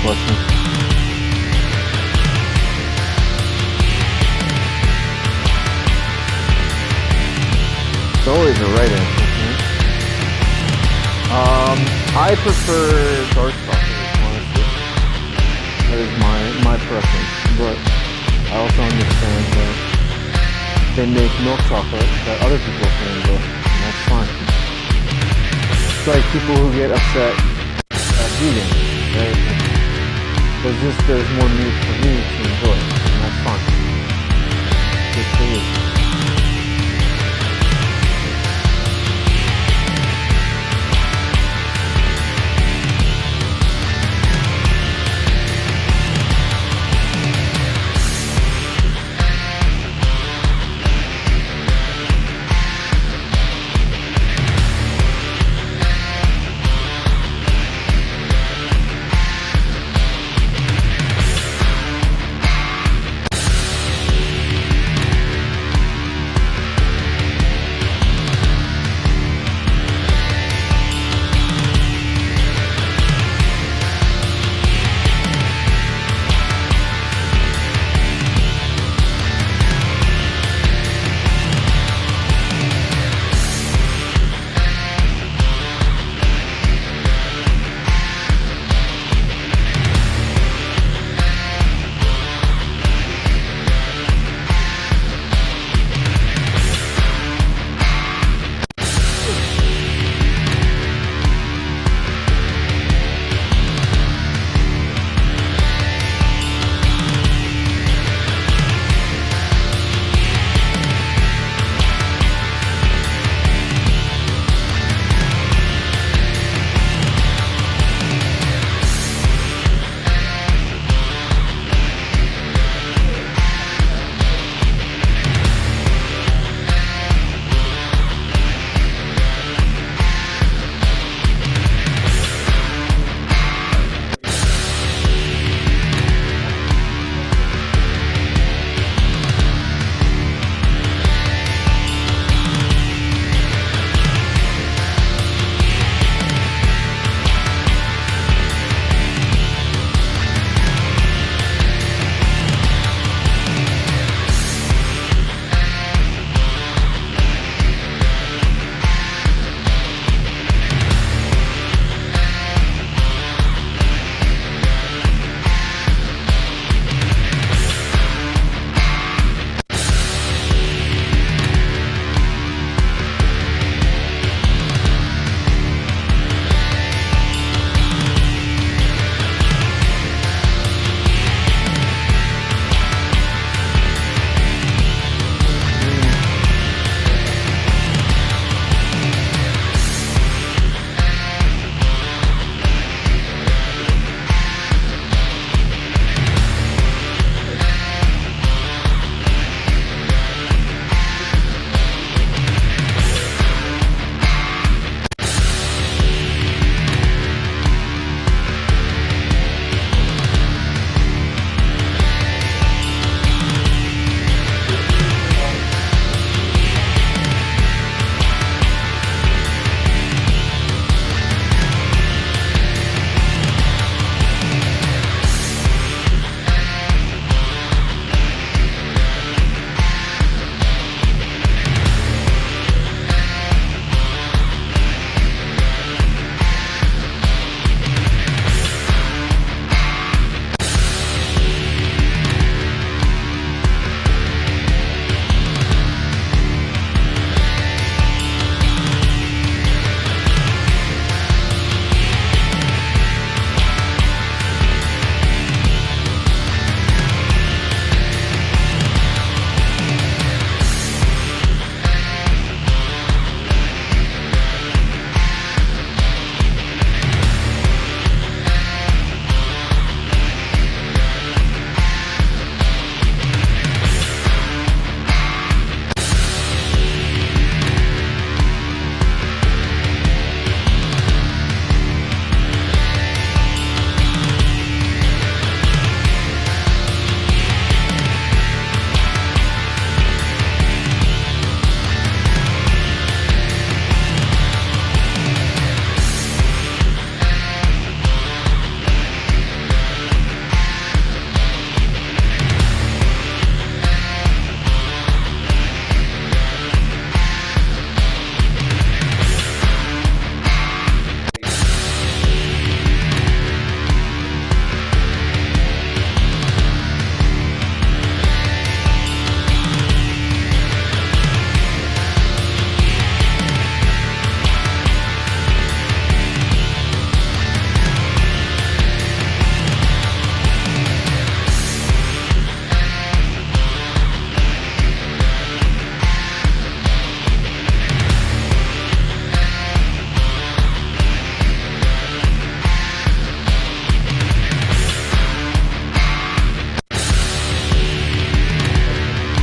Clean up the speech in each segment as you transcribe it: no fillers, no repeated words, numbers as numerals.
question. It's always the right answer. I prefer dark chocolate, honestly. That is my preference. But I also understand that they make milk chocolate that other people can enjoy, and that's fine. It's like people who get upset at vegan, right? There's more meat for me to enjoy, and that's fine. Good for you.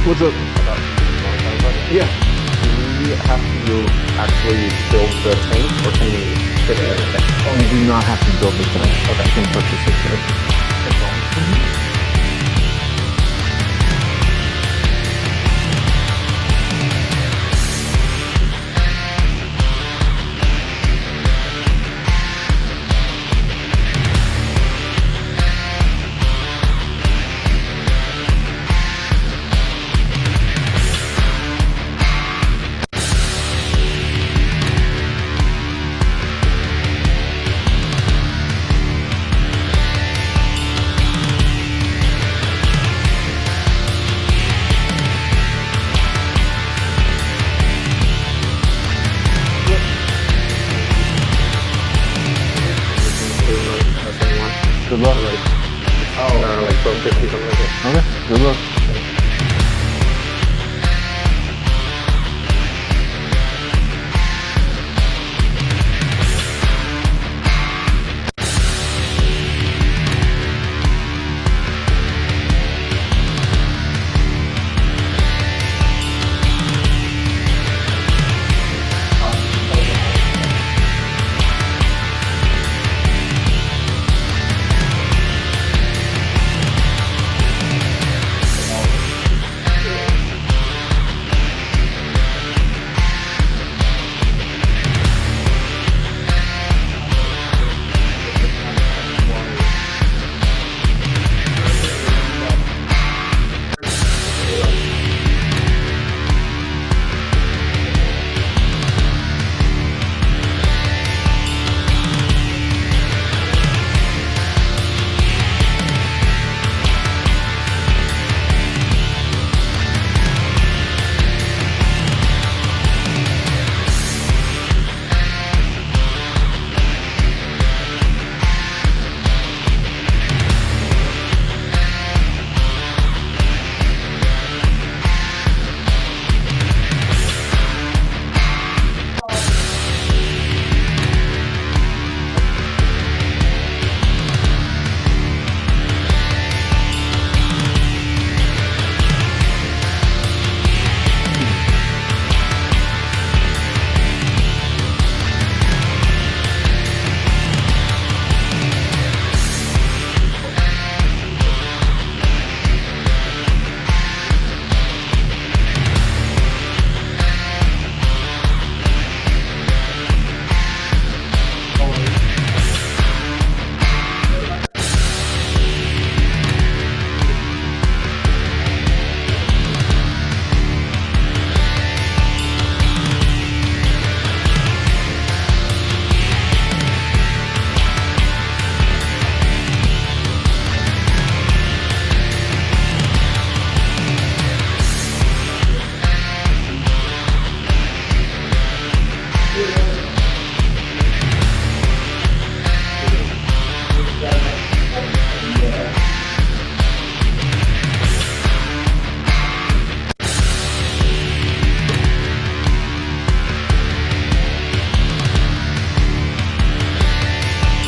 What's up? about the water project. Yeah. Do we have to actually build the tank, or can we fit it in the tank? You do not have to build the tank. Okay. You can purchase it today. That's all. Good luck. Like 1250, something like that. Okay. Good luck.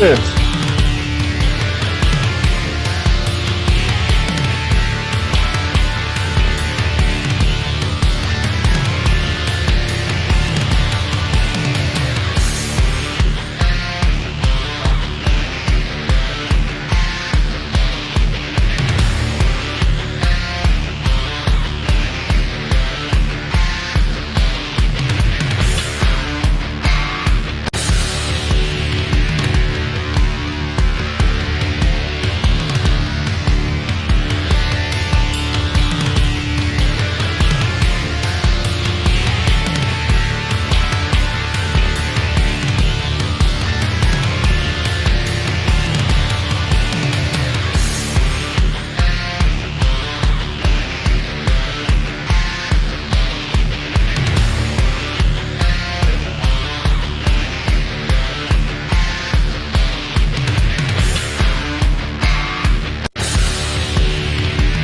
Yes.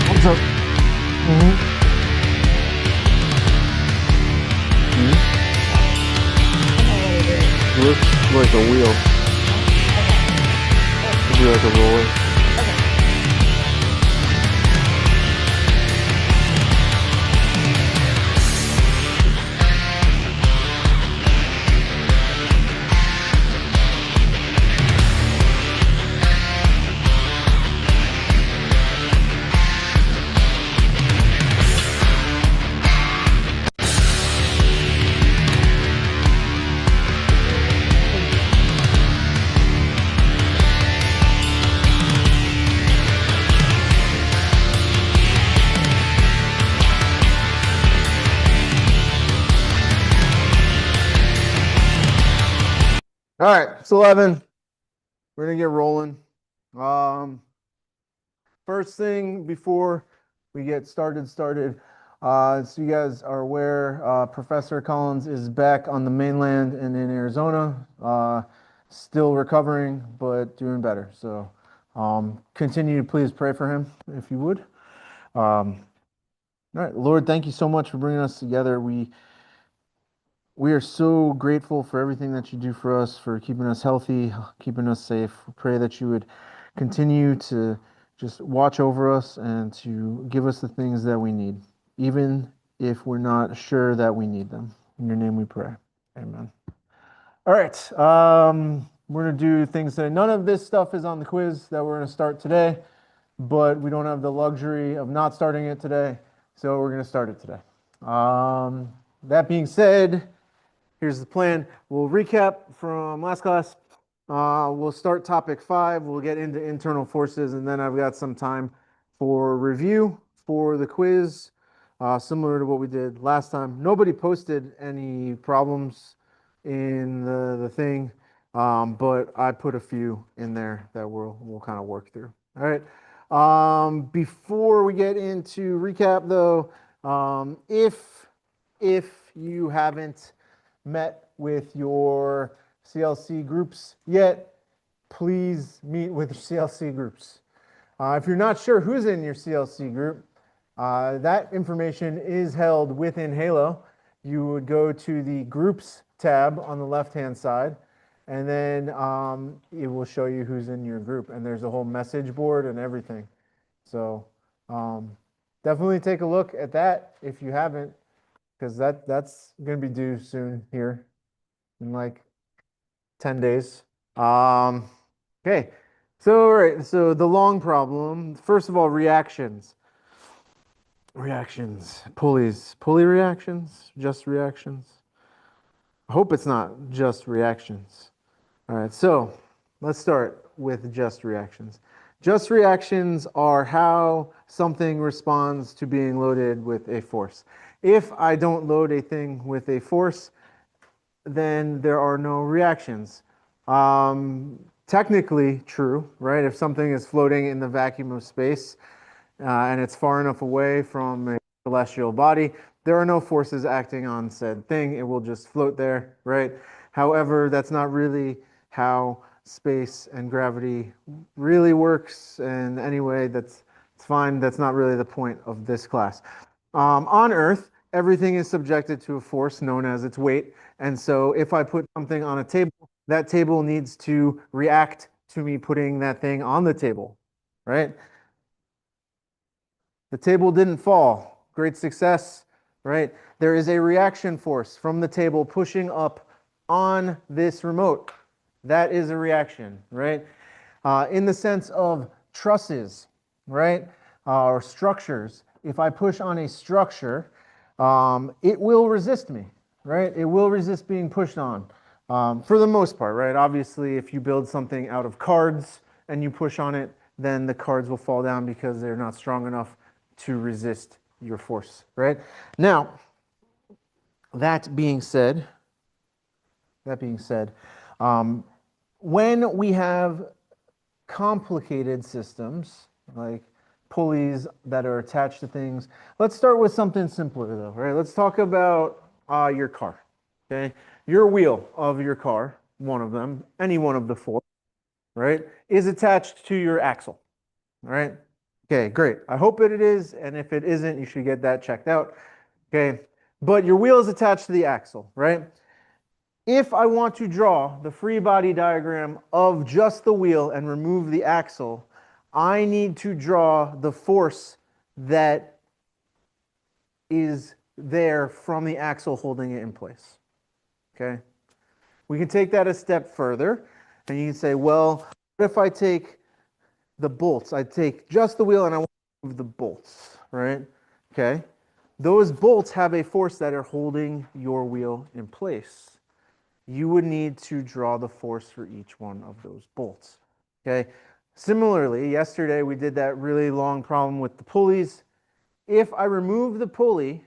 What's up? Looks like a wheel. Could be like a roller. All right, it's 11. We're gonna get rolling. Um, First thing before we get started, so you guys are aware, Professor Collins is back on the mainland and in Arizona, still recovering, but doing better. So continue to please pray for him if you would. All right, Lord, thank you so much for bringing us together. We are so grateful for everything that you do for us, for keeping us healthy, keeping us safe. We pray that you would continue to just watch over us and to give us the things that we need, even if we're not sure that we need them. In your name we pray. Amen. All right. We're going to do things today. None of this stuff is on the quiz that we're going to start today, but we don't have the luxury of not starting it today, so we're going to start it today. That being said, here's the plan. We'll recap from last class. We'll start topic 5. We'll get into internal forces, and then I've got some time for review for the quiz, similar to what we did last time. Nobody posted any problems in the thing, but I put a few in there that we'll kind of work through. All right. Before we get into recap, though, if you haven't met with your CLC groups yet, please meet with your CLC groups. If you're not sure who's in your CLC group, that information is held within Halo. You would go to the Groups tab on the left-hand side, and then it will show you who's in your group. And there's a whole message board and everything. So definitely take a look at that if you haven't, because that's going to be due soon here in like 10 days. Okay. So, all right. So the long problem, first of all, reactions. Pulleys. Pulley reactions? Just reactions? I hope it's not just reactions. All right. So let's start with just reactions. Just reactions are how something responds to being loaded with a force. If I don't load a thing with a force, then there are no reactions. Technically true, right? If something is floating in the vacuum of space and it's far enough away from a celestial body, there are no forces acting on said thing. It will just float there, right? However, that's not really how space and gravity really works. And anyway, it's fine. That's not really the point of this class. On Earth, everything is subjected to a force known as its weight. And so if I put something on a table, that table needs to react to me putting that thing on the table, right? The table didn't fall. Great success, right? There is a reaction force from the table pushing up on this remote. That is a reaction, right? In the sense of trusses, right? Or structures. If I push on a structure, it will resist me, right? It will resist being pushed on for the most part, right? Obviously, if you build something out of cards and you push on it, then the cards will fall down because they're not strong enough to resist your force, right? Now, that being said, when we have complicated systems like pulleys that are attached to things, let's start with something simpler though, right? Let's talk about your car, okay? Your wheel of your car, one of them, any one of the 4, right, is attached to your axle, right? Okay, great. I hope it is, and if it isn't, you should get that checked out, okay? But your wheel is attached to the axle, right? If I want to draw the free body diagram of just the wheel and remove the axle, I need to draw the force that is there from the axle holding it in place. Okay? We can take that a step further, and you can say, well, what if I take the bolts? I take just the wheel and I want to move the bolts, right? Okay? Those bolts have a force that are holding your wheel in place. You would need to draw the force for each one of those bolts. Okay. Similarly, yesterday we did that really long problem with the pulleys. If I remove the pulley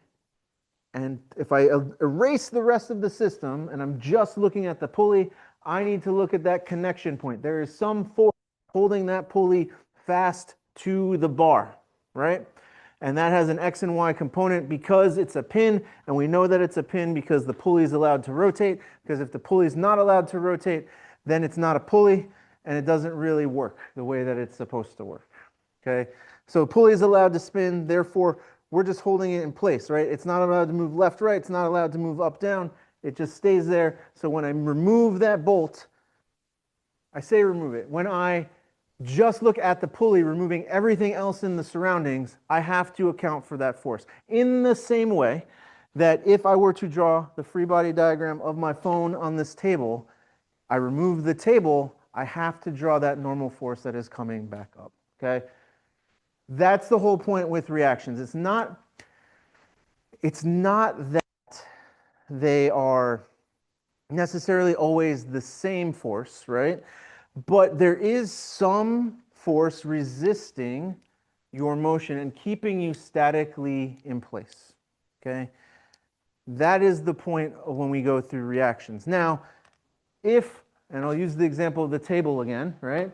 and if I erase the rest of the system and I'm just looking at the pulley, I need to look at that connection point. There is some force holding that pulley fast to the bar, right? And that has an X and Y component because it's a pin, and we know that it's a pin because the pulley is allowed to rotate, because if the pulley is not allowed to rotate, then it's not a pulley, and it doesn't really work the way that it's supposed to work, okay? So the pulley is allowed to spin, therefore we're just holding it in place, right? It's not allowed to move left, right, it's not allowed to move up, down, it just stays there. So when I remove that bolt, I say remove it. When I just look at the pulley, removing everything else in the surroundings, I have to account for that force. In the same way that if I were to draw the free body diagram of my phone on this table, I remove the table, I have to draw that normal force that is coming back up, okay? That's the whole point with reactions. It's not that they are necessarily always the same force, right? But there is some force resisting your motion and keeping you statically in place, okay? That is the point of when we go through reactions. Now, if, and I'll use the example of the table again, right?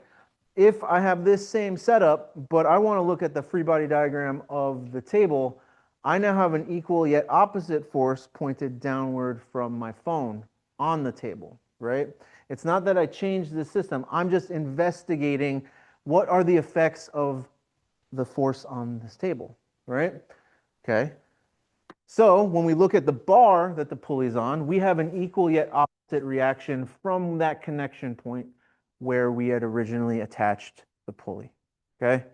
If I have this same setup, but I want to look at the free body diagram of the table, I now have an equal yet opposite force pointed downward from my phone on the table, right? It's not that I changed the system. I'm just investigating what are the effects of the force on this table, right? Okay. So when we look at the bar that the pulley's on, we have an equal yet opposite reaction from that connection point where we had originally attached the pulley, okay?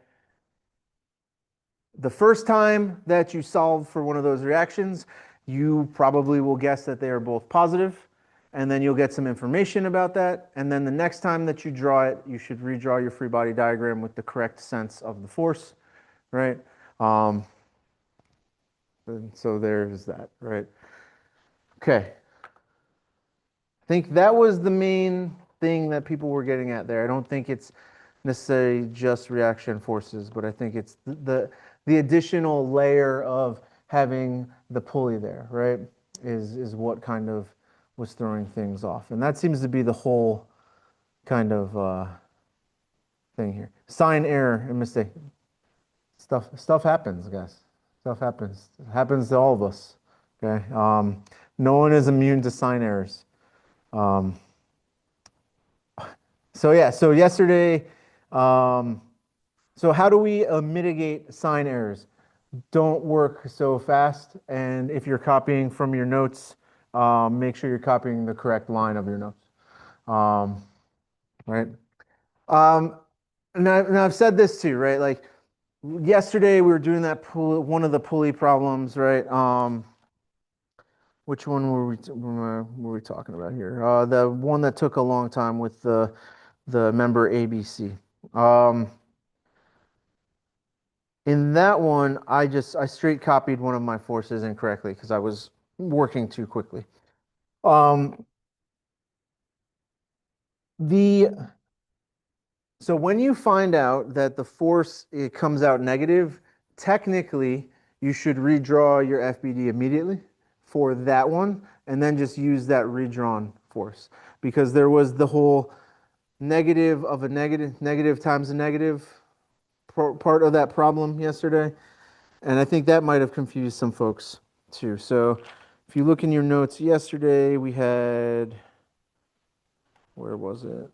The first time that you solve for one of those reactions, you probably will guess that they are both positive, and then you'll get some information about that, and then the next time that you draw it, you should redraw your free body diagram with the correct sense of the force, right? And so there's that, right? Okay. I think that was the main thing that people were getting at there. I don't think it's necessarily just reaction forces, but I think it's the additional layer of having the pulley there, right? Is what kind of was throwing things off. And that seems to be the whole kind of thing here. Sign error and mistake. Stuff happens, guys. Stuff happens. It happens to all of us. Okay. No one is immune to sign errors. So yeah, so yesterday, so how do we mitigate sign errors? Don't work so fast, and if you're copying from your notes, make sure you're copying the correct line of your notes, right? Now I've said this too, right? Like yesterday we were doing that one of the pulley problems, right? Which one were we talking about here? The one that took a long time with the member ABC. In that one, I straight copied one of my forces incorrectly because I was working too quickly. So when you find out that the force it comes out negative, technically you should redraw your FBD immediately for that one and then just use that redrawn force because there was the whole negative of a negative times a negative part of that problem yesterday. And I think that might have confused some folks too. So if you look in your notes yesterday, we had, where was it?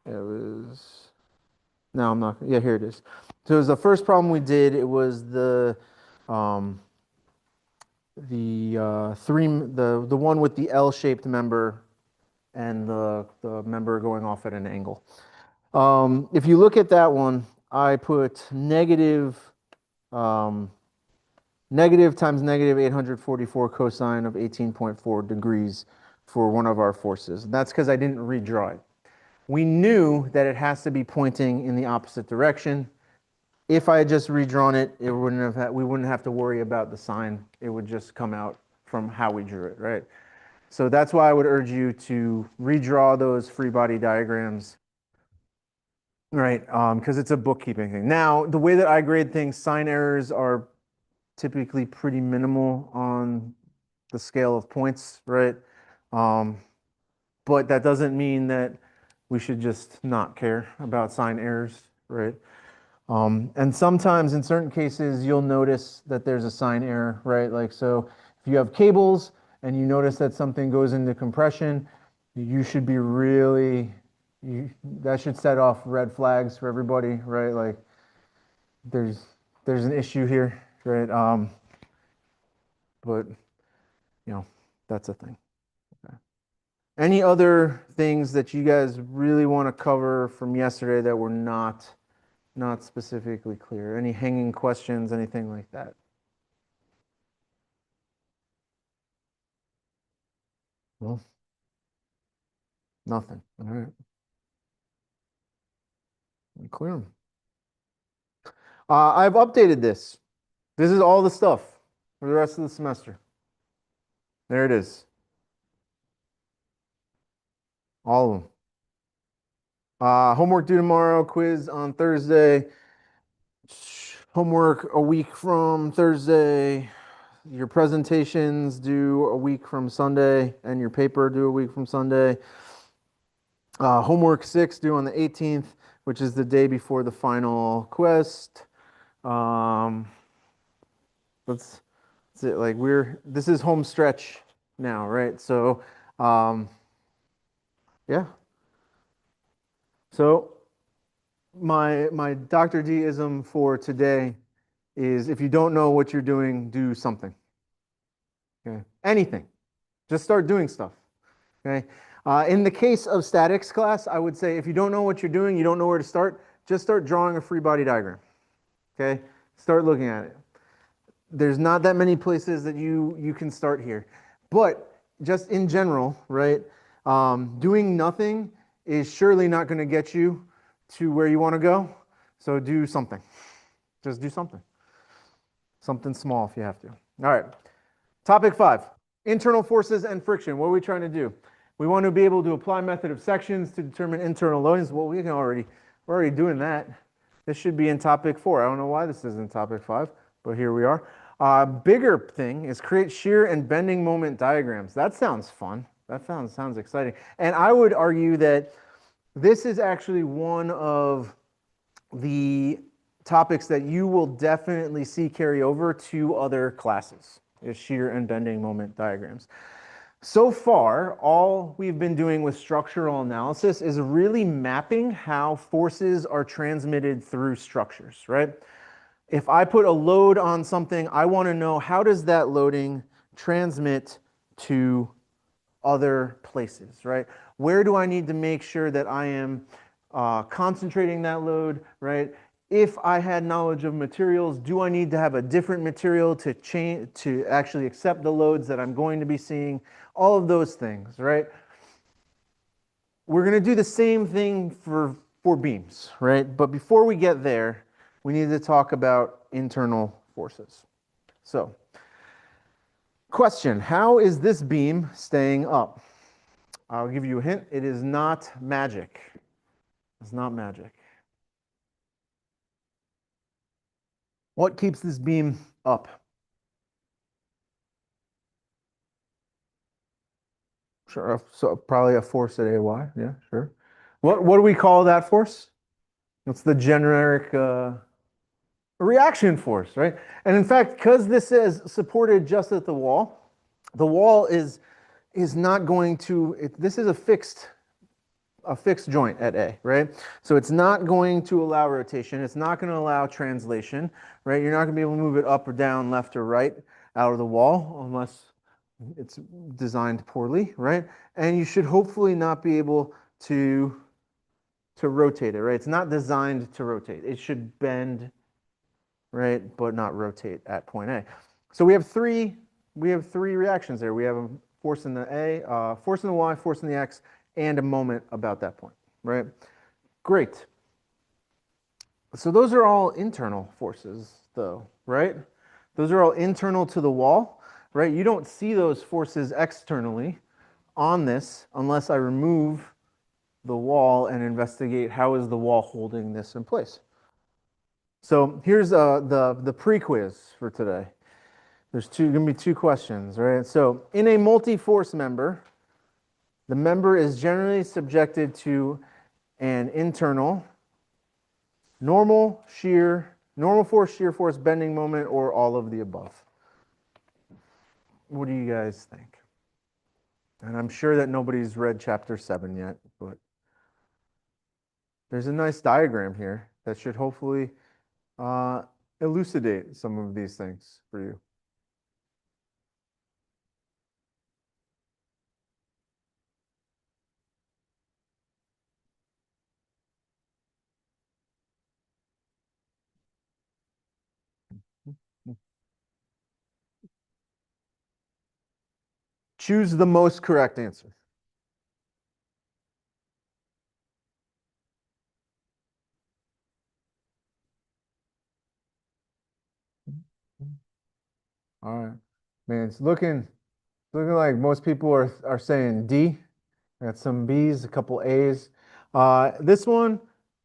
It was, no, I'm not, yeah, here it is. So it was the first problem we did. It was the one with the L-shaped member and the member going off at an angle. If you look at that one, I put negative times negative 844 cosine of 18.4 degrees for one of our forces. That's because I didn't redraw it. We knew that it has to be pointing in the opposite direction. If I had just redrawn it, we wouldn't have to worry about the sign. It would just come out from how we drew it, right? So that's why I would urge you to redraw those free body diagrams, right? Because it's a bookkeeping thing. Now, the way that I grade things, sign errors are typically pretty minimal on the scale of points, right? but that doesn't mean that we should just not care about sign errors, right? And sometimes in certain cases, you'll notice that there's a sign error, right? Like, so if you have cables and you notice that something goes into compression, you should be really, that should set off red flags for everybody, right? Like, there's there's an issue here, right? But that's a thing. Okay. Any other things that you guys really want to cover from yesterday that were not specifically clear? Any hanging questions, anything like that? Well, nothing. All right. Clear 'em. I've updated this. This is all the stuff for the rest of the semester. There it is. All of them. Homework due tomorrow, quiz on Thursday, homework a week from Thursday, your presentations due a week from Sunday, and your paper due a week from Sunday. Homework 6 due on the 18th, which is the day before the final quest. That's it. Like, this is home stretch now, right? So, yeah. So my Dr. D-ism for today is, if you don't know what you're doing, do something. Okay. Anything. Just start doing stuff. Okay. In the case of statics class, I would say if you don't know what you're doing, you don't know where to start, just start drawing a free body diagram. Okay. Start looking at it. There's not that many places that you can start here. But just in general, right, doing nothing is surely not going to get you to where you want to go. So do something. Just do something. Something small if you have to. All right. Topic 5, internal forces and friction. What are we trying to do? We want to be able to apply method of sections to determine internal loadings. Well, we're already doing that. This should be in topic 4. I don't know why this is in topic 5, but here we are. Bigger thing is create shear and bending moment diagrams. That sounds fun. That sounds exciting. And I would argue that this is actually one of the topics that you will definitely see carry over to other classes, is shear and bending moment diagrams. So far, all we've been doing with structural analysis is really mapping how forces are transmitted through structures, right? If I put a load on something, I want to know, how does that loading transmit to other places, right? Where do I need to make sure that I am concentrating that load, right? If I had knowledge of materials, do I need to have a different material to actually accept the loads that I'm going to be seeing? All of those things, right? We're going to do the same thing for beams, right? But before we get there, we need to talk about internal forces. So, question, how is this beam staying up? I'll give you a hint. It is not magic. It's not magic. What keeps this beam up? Sure. So probably a force at AY. Yeah, sure. What do we call that force? What's the generic reaction force, right? And in fact, because this is supported just at the wall is not going to, this is a fixed joint at A, right? So it's not going to allow rotation. It's not going to allow translation, right? You're not going to be able to move it up or down, left or right out of the wall unless it's designed poorly, right? And you should hopefully not be able to rotate it, right? It's not designed to rotate. It should bend, right, but not rotate at point A. So we have three reactions there. We have a force in the A, force in the Y, force in the X, and a moment about that point, right? Great. So those are all internal forces, though, right? Those are all internal to the wall, right? You don't see those forces externally on this unless I remove the wall and investigate how is the wall holding this in place. So here's the pre-quiz for today. There's going to be 2 questions, right? So in a multi-force member, The member is generally subjected to an internal, normal force, shear force, bending moment, or all of the above. What do you guys think? And I'm sure that nobody's read chapter 7 yet, but there's a nice diagram here that should hopefully elucidate some of these things for you. Choose the most correct answer. All right. Man, it's looking like most people are saying D. I got some B's, a couple A's. This one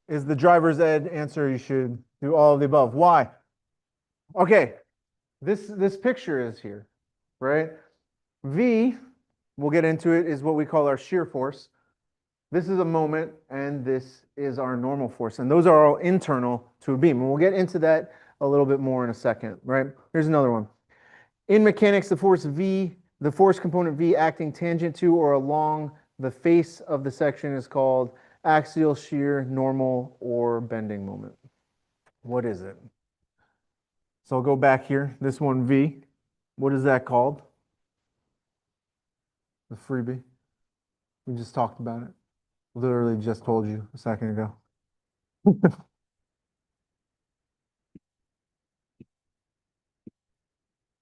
is the driver's ed answer. You should do all of the above. Why? Okay, this picture is here, right? V, we'll get into it, is what we call our shear force. This is a moment, and this is our normal force. And those are all internal to a beam. And we'll get into that a little bit more in a second, right? Here's another one. In mechanics, the force component V acting tangent to or along the face of the section is called axial shear, normal, or bending moment. What is it? So I'll go back here. This one, V. What is that called? The freebie. We just talked about it. Literally just told you a second ago.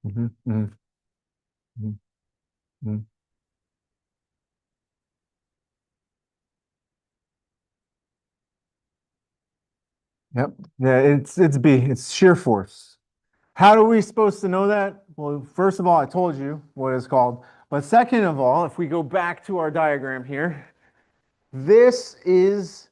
Mhm, mhm, mhm, mhm. Yep. Yeah, it's B. It's shear force. How are we supposed to know that? Well, first of all, I told you what it's called. But second of all, if we go back to our diagram here, this is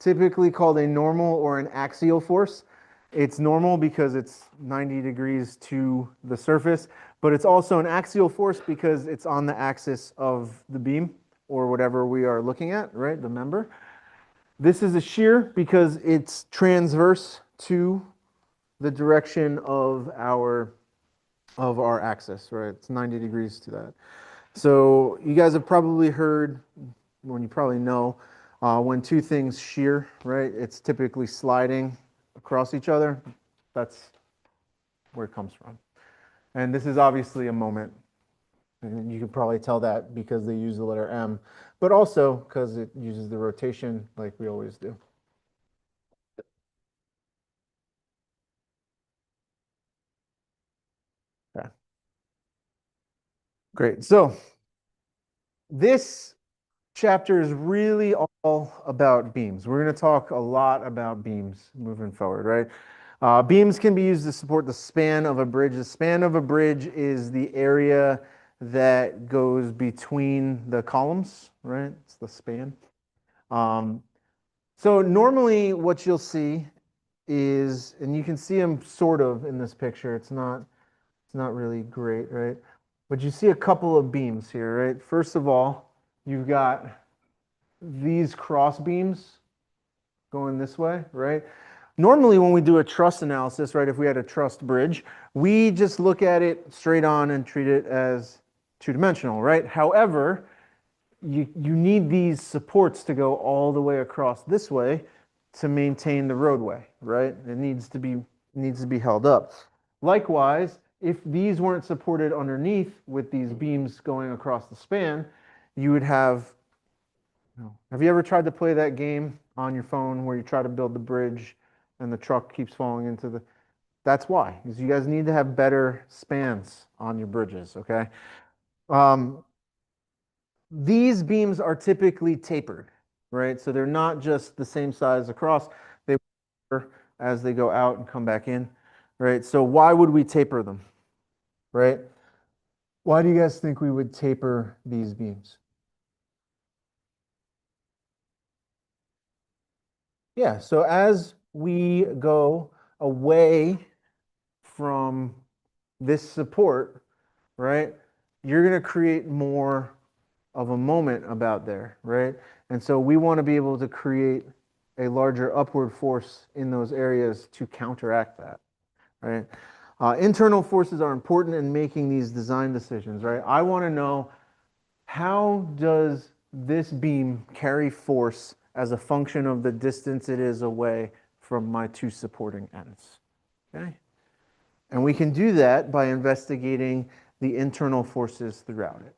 typically called a normal or an axial force. It's normal because it's 90 degrees to the surface, but it's also an axial force because it's on the axis of the beam or whatever we are looking at, right? The member. This is a shear because it's transverse to the direction of our axis, right? It's 90 degrees to that. So you guys have probably heard, when you probably know, when two things shear, right? It's typically sliding across each other. That's where it comes from. And this is obviously a moment. And you can probably tell that because they use the letter M, but also because it uses the rotation like we always do. Okay. Great. So this chapter is really all about beams. We're going to talk a lot about beams moving forward, right? Beams can be used to support the span of a bridge. The span of a bridge is the area that goes between the columns, right? It's the span. Um, so normally what you'll see is, and you can see them sort of in this picture. It's not really great, right? But you see a couple of beams here, right? First of all, you've got these cross beams going this way, right? Normally when we do a truss analysis, right, if we had a trussed bridge, we just look at it straight on and treat it as two-dimensional, right? However, you need these supports to go all the way across this way to maintain the roadway, right? It needs to be held up. Likewise, if these weren't supported underneath with these beams going across the span, you would have you ever tried to play that game on your phone where you try to build the bridge and the truck keeps falling into the... That's why, because you guys need to have better spans on your bridges, okay? These beams are typically tapered, right? So they're not just the same size across, they as they go out and come back in, right? So why would we taper them, right? Why do you guys think we would taper these beams? Yeah, so as we go away from this support, right, you're going to create more of a moment about there, right? And so we want to be able to create a larger upward force in those areas to counteract that, right? Internal forces are important in making these design decisions, right? I want to know, how does this beam carry force as a function of the distance it is away from my two supporting ends, okay? And we can do that by investigating the internal forces throughout it,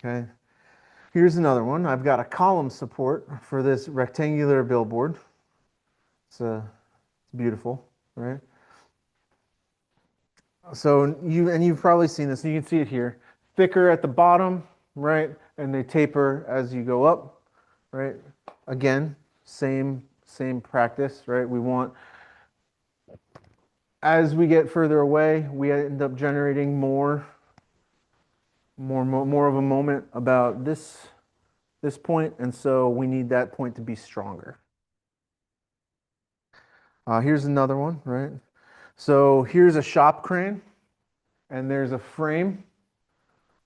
okay? Here's another one. I've got a column support for this rectangular billboard. It's beautiful, right? So you've probably seen this. You can see it here. Thicker at the bottom, right? And they taper as you go up, right? Again, same practice, right? We want, as we get further away, we end up generating more of a moment about this point, and so we need that point to be stronger. Here's another one, right? So here's a shop crane, and there's a frame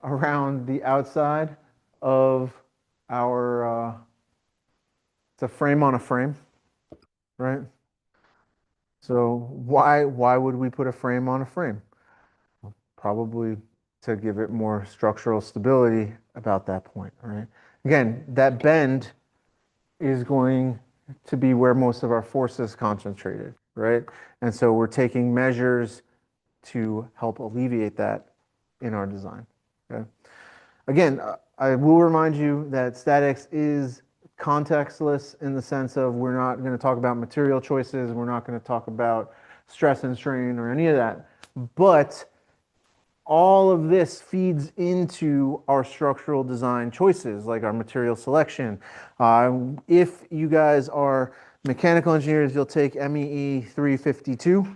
around the outside of our, it's a frame on a frame, right? So why would we put a frame on a frame? Probably to give it more structural stability about that point, right? Again, that bend is going to be where most of our force is concentrated, right? And so we're taking measures to help alleviate that in our design, okay? Again, I will remind you that statics is contextless in the sense of we're not going to talk about material choices, we're not going to talk about stress and strain or any of that, but all of this feeds into our structural design choices, like our material selection. If you guys are mechanical engineers, you'll take MEE 352,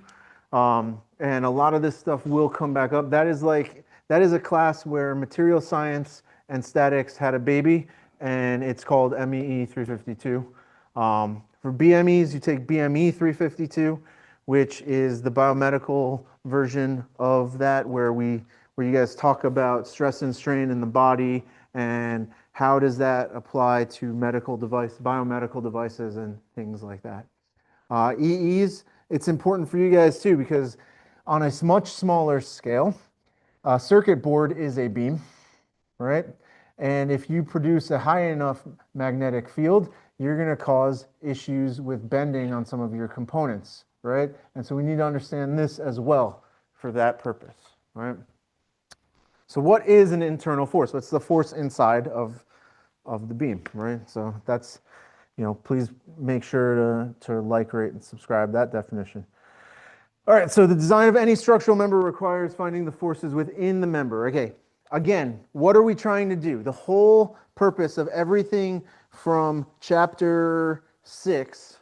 and a lot of this stuff will come back up. That is a class where material science and statics had a baby, and it's called MEE 352. For BMEs, you take BME 352, which is the biomedical version of that, where you guys talk about stress and strain in the body and how does that apply to biomedical devices and things like that. EEs, it's important for you guys too, because on a much smaller scale, a circuit board is a beam, right? And if you produce a high enough magnetic field, you're going to cause issues with bending on some of your components, right? And so we need to understand this as well for that purpose, right? So what is an internal force? What's the force inside of the beam, right? So that's, please make sure to like, rate, and subscribe that definition. All right, so the design of any structural member requires finding the forces within the member. Okay, again, what are we trying to do? The whole purpose of everything from chapter 6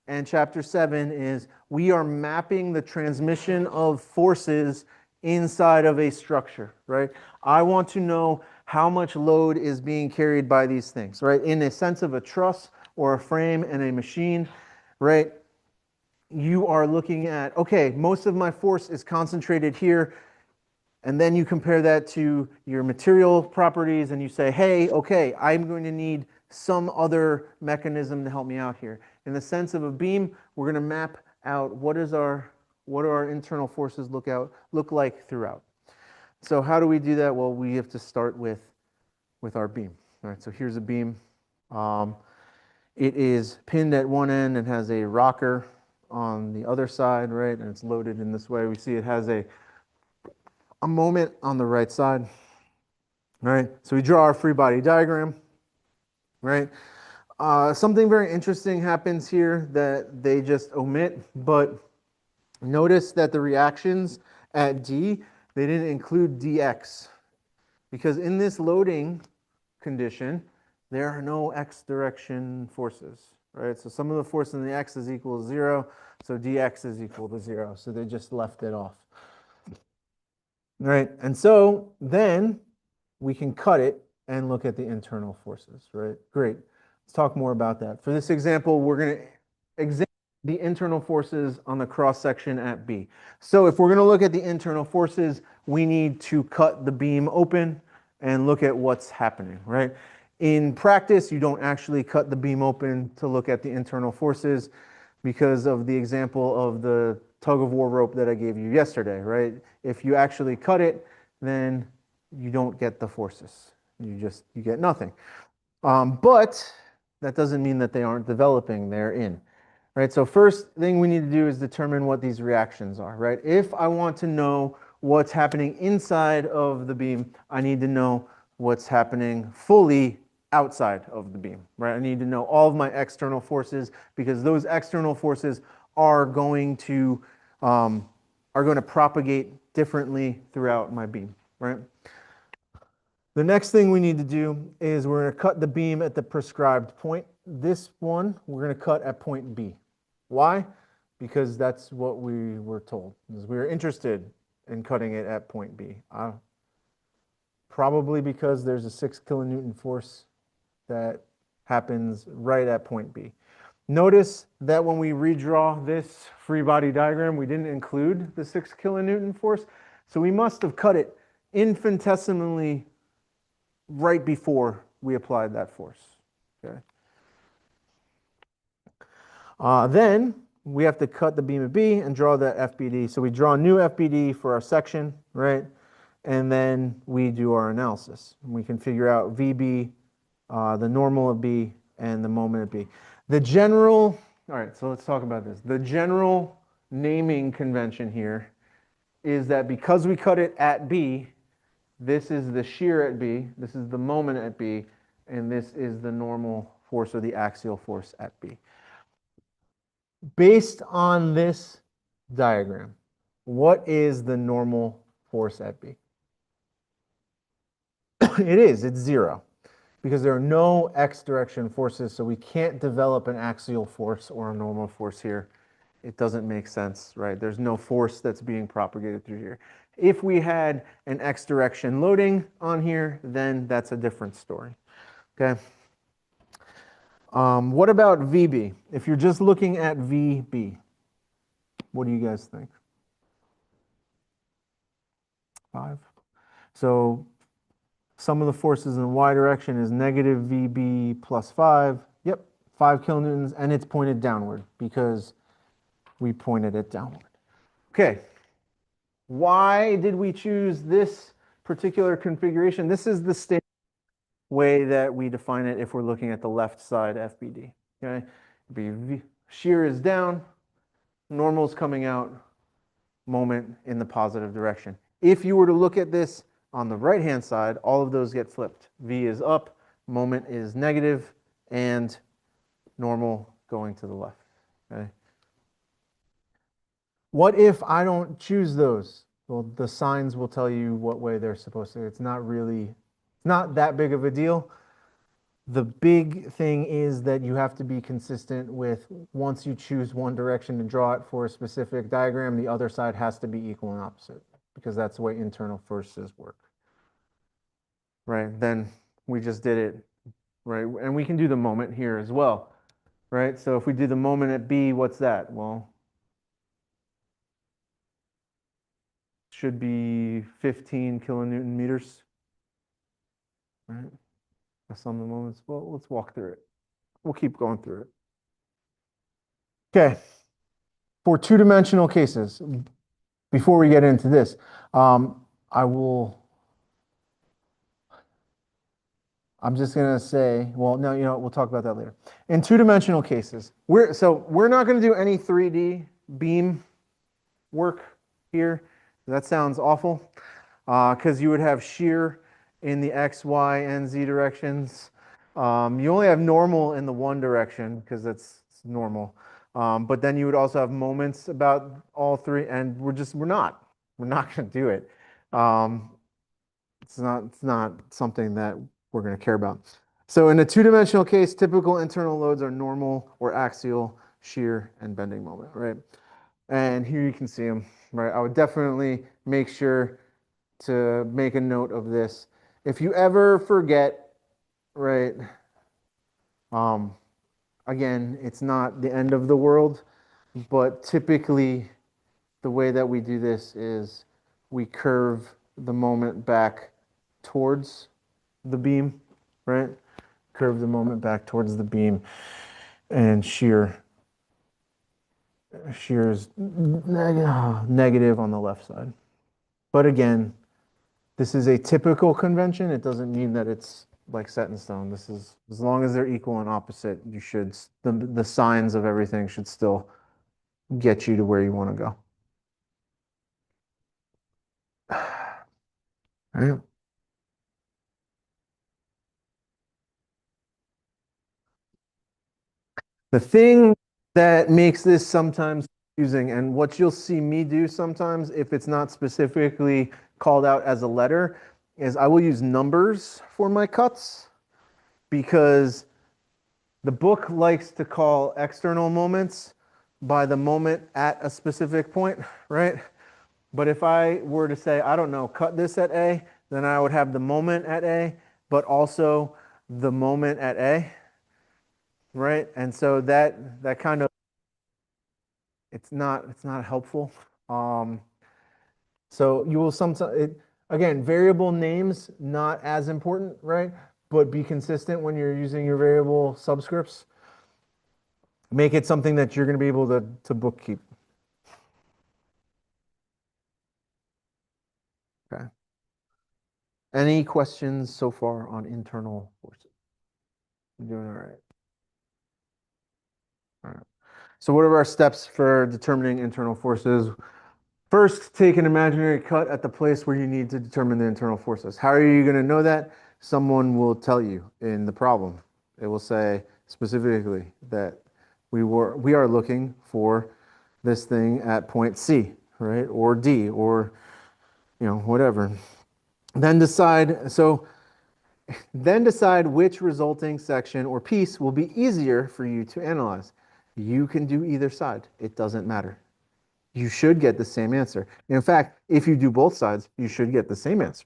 and chapter 7 is we are mapping the transmission of forces inside of a structure, right? I want to know how much load is being carried by these things, right? In a sense of a truss or a frame and a machine, right? You are looking at, okay, most of my force is concentrated here, and then you compare that to your material properties and you say, hey, okay, I'm going to need some other mechanism to help me out here. In the sense of a beam, we're going to map out what do our internal forces look like throughout. So how do we do that? Well, we have to start with our beam. All right, so here's a beam. It is pinned at one end and has a rocker on the other side, right? And it's loaded in this way. We see it has a moment on the right side, right? So we draw our free body diagram, right? Something very interesting happens here that they just omit, but notice that the reactions at D, they didn't include dx, because in this loading condition, there are no x direction forces, right? So some of the force in the x is equal to 0, so dx is equal to 0, so they just left it off. Right, and so then we can cut it and look at the internal forces, right? Great. Let's talk more about that. For this example, we're going to examine the internal forces on the cross section at B. So if we're going to look at the internal forces, we need to cut the beam open, and look at what's happening, right? In practice, you don't actually cut the beam open to look at the internal forces because of the example of the tug of war rope that I gave you yesterday, right? If you actually cut it, then you don't get the forces. You get nothing. But that doesn't mean that they aren't developing therein, right? So first thing we need to do is determine what these reactions are, right? If I want to know what's happening inside of the beam, I need to know what's happening fully outside of the beam, right? I need to know all of my external forces because those external forces are going to propagate differently throughout my beam, right? The next thing we need to do is we're going to cut the beam at the prescribed point. This one we're going to cut at point B. Why? Because that's what we were told. Is we were interested in cutting it at point B. Probably because there's a 6 kilonewton force that happens right at point B. Notice that when we redraw this free body diagram, we didn't include the 6 kilonewton force. So we must have cut it infinitesimally right before we applied that force. Okay. Then we have to cut the beam at B and draw the FBD. So we draw a new FBD for our section, right? And then we do our analysis. We can figure out VB, the normal of B, and the moment of B. All right, so let's talk about this. The general naming convention here is that because we cut it at B, this is the shear at B, this is the moment at B, and this is the normal force or the axial force at B. Based on this diagram, what is the normal force at B? It's 0, because there are no x direction forces, so we can't develop an axial force or a normal force here. It doesn't make sense, right? There's no force that's being propagated through here. If we had an x direction loading on here, then that's a different story, okay? What about VB? If you're just looking at VB, what do you guys think? 5. So sum of the forces in the y direction is negative VB plus 5. Yep, 5 kilonewtons, and it's pointed downward because we pointed it downward. Okay, why did we choose this particular configuration? This is the standard way that we define it if we're looking at the left side FBD. Okay, shear is down, normal's coming out, moment in the positive direction. If you were to look at this on the right-hand side, all of those get flipped. V is up, moment is negative, and normal going to the left. Okay. What if I don't choose those? Well, the signs will tell you what way they're supposed to. It's not that big of a deal. The big thing is that you have to be consistent with, once you choose one direction to draw it for a specific diagram, the other side has to be equal and opposite, because that's the way internal forces work. Right, then we just did it, right? And we can do the moment here as well, right? So if we do the moment at B, what's that? Well, should be 15 kilonewton meters, right? That's some of the moments. Well, let's walk through it. We'll keep going through it. Okay, for two-dimensional cases, before we get into this, I'm just going to say, well, no, we'll talk about that later. In two-dimensional cases, we're not going to do any 3D beam work here. That sounds awful, because you would have shear in the X, Y, and Z directions. You only have normal in the one direction, because that's normal. But then you would also have moments about all three, and we're not going to do it. It's not something that we're going to care about. So in a two-dimensional case, typical internal loads are normal or axial, shear, and bending moment, right? And here you can see them, right? I would definitely make sure to make a note of this. If you ever forget, right, again, it's not the end of the world, but typically the way that we do this is we curve the moment back towards the beam, right? Curve the moment back towards the beam, and shear is negative on the left side. But again, this is a typical convention. It doesn't mean that it's like set in stone. This is, as long as they're equal and opposite, you should, the signs of everything should still get you to where you want to go. All right. The thing that makes this sometimes confusing, and what you'll see me do sometimes if it's not specifically called out as a letter, is I will use numbers for my cuts, because the book likes to call external moments by the moment at a specific point, right? But if I were to say, I don't know, cut this at A, then I would have the moment at A, but also the moment at A, right? And so that kind of, it's not helpful. So you will sometimes, again, variable names, not as important, right? But be consistent when you're using your variable subscripts. Make it something that you're going to be able to bookkeep. Okay. Any questions so far on internal forces? You're doing all right. All right. So what are our steps for determining internal forces? First, take an imaginary cut at the place where you need to determine the internal forces. How are you going to know that? Someone will tell you in the problem. It will say specifically that we are looking for this thing at point C, right? Or D, or whatever. Then decide which resulting section or piece will be easier for you to analyze. You can do either side. It doesn't matter. You should get the same answer. In fact, if you do both sides, you should get the same answer.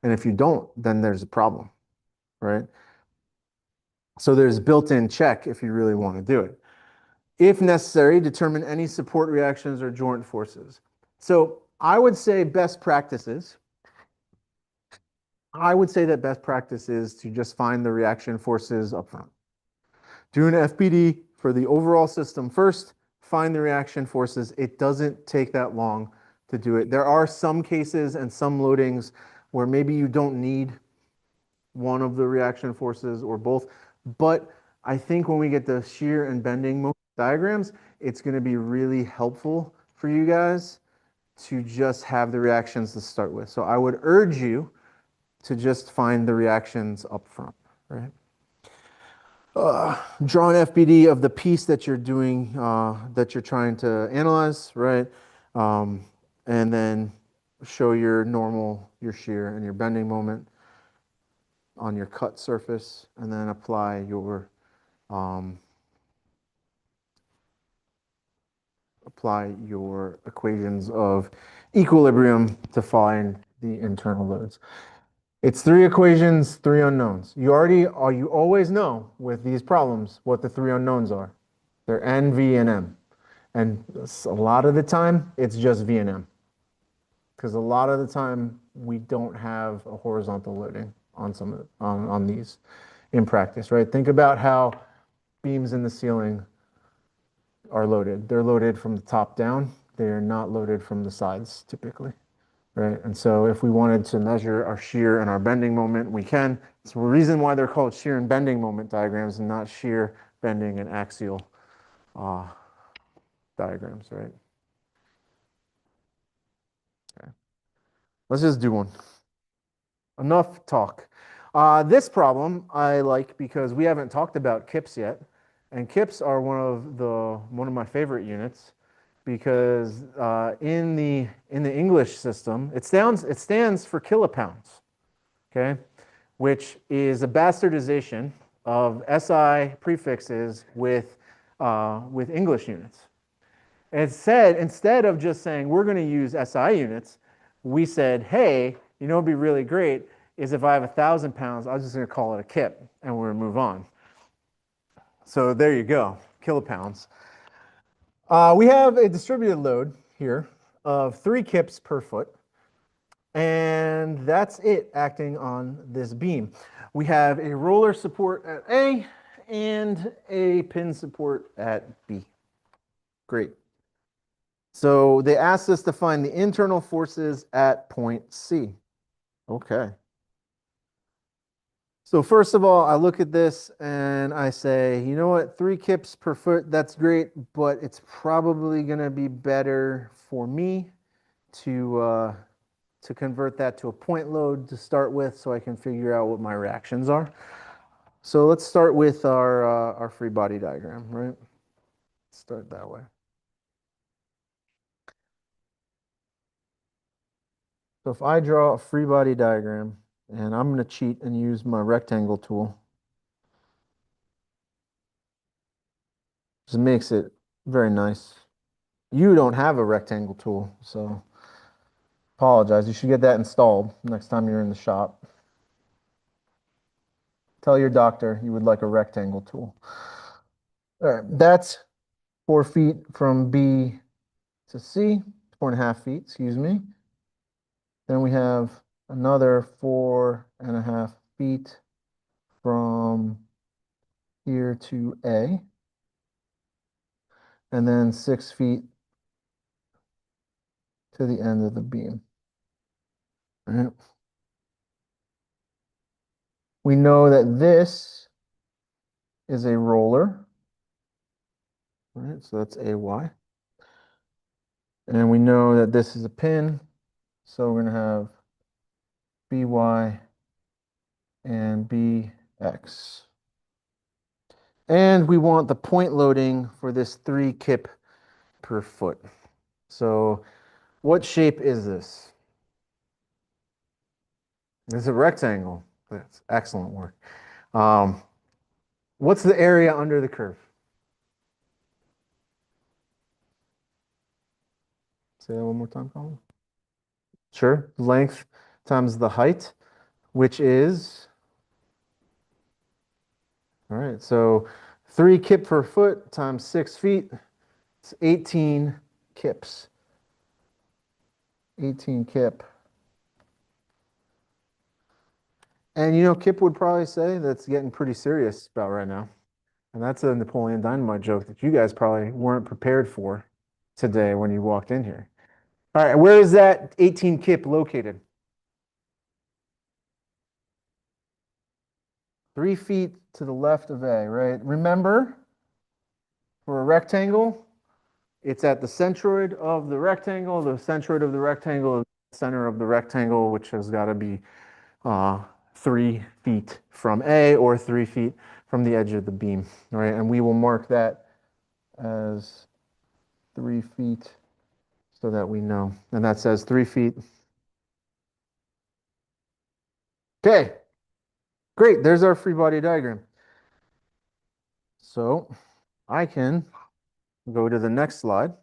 And if you don't, then there's a problem, right? So there's built-in check if you really want to do it. If necessary, determine any support reactions or joint forces. So I would say best practices. I would say that best practice is to just find the reaction forces up front. Do an FBD for the overall system first, find the reaction forces. It doesn't take that long to do it. There are some cases and some loadings where maybe you don't need one of the reaction forces or both, but I think when we get the shear and bending moment diagrams, it's going to be really helpful for you guys to just have the reactions to start with. So I would urge you to just find the reactions up front, right? Draw an FBD of the piece that you're doing, that you're trying to analyze, right? And then show your shear and your bending moment on your cut surface, and then apply your equations of equilibrium to find the internal loads. It's 3 equations, 3 unknowns. You always know with these problems what the 3 unknowns are. They're N, V, and M. And a lot of the time, it's just V and M. Because a lot of the time, we don't have a horizontal loading on these in practice, right? Think about how beams in the ceiling are loaded. They're loaded from the top down. They are not loaded from the sides, typically. Right? And so if we wanted to measure our shear and our bending moment, we can. It's the reason why they're called shear and bending moment diagrams and not shear, bending, and axial diagrams, right? Okay. Let's just do one. Enough talk. This problem I like because we haven't talked about kips yet. And kips are one of my favorite units, because in the English system, it stands for kilopounds, okay, which is a bastardization of SI prefixes with English units. And instead of just saying we're going to use SI units, we said, hey, what'd be really great is if I have 1,000 pounds, I'm just going to call it a kip, and we're going to move on. So there you go, kilopounds. We have a distributed load here of 3 kips per foot. And and that's it acting on this beam. We have a roller support at A and a pin support at B. Great. So they asked us to find the internal forces at point C. Okay. So first of all, I look at this and I say, you know what, 3 kips per foot, that's great, but it's probably going to be better for me to convert that to a point load to start with so I can figure out what my reactions are. So let's start with our free body diagram, right? Start that way. So if I draw a free body diagram, and I'm going to cheat and use my rectangle tool, just makes it very nice. You don't have a rectangle tool, so apologize. You should get that installed next time you're in the shop. Tell your doctor you would like a rectangle tool. All right, that's 4 feet from B to C, 4.5 feet, excuse me. Then we have another 4.5 feet from here to A, and then 6 feet to the end of the beam. All right. We know that this is a roller. All right, so that's AY. And we know that this is a pin, so we're going to have BY and BX. And we want the point loading for this 3 kip per foot. So what shape is this? It's a rectangle. That's excellent work. What's the area under the curve? Say that one more time, Colin. Sure. Length times the height, which is, all right, so 3 kip per foot times 6 feet, it's 18 kips. 18 kip. And you know, Kip would probably say that's getting pretty serious about right now. And that's a Napoleon Dynamite joke that you guys probably weren't prepared for today when you walked in here. All right, where is that 18 kip located? 3 feet to the left of A, right? Remember, for a rectangle, it's at the centroid of the rectangle. The centroid of the rectangle is the center of the rectangle, which has got to be 3 feet from A or 3 feet from the edge of the beam, right? And we will mark that as 3 feet so that we know. And that says 3 feet. Okay, great. There's our free body diagram. So I can go to the next slide.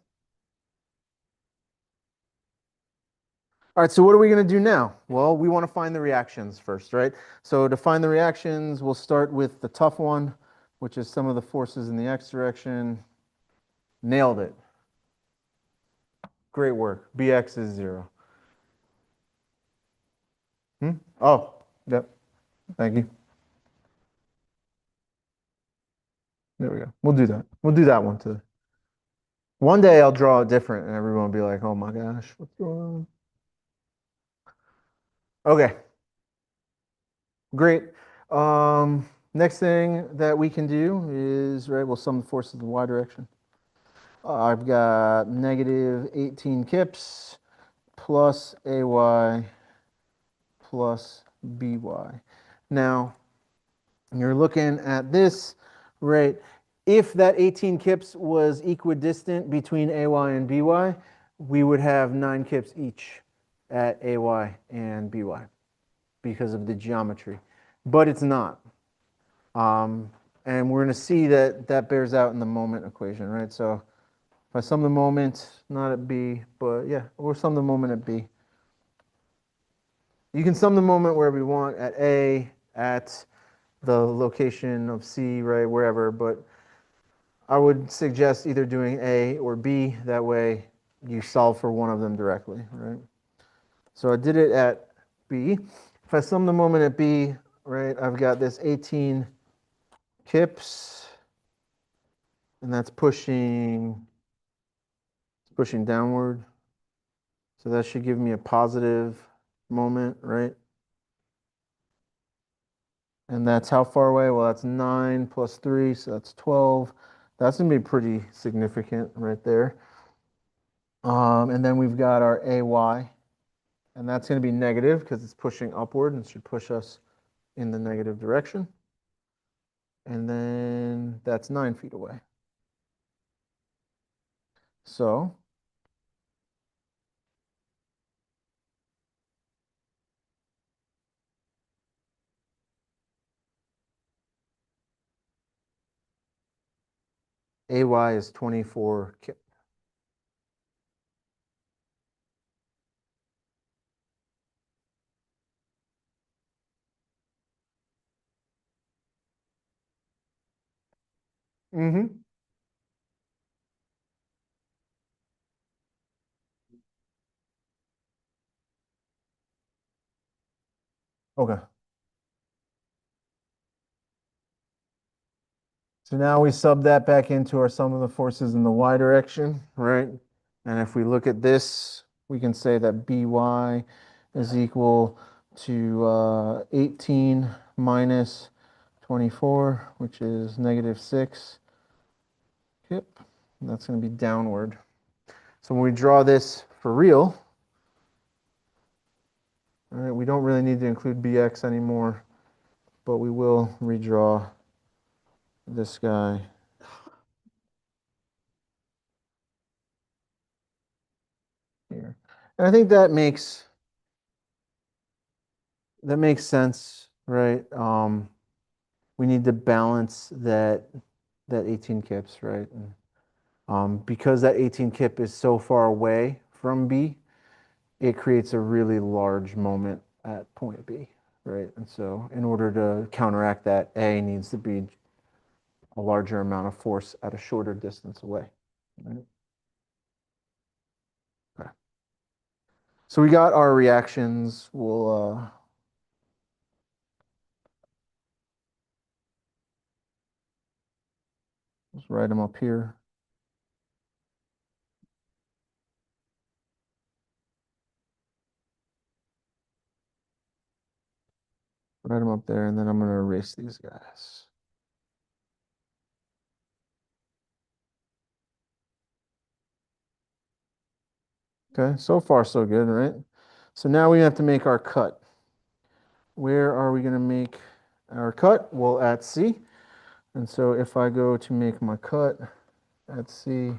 All right, so what are we going to do now? Well, we want to find the reactions first, right? So to find the reactions, we'll start with the tough one, which is sum of the forces in the x direction. Nailed it. Great work. Bx is 0. Oh, yep. Thank you. There we go. We'll do that. We'll do that one too. One day I'll draw it different and everyone will be like, oh my gosh, what's going on? Okay. Great. Next thing that we can do is, right, we'll sum the forces in the y direction. I've got negative 18 kips plus AY plus BY. Now, you're looking at this, right? If that 18 kips was equidistant between AY and BY, we would have 9 kips each at AY and BY because of the geometry. But it's not. And we're going to see that that bears out in the moment equation, right? So if I sum the moment, not at B, but yeah, we'll sum the moment at B. You can sum the moment wherever you want, at A, at the location of C, right, wherever, but I would suggest either doing A or B. That way you solve for one of them directly, right? So I did it at B. If I sum the moment at B, right, I've got this 18 kips, and that's pushing downward. So that should give me a positive moment, right? And that's how far away? Well, that's 9 plus 3, so that's 12. That's going to be pretty significant right there. And then we've got our AY, and that's going to be negative because it's pushing upward and should push us in the negative direction. And then that's 9 feet away. So AY is 24 kip. Mm-hmm. Okay. So now we sub that back into our sum of the forces in the y direction, right? And if we look at this, we can say that By is equal to 18 minus 24, which is negative 6 kip. And that's going to be downward. So when we draw this for real, all right, we don't really need to include Bx anymore, but we will redraw this guy here. And I think that makes sense, right? We need to balance that 18 kips, right? And, because that 18 kip is so far away from B, it creates a really large moment at point B, right? And so in order to counteract that, A needs to be a larger amount of force at a shorter distance away, right? Okay. So we got our reactions. We'll just write them up here. Write them up there, and then I'm going to erase these guys. Okay, so far so good, right? So now we have to make our cut. Where are we going to make our cut? Well, at C. And so if I go to make my cut at C,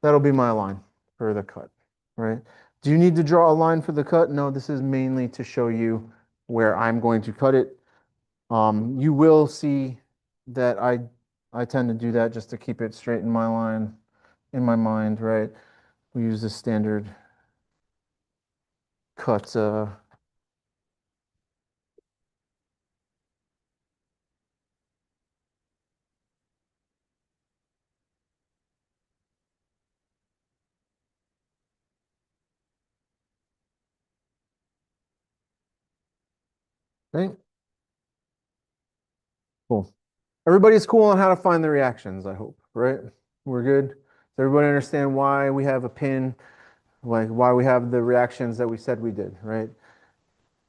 that'll be my line for the cut, right? Do you need to draw a line for the cut? No, this is mainly to show you where I'm going to cut it. You will see that I tend to do that just to keep it straight in my line, in my mind, right? We use the standard cut okay, cool. Everybody's cool on how to find the reactions, I hope, right? We're good. Does everybody understand why we have a pin, like why we have the reactions that we said we did, right?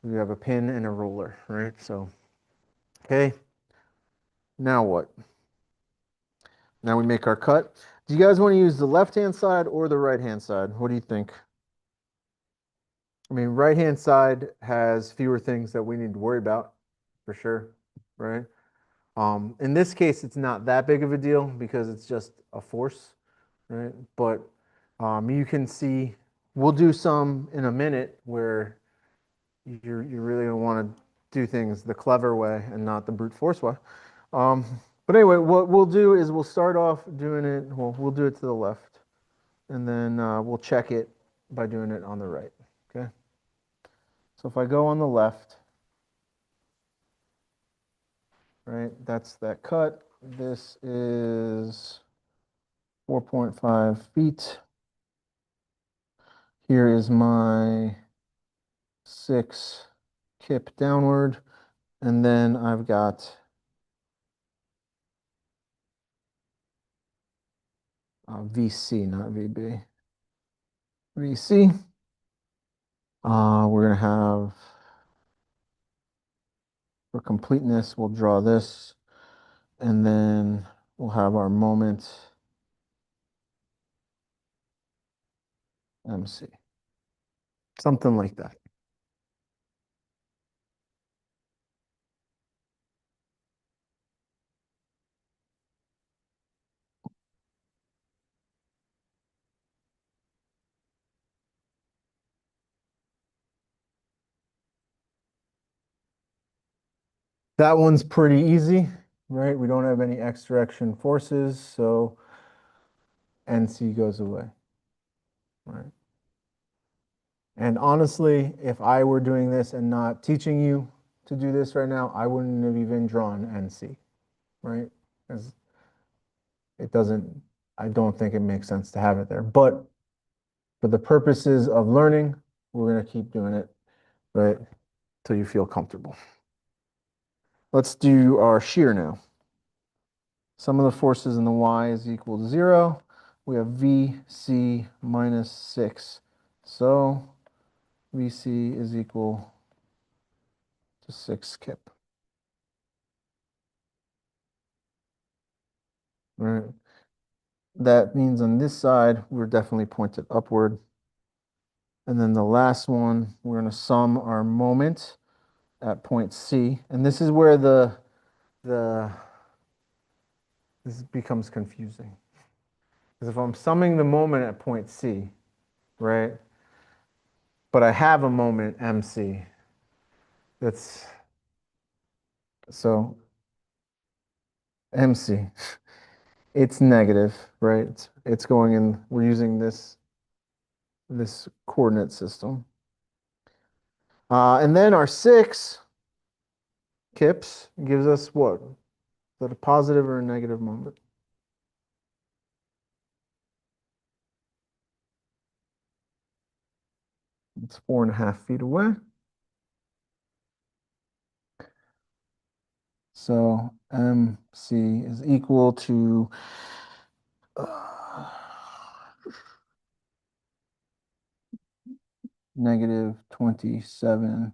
We have a pin and a roller, right? So, okay, now what? Now we make our cut. Do you guys want to use the left-hand side or the right-hand side? What do you think? I mean, right-hand side has fewer things that we need to worry about, for sure, right? In this case, it's not that big of a deal because it's just a force, right? But you can see, we'll do some in a minute where you're really gonna want to do things the clever way and not the brute force way. Um, but anyway, what we'll do is we'll start off doing it, well, we'll do it to the left, and then we'll check it by doing it on the right, okay? So if I go on the left, right, that's that cut. This is 4.5 feet. Here is my 6 kip downward, and then I've got VC, not VB. VC. We're gonna have, for completeness, we'll draw this, and then we'll have our moment MC. Something like that. That one's pretty easy, right? We don't have any X direction forces, so NC goes away, right? And honestly, if I were doing this and not teaching you to do this right now, I wouldn't have even drawn NC, right? Because it doesn't, I don't think it makes sense to have it there. But for the purposes of learning, we're going to keep doing it, right? Till you feel comfortable. Let's do our shear now. Sum of the forces in the y is equal to 0. We have VC minus 6. So VC is equal to 6 kip. Right. That means on this side, we're definitely pointed upward. And then the last one, we're going to sum our moment at point C. And this is where this becomes confusing. Because if I'm summing the moment at point C, right, but I have a moment MC, that's, so MC, it's negative, right? It's going in, we're using this coordinate system. And then our 6 kips gives us what? Is that a positive or a negative moment? It's 4.5 feet away. So MC is equal to negative 27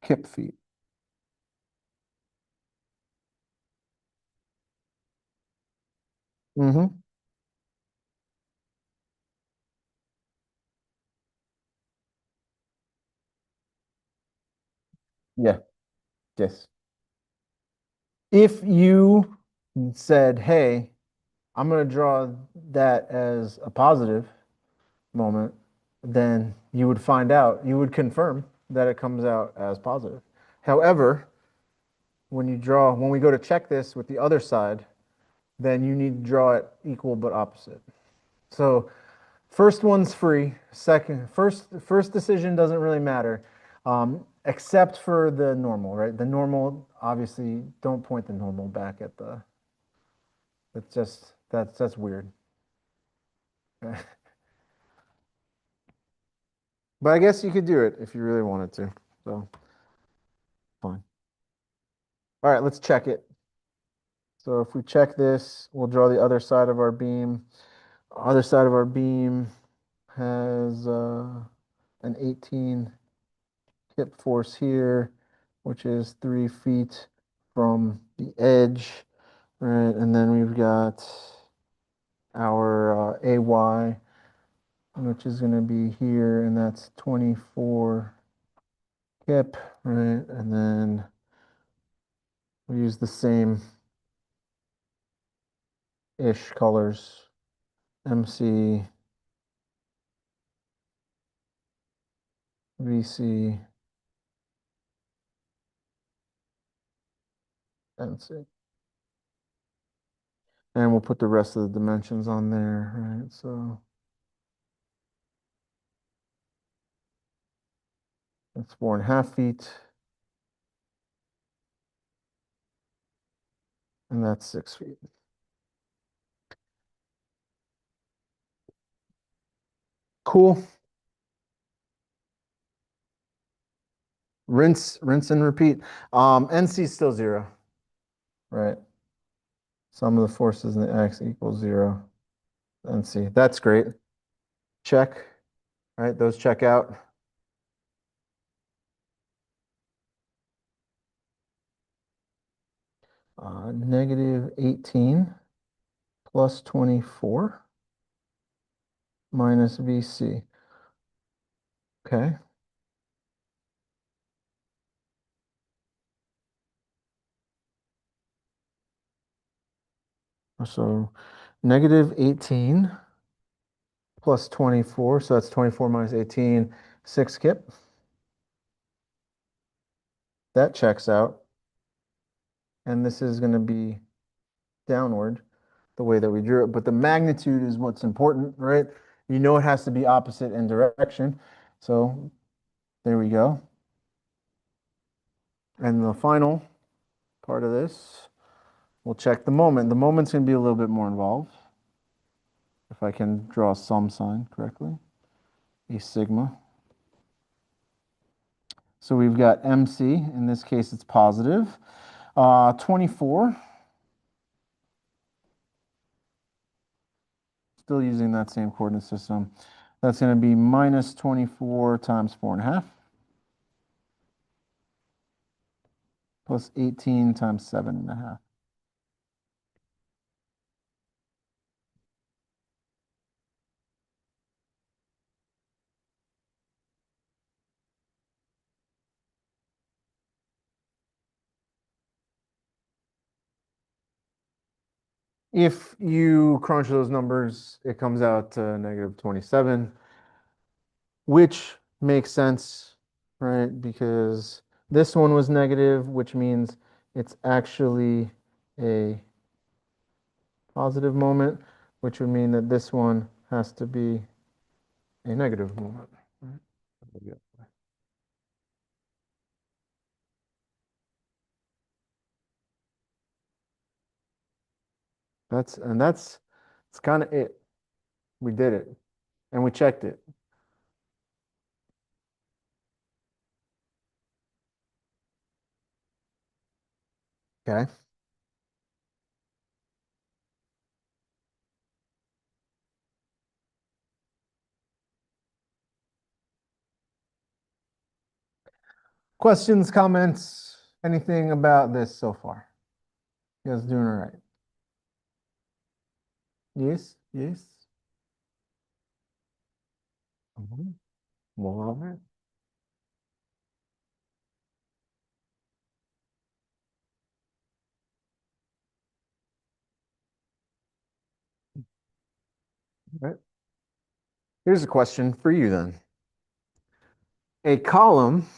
kip feet. Mm-hmm. Yeah, yes. If you said, hey, I'm going to draw that as a positive moment, then you would find out, you would confirm that it comes out as positive. However, when we go to check this with the other side, then you need to draw it equal but opposite. So first one's free. First decision doesn't really matter, except for the normal, right? The normal, obviously, don't point the normal back at the. It's just that's weird. But I guess you could do it if you really wanted to. So fine. All right, let's check it. So if we check this, we'll draw the other side of our beam. Other side of our beam has an 18 kip force here, which is 3 feet from the edge, right? And then we've got our AY, which is going to be here, and that's 24 kip, right? And then we use the same ish colors, MC, VC, NC. And we'll put the rest of the dimensions on there, right? So that's 4.5 feet. And that's 6 feet. Cool. Rinse and repeat. NC is still zero, right? Sum of the forces in the X equals zero. NC. That's great. Check. All right, those check out. Negative 18 plus 24 minus VC. Okay. So negative 18 plus 24. So that's 24 minus 18, 6 kip. That checks out. And this is going to be downward the way that we drew it. But the magnitude is what's important, right? You know it has to be opposite in direction. So there we go. And the final part of this, we'll check the moment. The moment's going to be a little bit more involved. If I can draw a sum sign correctly, a sigma. So we've got MC, in this case it's positive. 24, still using that same coordinate system. That's going to be minus 24 times 4.5 plus 18 times 7.5. If you crunch those numbers, it comes out to negative 27, which makes sense, right? Because this one was negative, which means it's actually a positive moment, which would mean that this one has to be a negative moment. Right? That's kind of it. We did it and we checked it. Okay. Questions, comments, anything about this so far? You guys doing all right? Yes, yes. Mhm. Well, all right. All right. Here's a question for you then. A column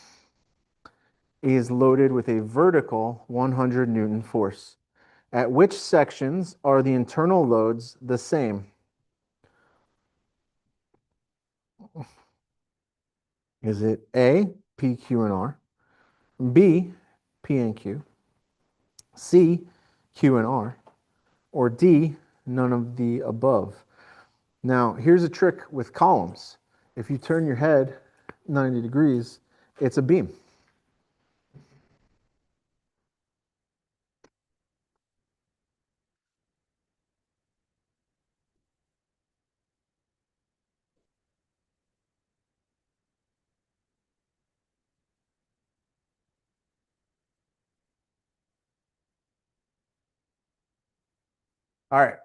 is loaded with a vertical 100 Newton force. At which sections are the internal loads the same? Is it A, P, Q, and R, B, P and Q, C, Q and R, or D, none of the above? Now, here's a trick with columns. If you turn your head 90 degrees, it's a beam. All right,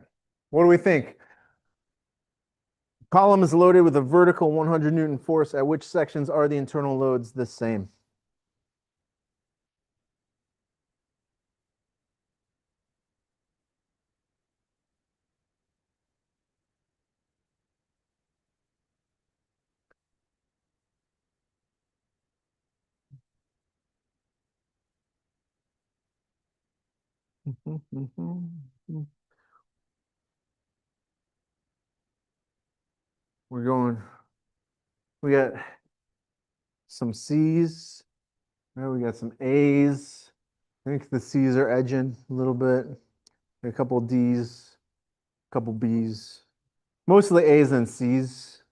what do we think? Column is loaded with a vertical 100 Newton force. At which sections are the internal loads the same? We're going, we got some C's, right? We got some A's. I think the C's are edging a little bit. A couple D's, a couple B's. Mostly A's and C's.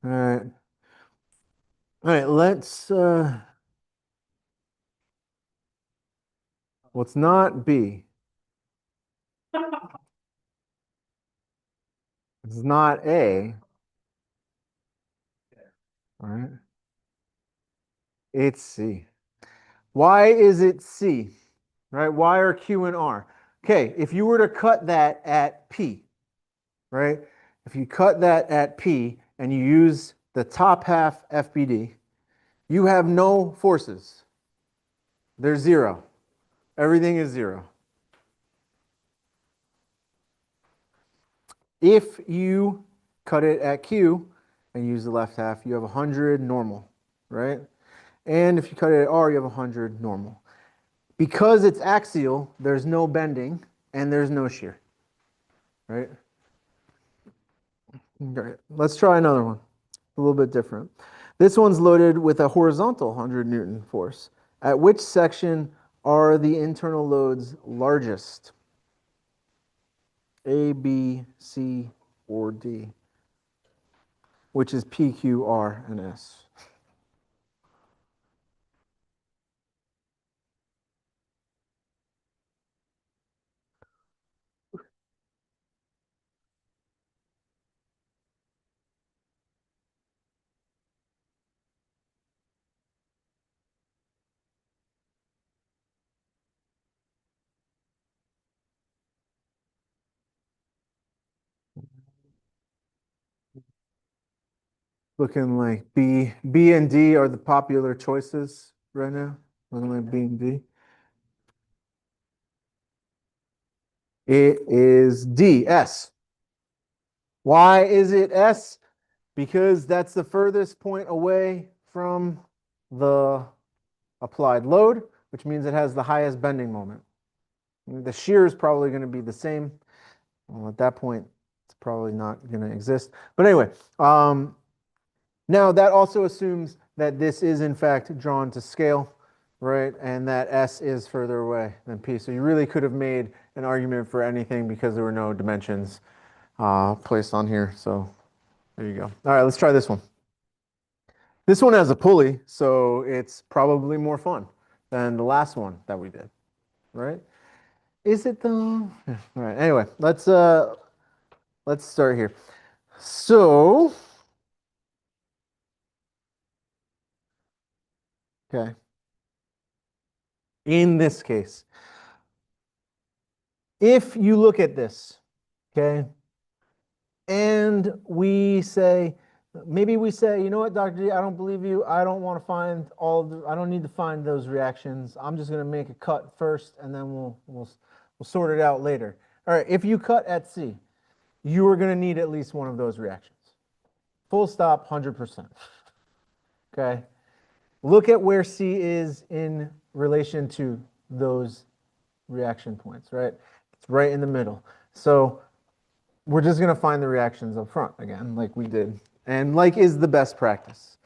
All right. All right, let's not B. It's not A. All right. It's C. Why is it C? Right? Why are Q and R? Okay, if you were to cut that at P, right? If you cut that at P and you use the top half FBD, you have no forces. There's zero. Everything is zero. If you cut it at Q and use the left half, you have 100 normal, right? And if you cut it at R, you have 100 normal. Because it's axial, there's no bending and there's no shear, right? Okay, let's try another one, a little bit different. This one's loaded with a horizontal 100 Newton force. At which section are the internal loads largest? A, B, C, or D? Which is P, Q, R, and S. Looking like B and D are the popular choices right now. Looking like B and D. It is D, S. Why is it S? Because that's the furthest point away from the applied load, which means it has the highest bending moment. The shear is probably going to be the same. Well, at that point, it's probably not going to exist. But anyway, now that also assumes that this is in fact drawn to scale, right? And that S is further away than P. So you really could have made an argument for anything because there were no dimensions placed on here. So there you go. All right, let's try this one. This one has a pulley, so it's probably more fun than the last one that we did, right? Is it though? Yeah, all right. Anyway, let's start here. So, okay. In this case, if you look at this, okay, and we say, maybe we say, you know what, Dr. D, I don't believe you. I don't want to find I don't need to find those reactions. I'm just going to make a cut first, and then we'll sort it out later. All right, if you cut at C, you are going to need at least one of those reactions. Full stop, 100%. Okay. Look at where C is in relation to those reaction points, right? It's right in the middle. So we're just going to find the reactions up front again, like we did. And like is the best practice.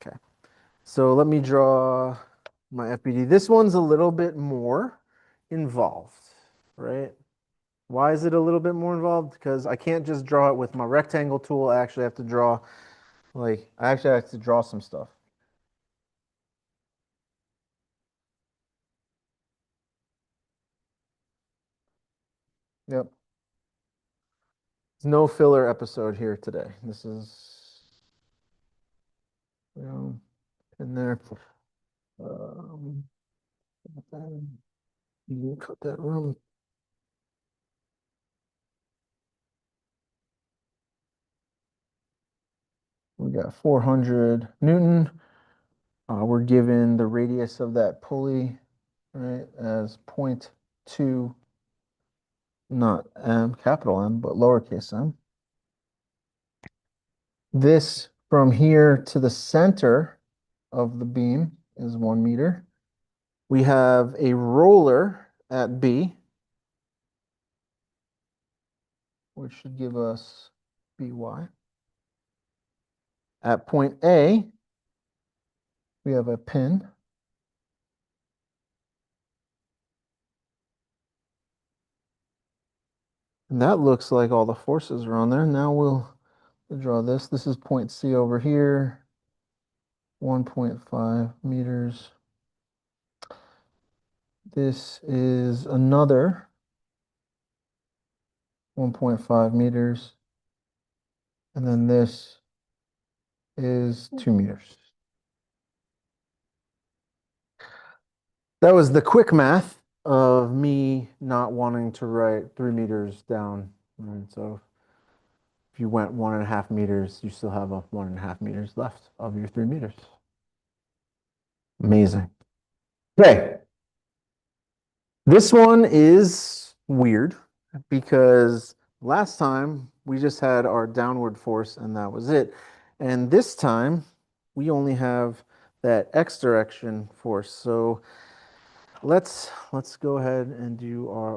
Okay. So let me draw my FBD. This one's a little bit more involved, right? Why is it a little bit more involved? Because I can't just draw it with my rectangle tool. I actually have to draw, some stuff. Yep. There's no filler episode here today. This is, you know, in there. Um, you cut that room. We got 400 Newton. We're given the radius of that pulley, right, as 0.2, not M, capital M, but lowercase m. This from here to the center of the beam is 1 meter. We have a roller at B, which should give us BY. At point A, we have a pin. And that looks like all the forces are on there. Now we'll to draw this. This is point C over here, 1.5 meters. This is another 1.5 meters. And then this is 2 meters. That was the quick math of me not wanting to write 3 meters down. Right? So if you went 1.5 meters, you still have a 1.5 meters left of your 3 meters. Amazing. Okay. This one is weird because last time we just had our downward force and that was it. And this time we only have that x direction force. So let's go ahead and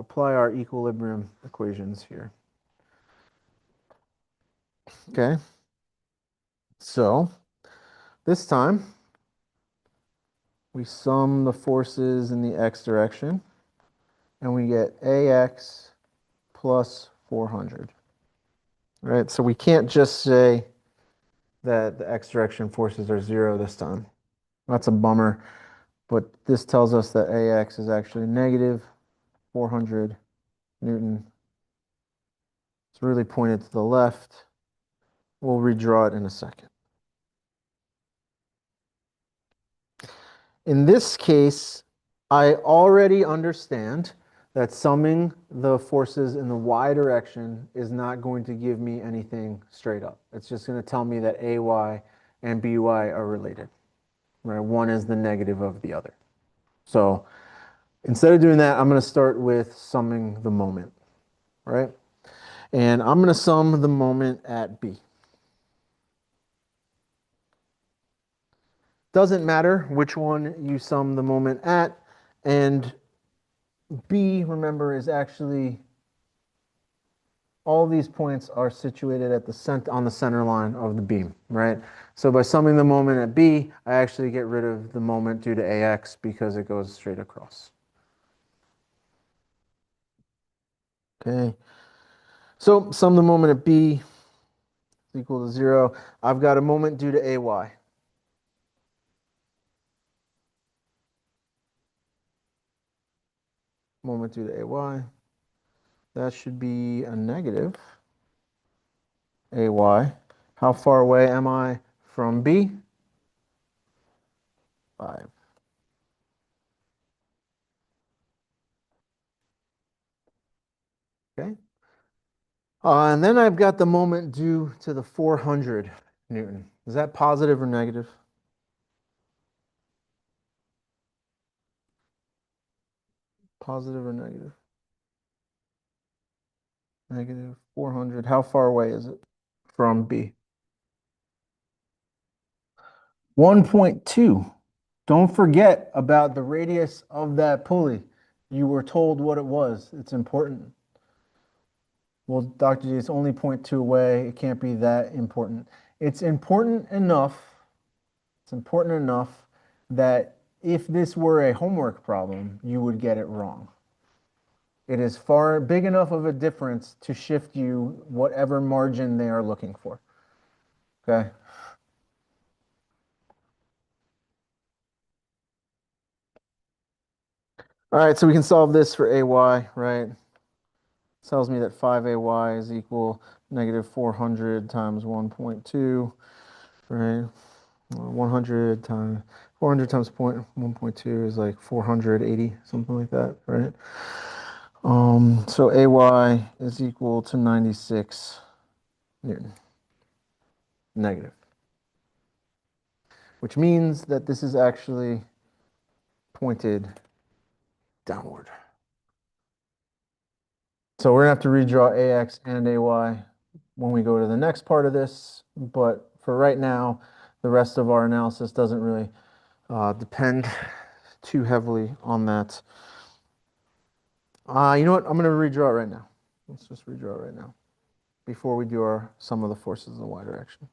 apply our equilibrium equations here. Okay. So this time we sum the forces in the x direction and we get ax plus 400. Right? So we can't just say that the x direction forces are 0 this time. That's a bummer, but this tells us that ax is actually negative 400 Newton. It's really pointed to the left. We'll redraw it in a second. In this case, I already understand that summing the forces in the y direction is not going to give me anything straight up. It's just going to tell me that ay and by are related. Right? One is the negative of the other. So instead of doing that, I'm going to start with summing the moment, right? And I'm going to sum the moment at B. Doesn't matter which one you sum the moment at. And B, remember, is actually, all these points are situated at on the center line of the beam, right? So by summing the moment at B, I actually get rid of the moment due to AX because it goes straight across. Okay. So sum the moment at B is equal to 0. I've got a moment due to AY. Moment due to AY. That should be a negative AY. How far away am I from B? 5. Okay. And then I've got the moment due to the 400 Newton. Is that positive or negative? Positive or negative? Negative 400. How far away is it from B? 1.2. Don't forget about the radius of that pulley. You were told what it was. It's important. Well, Dr. G, it's only 0.2 away. It can't be that important. It's important enough. It's important enough that if this were a homework problem, you would get it wrong. It is far big enough of a difference to shift you whatever margin they are looking for. Okay. All right, so we can solve this for AY, right? Tells me that 5AY is equal negative 400 times 1.2, right? 100 times 400 times 1.2 is like 480, something like that, right? So AY is equal to 96 Newton, negative, which means that this is actually pointed downward. So we're gonna have to redraw AX and AY when we go to the next part of this, but for right now, the rest of our analysis doesn't really depend too heavily on that. You know what? I'm going to redraw it right now. Let's just redraw it right now before we do our sum of the forces in the y direction.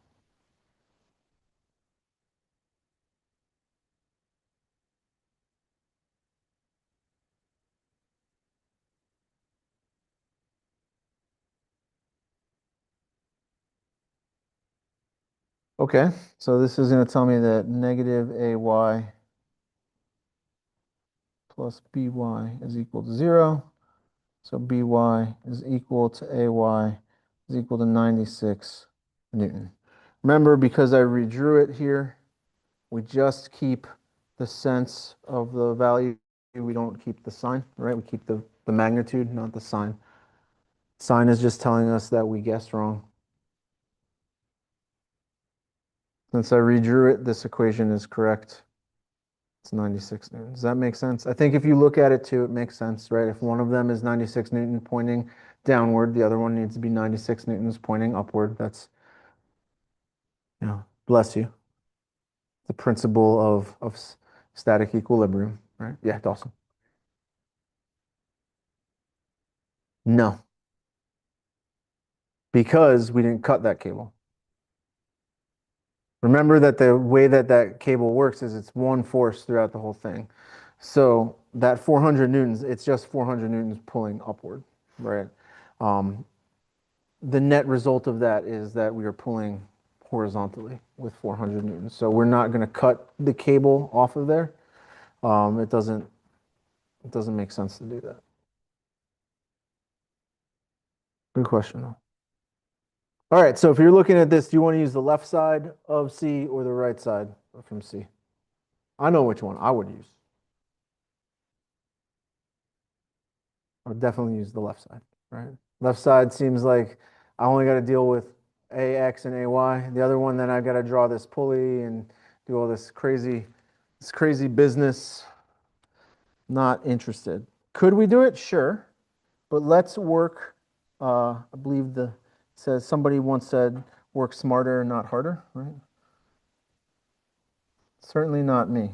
Okay, so this is going to tell me that negative AY plus BY is equal to 0. So BY is equal to AY is equal to 96 Newton. Remember, because I redrew it here, we just keep the sense of the value. We don't keep the sign, right? We keep the magnitude, not the sign. Sign is just telling us that we guessed wrong. Since I redrew it, this equation is correct. It's 96 Newton. Does that make sense? I think if you look at it too, it makes sense, right? If one of them is 96 Newton pointing downward, the other one needs to be 96 Newtons pointing upward. That's, bless you. The principle of static equilibrium, right? Yeah, Dawson. No, because we didn't cut that cable. Remember that the way that that cable works is it's one force throughout the whole thing. So that 400 newtons, it's just 400 newtons pulling upward, right? Um, the net result of that is that we are pulling horizontally with 400 newtons. So we're not going to cut the cable off of there. It doesn't make sense to do that. Good question, though. All right, so if you're looking at this, do you want to use the left side of C or the right side from C? I know which one I would use. I would definitely use the left side, right? Left side seems like I only got to deal with AX and AY. The other one, then I've got to draw this pulley and do all this crazy business. Not interested. Could we do it? Sure. But let's work, I believe says somebody once said, work smarter, not harder, right? Certainly not me.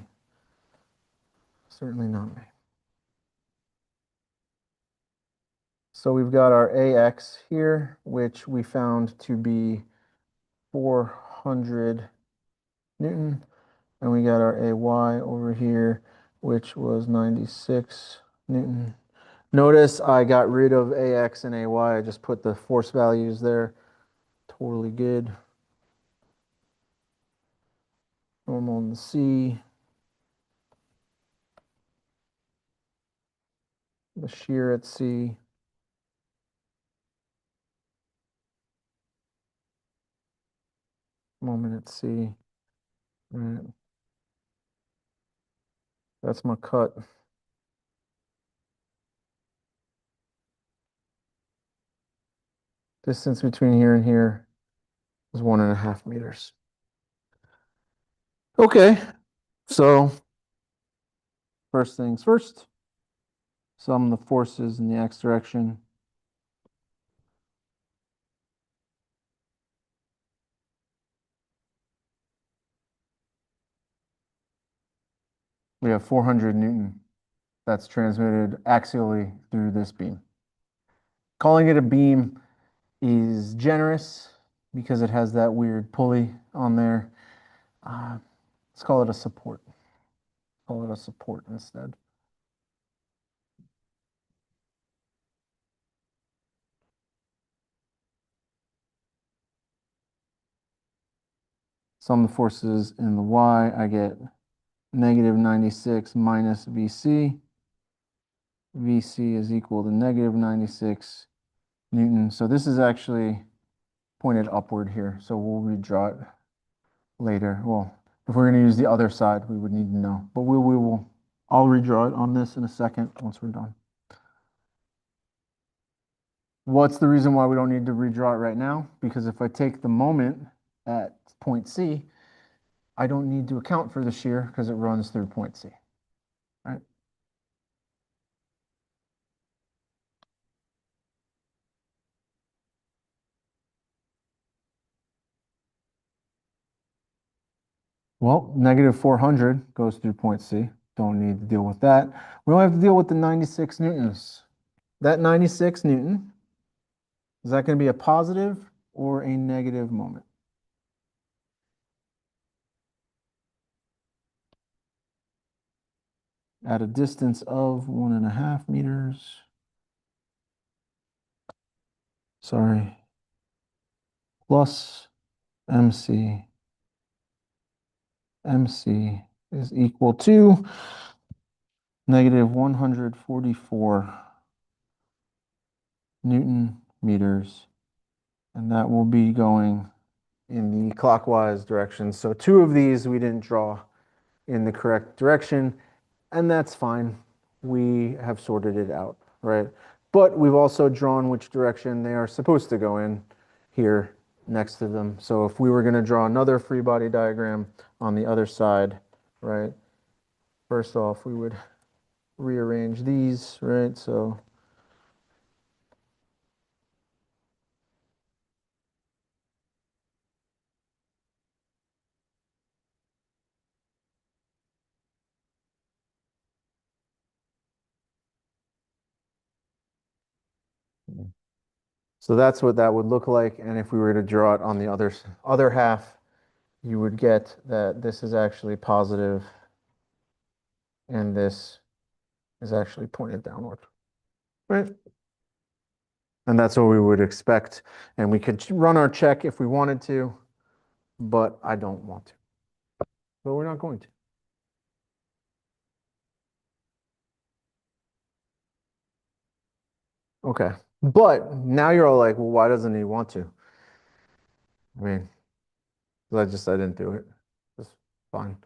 Certainly not me. So we've got our AX here, which we found to be 400 Newton. And we got our AY over here, which was 96 Newton. Notice I got rid of AX and AY. I just put the force values there. Totally good. Normal in the C. The shear at C. Moment at C. Right. That's my cut. Distance between here and here is 1.5 meters. Okay, so first things first, sum the forces in the x direction. We have 400 Newton that's transmitted axially through this beam. Calling it a beam is generous because it has that weird pulley on there. Let's call it a support. Call it a support instead. Sum the forces in the y, I get negative 96 minus VC. VC is equal to negative 96 Newton. So this is actually pointed upward here. So we'll redraw it later. Well, if we're going to use the other side, we would need to know. But I'll redraw it on this in a second once we're done. What's the reason why we don't need to redraw it right now? Because if I take the moment at point C, I don't need to account for the shear because it runs through point C, right? Well, negative 400 goes through point C. Don't need to deal with that. We don't have to deal with the 96 newtons. That 96 Newton, is that going to be a positive or a negative moment? At a distance of 1.5 meters. Sorry. Plus MC MC is equal to negative 144 Newton meters, and that will be going in the clockwise direction. So two of these we didn't draw in the correct direction, and that's fine. We have sorted it out, right? But we've also drawn which direction they are supposed to go in here next to them. So if we were going to draw another free body diagram on the other side, right? First off, we would rearrange these, right? So so that's what that would look like. And if we were to draw it on the other half, you would get that this is actually positive and this is actually pointed downward, right? And that's what we would expect. And we could run our check if we wanted to, but I don't want to. But we're not going to. Okay. But now you're all like, well, why doesn't he want to? I mean, I didn't do it. It's fine.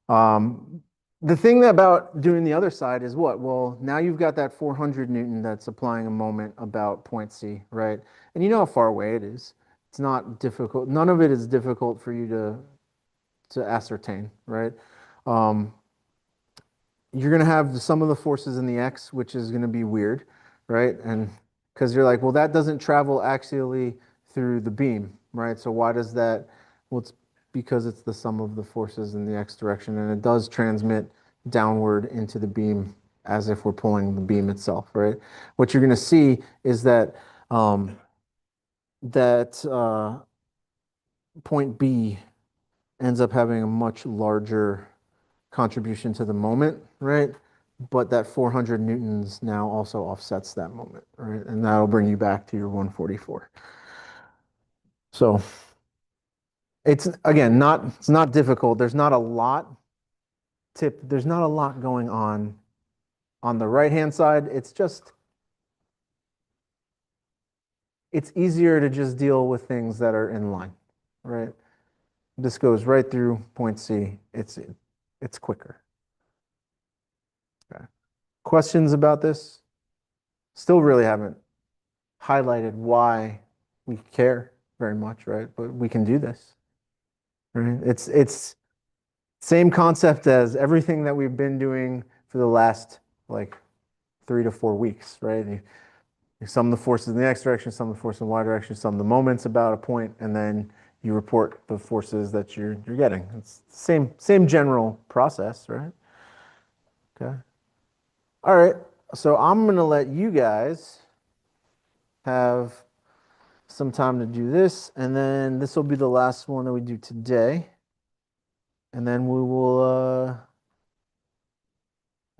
Um, the thing about doing the other side is what? Well, now you've got that 400 Newton that's applying a moment about point C, right? And you know how far away it is. It's not difficult. None of it is difficult for you to ascertain, right? Um, you're going to have the sum of the forces in the X, which is going to be weird, right? And because you're like, well, that doesn't travel axially through the beam, right? So why does that? Well, it's because it's the sum of the forces in the X direction, and it does transmit downward into the beam as if we're pulling the beam itself, right? What you're going to see is that that point B ends up having a much larger contribution to the moment, right? But that 400 newtons now also offsets that moment, right? And that'll bring you back to your 144. So it's again it's not difficult. There's not a lot going on the right hand side. It's easier to just deal with things that are in line, right? This goes right through point C. It's quicker. Okay. Questions about this? Still really haven't highlighted why we care very much, right? But we can do this, right? It's same concept as everything that we've been doing for the last like 3 to 4 weeks, right? You sum the forces in the X direction, sum the forces in the Y direction, sum the moments about a point, and then you report the forces that you're getting. It's the same general process, right? Okay. All right. So I'm gonna let you guys have some time to do this, and then this will be the last one that we do today, and then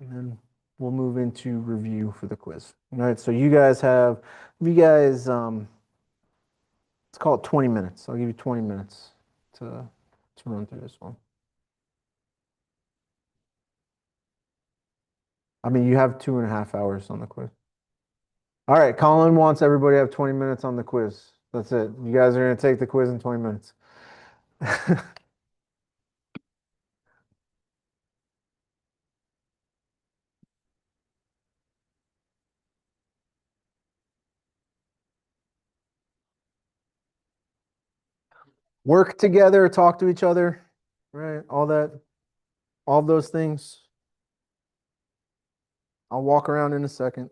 and then we'll move into review for the quiz. All right, so let's call it 20 minutes. I'll give you 20 minutes to run through this one. I mean, you have 2.5 hours on the quiz. All right, Colin wants everybody to have 20 minutes on the quiz. That's it. You guys are going to take the quiz in 20 minutes. Work together, talk to each other, right? All those things. I'll walk around in a second.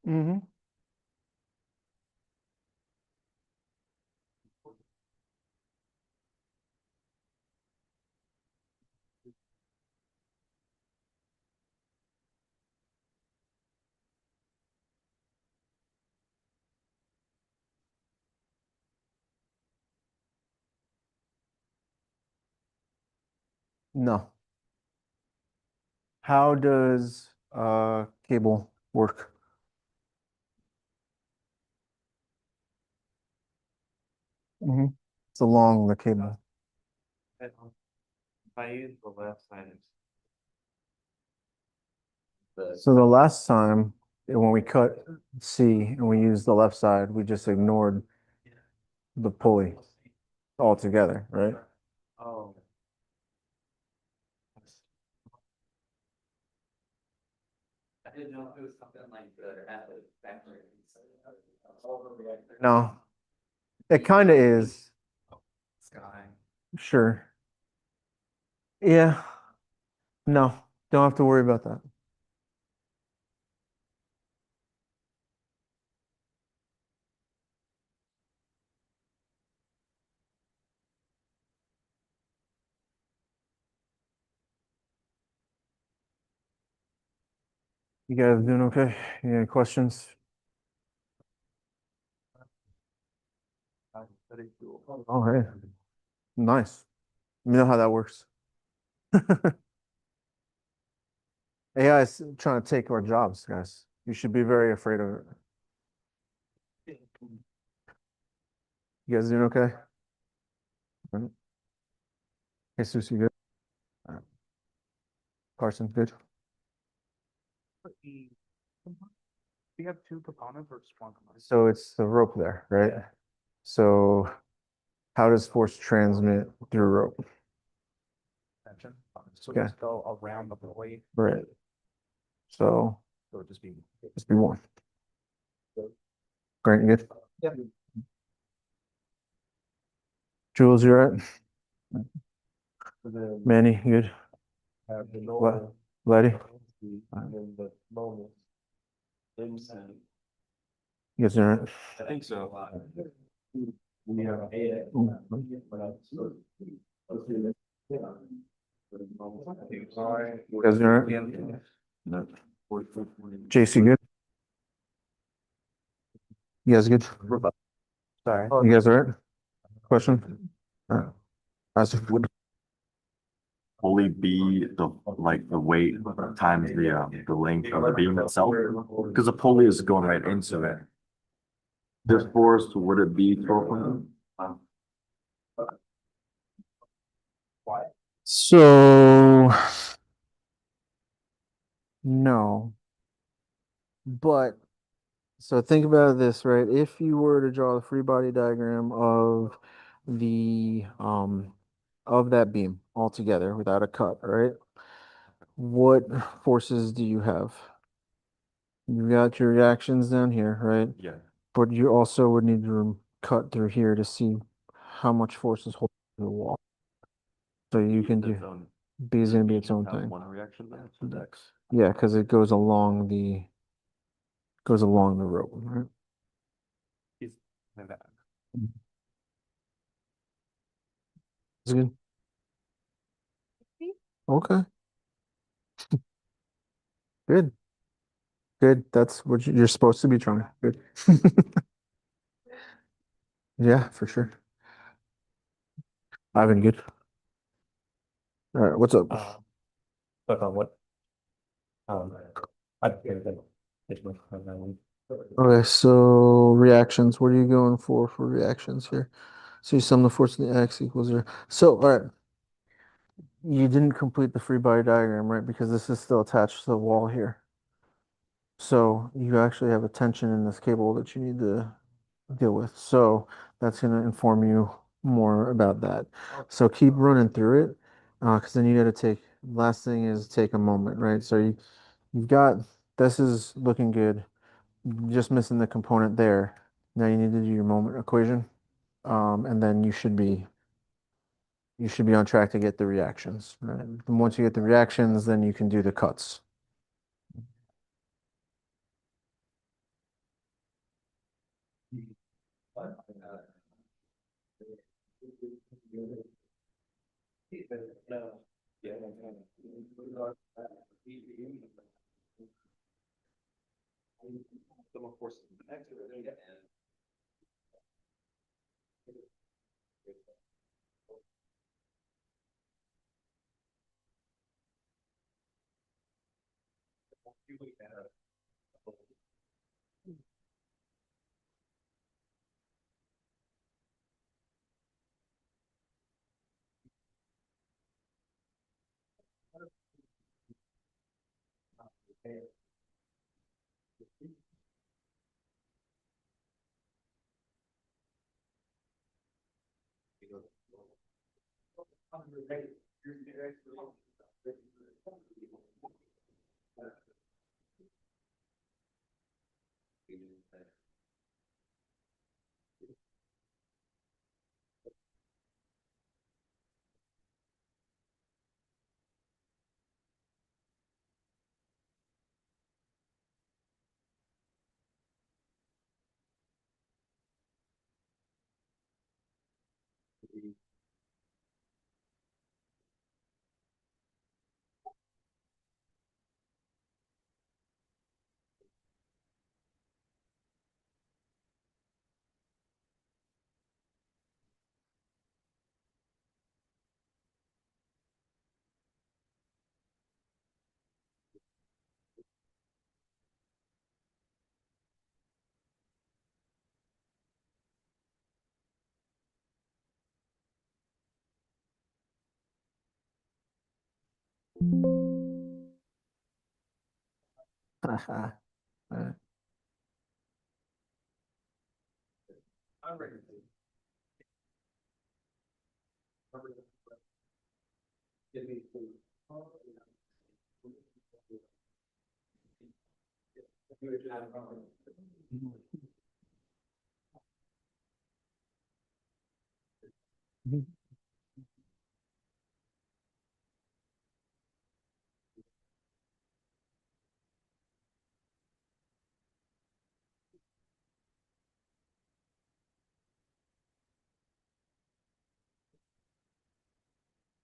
Mm-hmm. No. How does cable work? Hmm. It's along the cable. If I use the left side, So the last time when we cut C and we used the left side, we just ignored the pulley altogether, right? oh, I didn't know if it was something like the at the factory. No, it kind of is. Sky. Sure. Yeah. No, don't have to worry about that. You guys doing okay? Any questions? Oh, hey, nice. You know how that works. AI is trying to take our jobs, guys. You should be very afraid of it. You guys doing okay? All right. Jesus, you good? All right. Carson, good? We have two components or just one component? So it's the rope there, right? Yeah. So how does force transmit through rope? Tension. So Okay. just go around the buoy. Right. So So it'd just be. just be one. Grant, you good? Yeah. Jules, you all right? Manny, you good? What? Letty? The moment. You guys all right? I think so. You guys all right? No. JC, good? You guys good? Sorry. You guys all right? Question? All right. Isaac? Would fully be the weight times the length of the beam itself? Because the pulley is going right into it. This force, would it be 1200? So, no, but so think about this, right? If you were to draw the free body diagram the of that beam altogether without a cut, right? What forces do you have? You've got your reactions down here, right? Yeah. But you also would need to cut through here to see how much force is holding the wall. So you can do B is gonna be its own thing. One reaction there, so that's. Yeah, because it goes along the rope, right? Is it good? Okay, good, good. That's what you're supposed to be trying. Good. Yeah, for sure. Ivan, good. All right, what's up? But on what? I think that it's much more than one. Okay, so reactions. What are you going for reactions here? So you sum the force of the x equals 0. So, all right, you didn't complete the free body diagram, right? Because this is still attached to the wall here. So you actually have a tension in this cable that you need to deal with. So that's going to inform you more about that. So keep running through it, because then you got to take, last thing is take a moment, right? So you've got, this is looking good. Just missing the component there. Now you need to do your moment equation. And then you should be on track to get the reactions, right? And once you get the reactions, then you can do the cuts. Uh,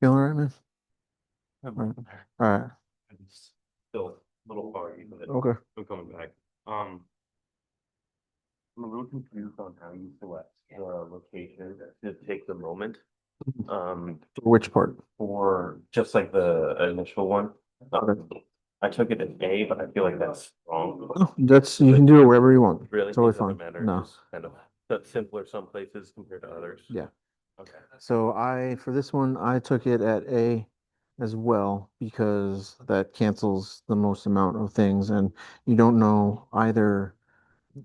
Feeling all right, man? All right. It's still a little foggy, but Okay. I'm coming back. I'm a little confused on how you select the location to take the moment. For which part? For just like the initial one. I took it as A, but I feel like that's wrong. Oh, that's, you can do it wherever you want. Really, it Totally doesn't fine. matter. No. It's kind of that's simpler some places compared to others. Yeah. Okay. So for this one, I took it at A as well because that cancels the most amount of things and you don't know either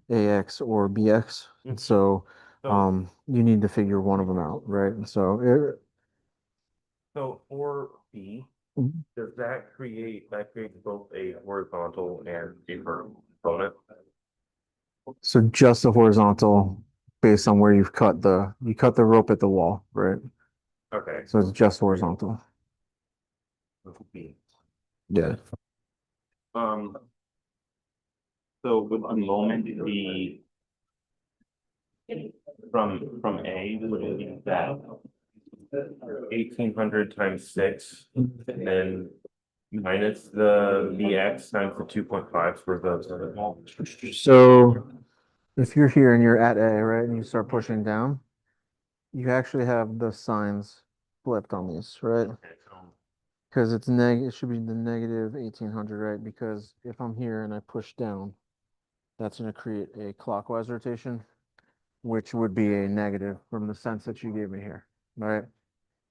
AX or BX. And so, So, you need to figure one of them out, right? And so, so for B, Mhm. does that creates both a horizontal and a vertical component? So just the horizontal based on where you cut the rope at the wall, right? Okay. So it's just horizontal. B. Yeah. Um, so would the moment be from A, would it be that 1800 times 6 and then minus the BX times the 2.5 for the So if you're here and you're at A, right, and you start pushing down, you actually have the signs flipped on these, right? Because it should be the negative 1800, right? Because if I'm here and I push down, that's going to create a clockwise rotation, which would be a negative from the sense that you gave me here, right?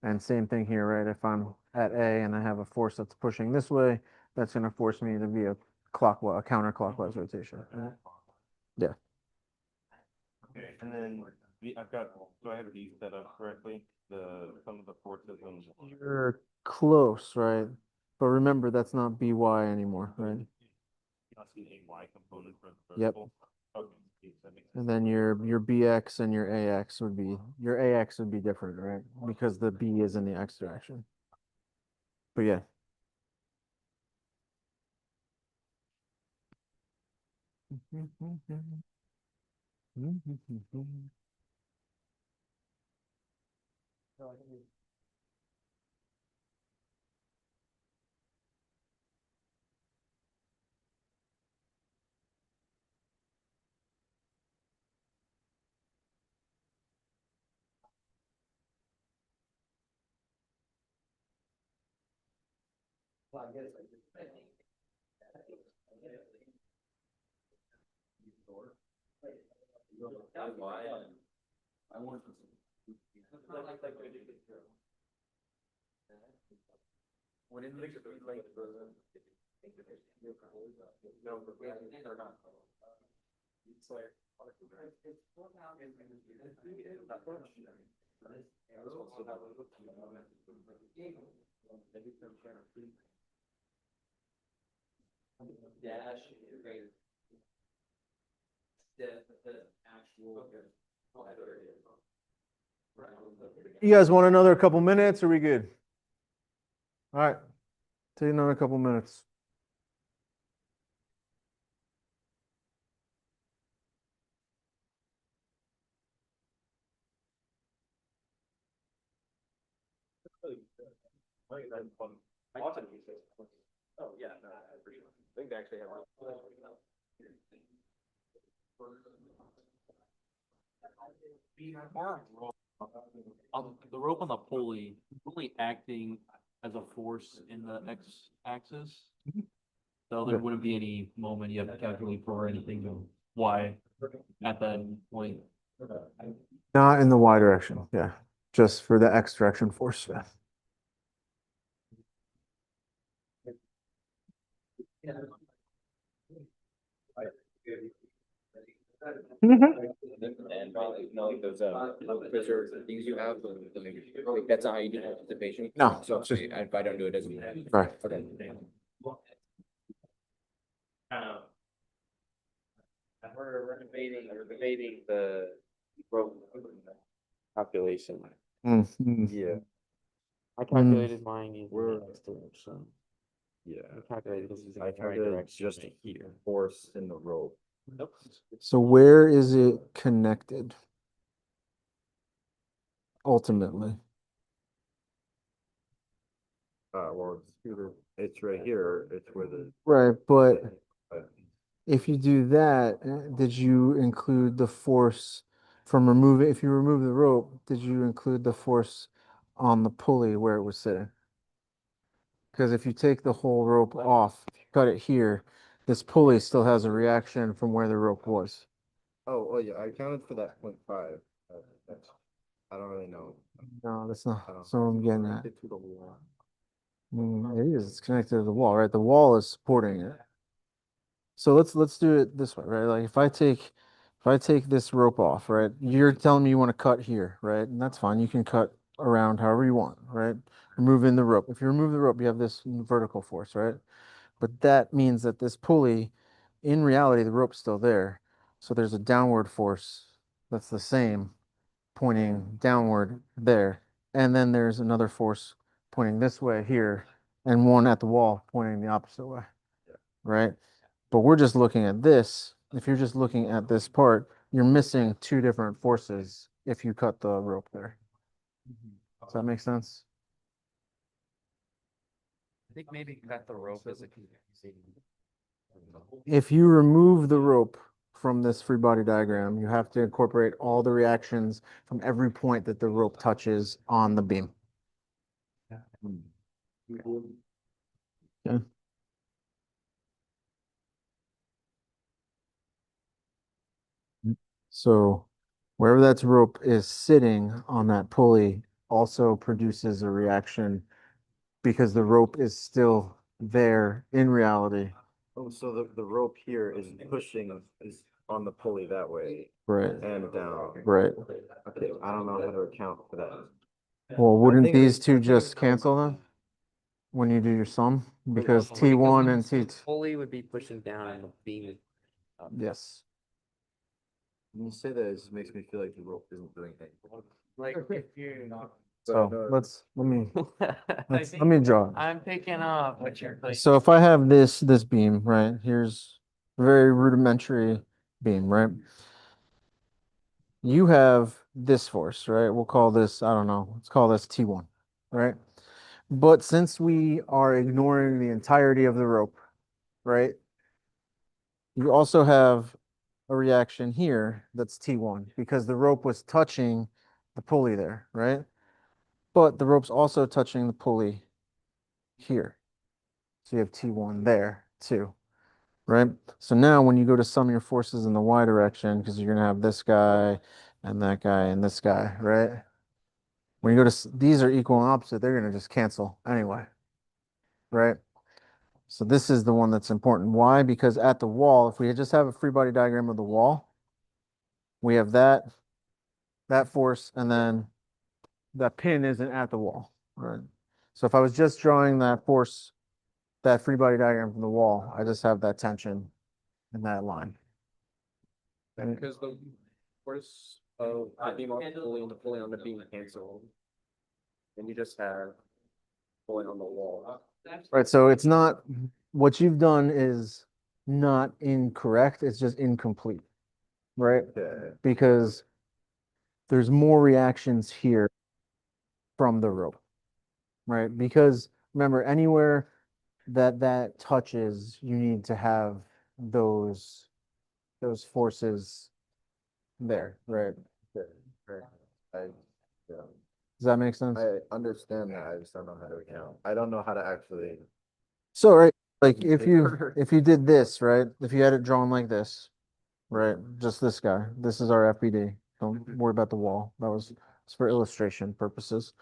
And same thing here, right? If I'm at A and I have a force that's pushing this way, that's going to force me to be a counterclockwise rotation. Yeah. Okay, and then I've got, do I have these set up correctly? Some of the forces and. You're close, right? But remember, that's not BY anymore, right? Not see a Y component for the Yep. vertical. Okay, that makes sense. And then your BX and your AX your AX would be different, right? Because the B is in the X direction. But yeah. What is the You guys want another couple minutes? Are we good? All right, take another couple minutes. Oh, yeah, no, for sure. I think they actually have. The rope on the pulley, only acting as a force in the x-axis. So there Okay. wouldn't be any moment you have to calculate for anything of y at that point. Not in the Y direction, yeah, just for the X direction force. Yeah. And probably, like those, preserve things you have, like, that's not how you do anticipation. No, So it's just- if I don't do it, it doesn't matter. Right. Okay. We're debating the rope calculation. Mhm. Yeah. I calculated mine using We're- next direction. Yeah. I calculated this using I the right calculated direction. just here, force in the rope. So where is it connected? Ultimately, Well, it's right here, it's where the. right, but but if you do that, did you include the force from removing, if you remove the rope, did you include the force on the pulley where it was sitting? Because if you take the whole rope off, cut it here, this pulley still has a reaction from where the rope was. Oh, yeah, I counted for that 0.5. That's, I don't really know. No, that's not, I don't- that's not what I'm getting at. Connected to the wall. It is, it's connected to the wall, right? The wall is supporting it. So let's do it this way, right? Like if I take this rope off, right? You're telling me you want to cut here, right? And that's fine. You can cut around however you want, right? Removing the rope. If you remove the rope, you have this vertical force, right? But that means that this pulley, in reality, the rope's still there. So there's a downward force that's the same pointing downward there. And then there's another force pointing this way here, and one at the wall pointing the opposite way, right? But we're just looking at this. If you're just looking at this part, you're missing two different forces if you cut the rope there. Does that make sense? I think maybe cut the rope is a confusing. If you remove the rope from this free body diagram, you have to incorporate all the reactions from every point that the rope touches on the beam. Okay. So wherever that rope is sitting on that pulley also produces a reaction because the rope is still there in reality. Oh, so the rope here is pushing, is on the pulley that way Right, and down. right. Okay, I don't know how to account for that. Well, wouldn't think these it- two just cancel then? When you do your sum? Because Because T1 and T2. pulley would be pushing down and the beam is up. Yes. When you say that, it just makes me feel like the rope isn't doing anything. Like if you're. So let me draw it. I'm picking up what you're. So if I have this beam, right, here's a very rudimentary beam, right? You have this force, right? We'll call this, I don't know, let's call this T1, right? But since we are ignoring the entirety of the rope, right? You also have a reaction here that's T1 because the rope was touching the pulley there, right? But the rope's also touching the pulley here. So you have T1 there too, right? So now when you go to sum your forces in the Y direction, because you're gonna have this guy and that guy and this guy, right? When you go to, these are equal and opposite, they're gonna just cancel anyway, right? So this is the one that's important. Why? Because at the wall, if we just have a free body diagram of the wall, we have that force, and then that pin isn't at the wall, right? So if I was just drawing that force, that free body diagram from the wall, I just have that tension in that line. Because the force of the beam pulling on the beam cancel. And you just have pulling on the wall. Right, so it's not, what you've done is not incorrect, it's just incomplete, right? Because there's more reactions here from the rope, right? Because remember, anywhere that touches, you need to have those forces there, right? Does that make sense? I understand that, I just don't know how to account. I don't know how to actually. So, right, like if you did this, right? If you had it drawn like this, right? Just this guy. This is our FPD. Don't worry about the wall. That was it's for illustration purposes.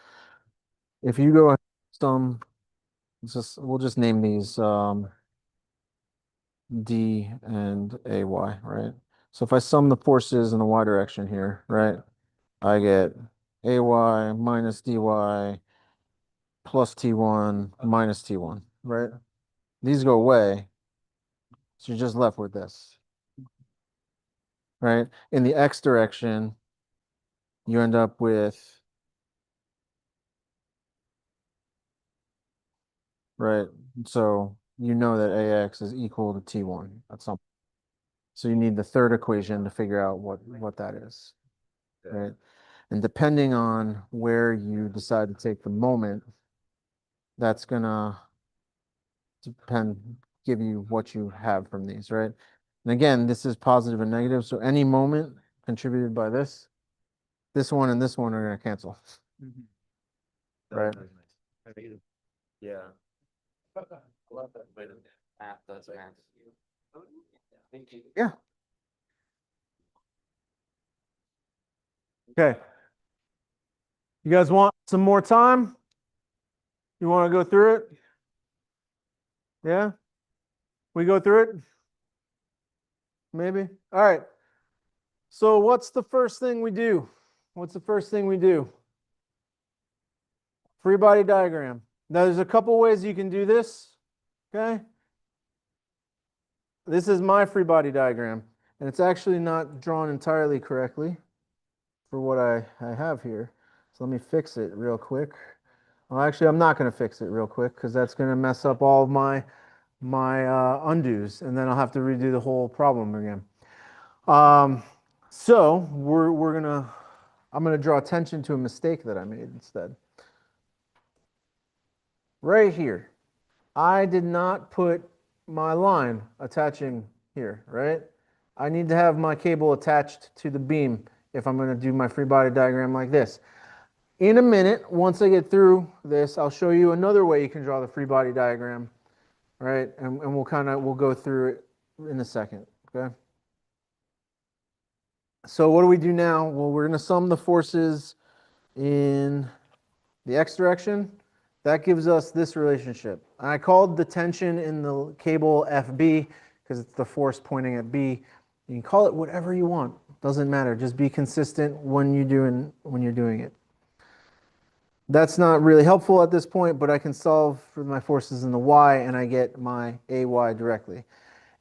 If you go some, we'll just name these D and AY, right? So if I sum the forces in the Y direction here, right? I get AY minus DY plus T1 minus T1, right? These go away. So you're just left with this, right? In the X direction, you end up with, right? So you know that AX is equal to T1 at some. So you need the third equation to figure out what that is, right? And depending on where you decide to take the moment, that's gonna give you what you have from these, right? And again, this is positive and negative, so any moment contributed by this one and this one are gonna cancel. Right. Yeah. Yeah. Okay. You guys want some more time? You want to go through it? Yeah? We go through it? Maybe? All right. So what's the first thing we do? What's the first thing we do? Free body diagram. Now there's a couple ways you can do this. Okay? This is my free body diagram, and it's actually not drawn entirely correctly for what I have here. So let me fix it real quick. Well, actually, I'm not going to fix it real quick because that's going to mess up all of my undos, and then I'll have to redo the whole problem again. So I'm gonna draw attention to a mistake that I made instead. Right here, I did not put my line attaching here, right? I need to have my cable attached to the beam if I'm gonna do my free body diagram like this. In a minute, once I get through this, I'll show you another way you can draw the free body diagram, right? And we'll go through it in a second, okay? So what do we do now? Well, we're going to sum the forces in the X direction. That gives us this relationship. I called the tension in the cable FB because it's the force pointing at B. You can call it whatever you want. Doesn't matter. Just be consistent when you're doing it. That's not really helpful at this point, but I can solve for my forces in the Y and I get my AY directly.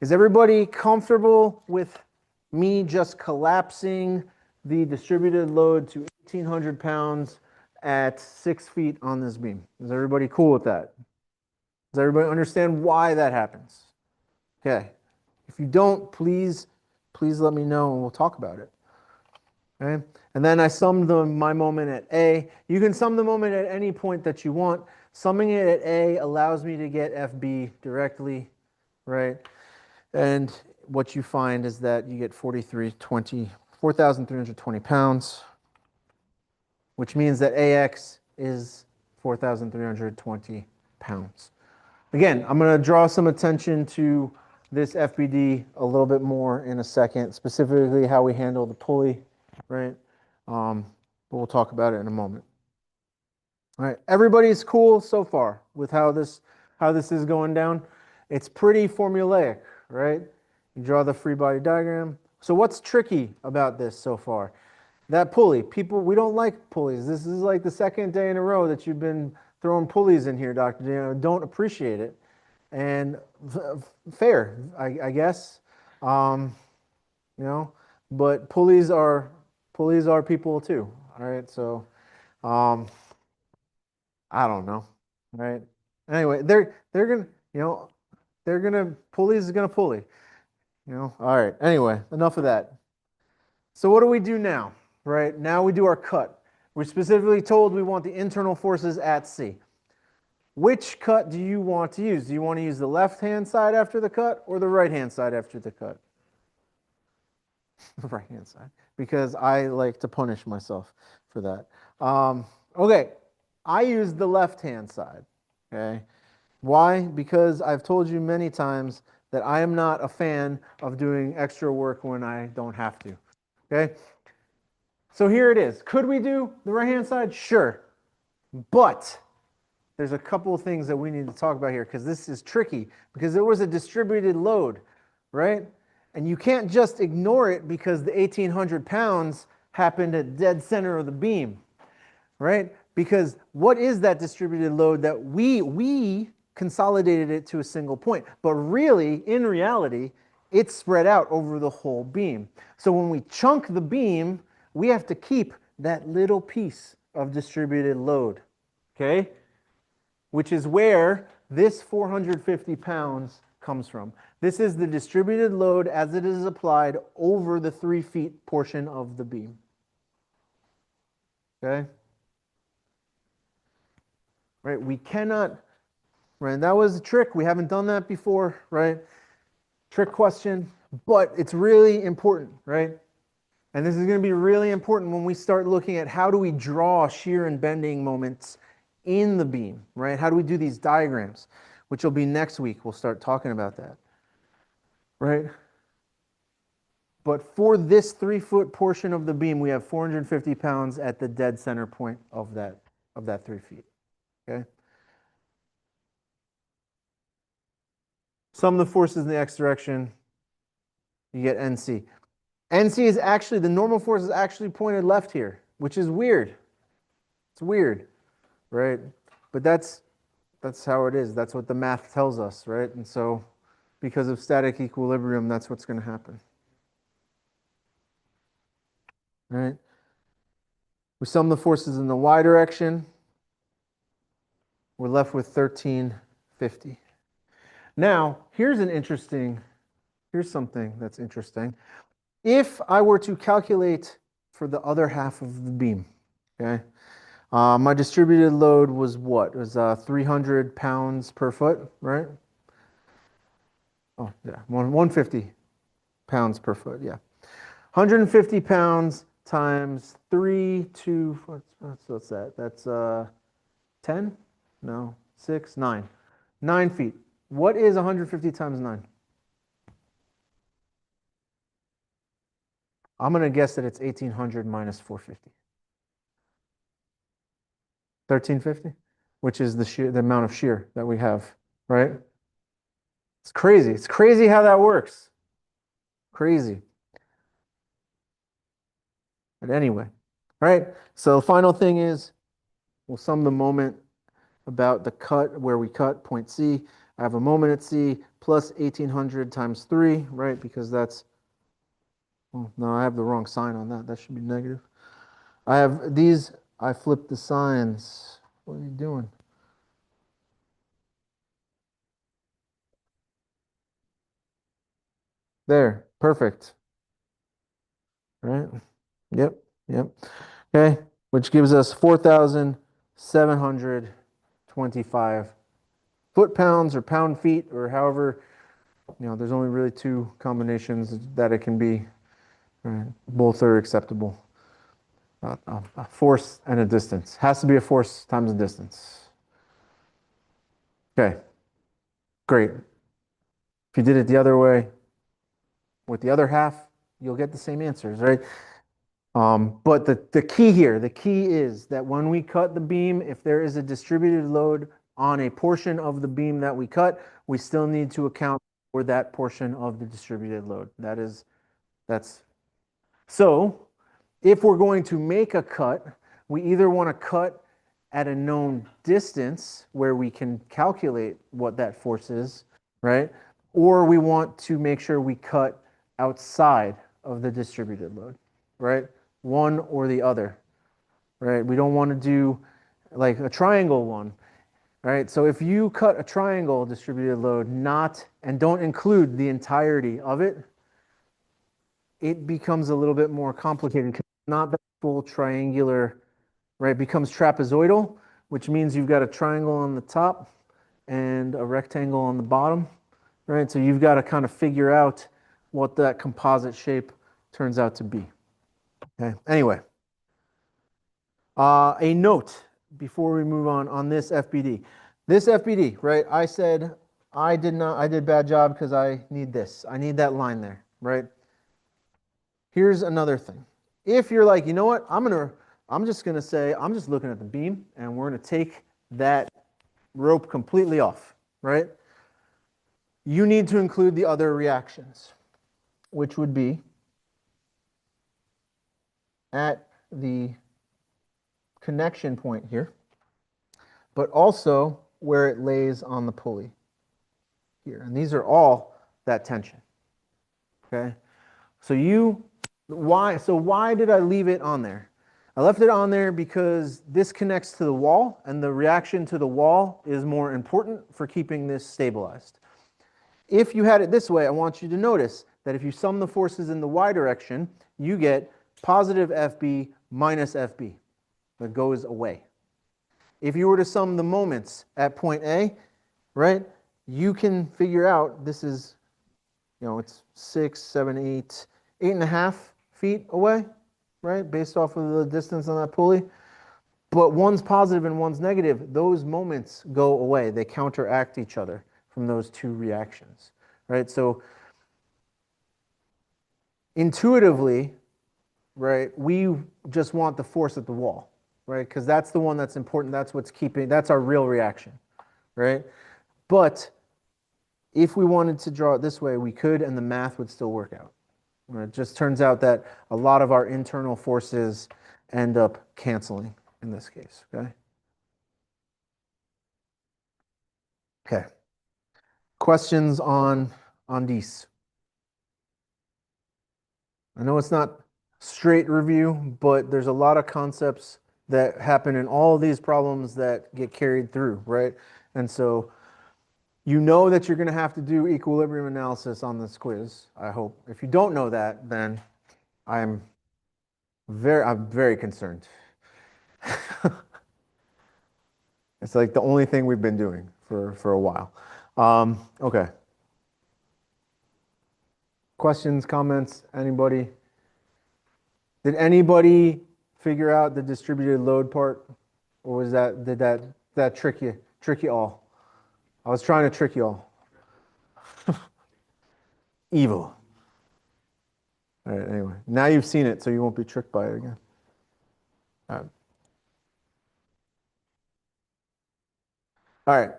Is everybody comfortable with me just collapsing the distributed load to 1,800 pounds at 6 feet on this beam? Is everybody cool with that? Does everybody understand why that happens? Okay. If you don't, please let me know and we'll talk about it. Okay. And then I summed my moment at A. You can sum the moment at any point that you want. Summing it at A allows me to get FB directly, right? And what you find is that you get 4,320 pounds, which means that AX is 4,320 pounds. Again, I'm going to draw some attention to this FBD a little bit more in a second, specifically how we handle the pulley, right? But we'll talk about it in a moment. All right, everybody's cool so far with how this is going down. It's pretty formulaic, right? You draw the free body diagram. So what's tricky about this so far? That pulley, people, we don't like pulleys. This is like the second day in a row that you've been throwing pulleys in here, Dr. Dano. Don't appreciate it. And fair, I guess. You know, but pulleys are people too. All right, so I don't know. All right. Anyway, they're gonna, you know, they're gonna pulleys is gonna pulley. You know. All right. Anyway, enough of that. So what do we do now? Right now we do our cut. We're specifically told we want the internal forces at C. Which cut do you want to use? Do you want to use the left-hand side after the cut or the right-hand side after the cut? The right-hand side, because I like to punish myself for that. Okay, I use the left-hand side. Okay, why? Because I've told you many times that I am not a fan of doing extra work when I don't have to. Okay, so here it is. Could we do the right-hand side? Sure, but there's a couple of things that we need to talk about here because this is tricky because there was a distributed load, right? And you can't just ignore it because the 1,800 pounds happened at dead center of the beam, right? Because what is that distributed load that we consolidated it to a single point, but really, in reality, it's spread out over the whole beam. So when we chunk the beam, we have to keep that little piece of distributed load, okay? Which is where this 450 pounds comes from. This is the distributed load as it is applied over the 3 feet portion of the beam. Okay? Right, we cannot, right, that was a trick. We haven't done that before, right? Trick question, but it's really important, right? And this is going to be really important when we start looking at how do we draw shear and bending moments in the beam, right? How do we do these diagrams, which will be next week. We'll start talking about that, right? But for this 3 foot portion of the beam, we have 450 pounds at the dead center point of that 3 feet, okay? Sum the forces in the x direction, you get NC. NC is actually, the normal force is actually pointed left here, which is weird. It's weird, right? But that's how it is. That's what the math tells us, right? And so because of static equilibrium, that's what's going to happen. All right? We sum the forces in the y direction. We're left with 1350. Now, here's something that's interesting. If I were to calculate for the other half of the beam, okay? My distributed load was what? It was 300 pounds per foot, right? Oh, yeah, 150 pounds per foot, yeah. 150 pounds times 3 to, what's that? That's 10? No, 6, 9. 9 feet. What is 150 times 9? I'm going to guess that it's 1,800 minus 450. 1,350, which is the amount of shear that we have, right? It's crazy. It's crazy how that works. Crazy. But anyway, all right? So the final thing is we'll sum the moment about the cut where we cut point C. I have a moment at C plus 1,800 times 3, right? Because that's, oh, no, I have the wrong sign on that. That should be negative. I have these, I flipped the signs. What are you doing? There, perfect. Right? Yep, yep. Okay, which gives us 4,725 foot-pounds or pound-feet or however, there's only really 2 combinations that it can be. Right? Both are acceptable. A force and a distance. Has to be a force times a distance. Okay, great. If you did it the other way, with the other half, you'll get the same answers, right? But the key here, the key is that when we cut the beam, if there is a distributed load on a portion of the beam that we cut, we still need to account for that portion of the distributed load. That's so if we're going to make a cut, we either want to cut at a known distance where we can calculate what that force is, right? Or we want to make sure we cut outside of the distributed load, right? One or the other, right? We don't want to do like a triangle one, right? So if you cut a triangle distributed load and don't include the entirety of it, it becomes a little bit more complicated because it's not the full triangular, right? It becomes trapezoidal, which means you've got a triangle on the top and a rectangle on the bottom, right? So you've got to kind of figure out what that composite shape turns out to be. Okay. Anyway, a note before we move on this FBD. This FBD, right? I said I did bad job because I need this. I need that line there, right? Here's another thing. If you're like, you know what, I'm just gonna say, I'm just looking at the beam and we're gonna take that rope completely off, right? You need to include the other reactions, which would be at the connection point here, but also where it lays on the pulley here. And these are all that tension, okay? So why did I leave it on there? I left it on there because this connects to the wall and the reaction to the wall is more important for keeping this stabilized. If you had it this way, I want you to notice that if you sum the forces in the y direction, you get positive FB minus FB. That goes away. If you were to sum the moments at point A, right, you can figure out this is, it's 6, 7, 8, 8.5 feet away, right, based off of the distance on that pulley. But one's positive and one's negative. Those moments go away. They counteract each other from those two reactions, right? So intuitively, right, we just want the force at the wall, right? Because that's the one that's important. That's our real reaction, right? But if we wanted to draw it this way, we could, and the math would still work out. It just turns out that a lot of our internal forces end up canceling in this case, okay? Okay. Questions on these? I know it's not straight review, but there's a lot of concepts that happen in all of these problems that get carried through, right? And so you know that you're going to have to do equilibrium analysis on this quiz, I hope. If you don't know that, then I'm very concerned. It's like the only thing we've been doing for a while. Okay. Questions, comments, anybody? Did anybody figure out the distributed load part? Or did that trick you all? I was trying to trick you all. Evil. All right, anyway. Now you've seen it, so you won't be tricked by it again. All right. All right.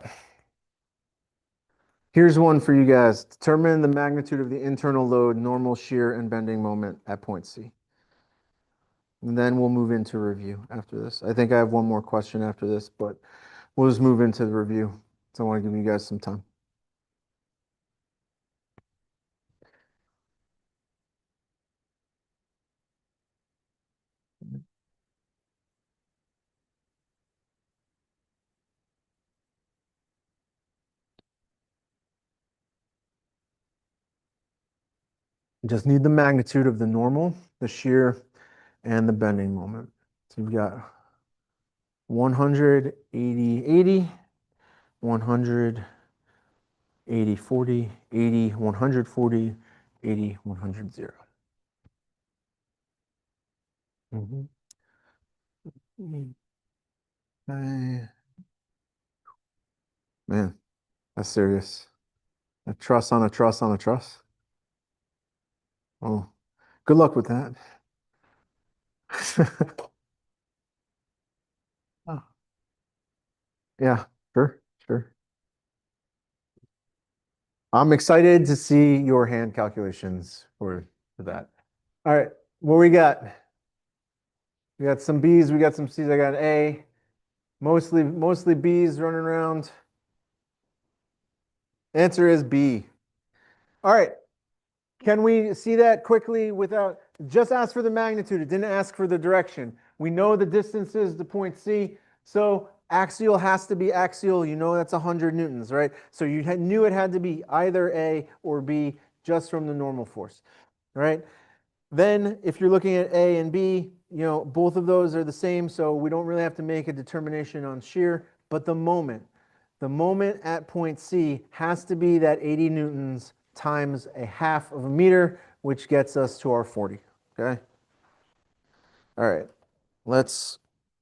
Here's one for you guys. Determine the magnitude of the internal load, normal shear, and bending moment at point C. And then we'll move into review after this. I think I have one more question after this, but we'll just move into the review. So I want to give you guys some time. Just need the magnitude of the normal, the shear, and the bending moment. So you've got 100, 80, 80, 100, 80, 40, 80, 140, 80, 100, 0. Man, that's serious. A truss on a truss on a truss. Oh, good luck with that. Oh. Yeah, sure. I'm excited to see your hand calculations for that. All right, what we got? We got some B's, we got some C's. I got an A. Mostly B's running around. Answer is B. All right. Can we see that quickly without just ask for the magnitude? It didn't ask for the direction. We know the distances to point C. So axial has to be axial. You know that's 100 newtons, right? So you knew it had to be either A or B just from the normal force, right? Then if you're looking at A and B, you know, both of those are the same, so we don't really have to make a determination on shear, but the moment at point C has to be that 80 newtons times a half of a meter, which gets us to our 40, okay? All right,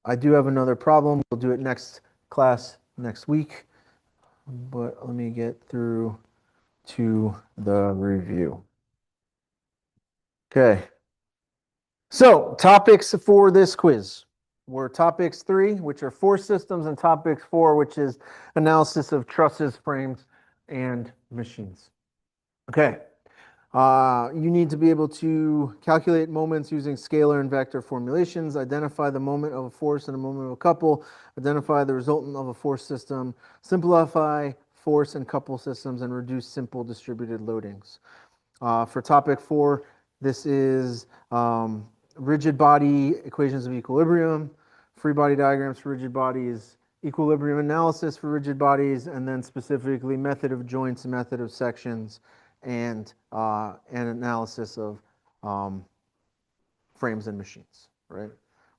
I do have another problem. We'll do it next class next week, but let me get through to the review. Okay. So topics for this quiz were topics 3, which are force systems, and topics 4, which is analysis of trusses, frames, and machines. Okay. You need to be able to calculate moments using scalar and vector formulations, identify the moment of a force and a moment of a couple, identify the resultant of a force system, simplify force and couple systems, and reduce simple distributed loadings. For topic 4, this is rigid body equations of equilibrium, free body diagrams for rigid bodies, equilibrium analysis for rigid bodies, and then specifically method of joints and method of sections, and an analysis of frames and machines, right?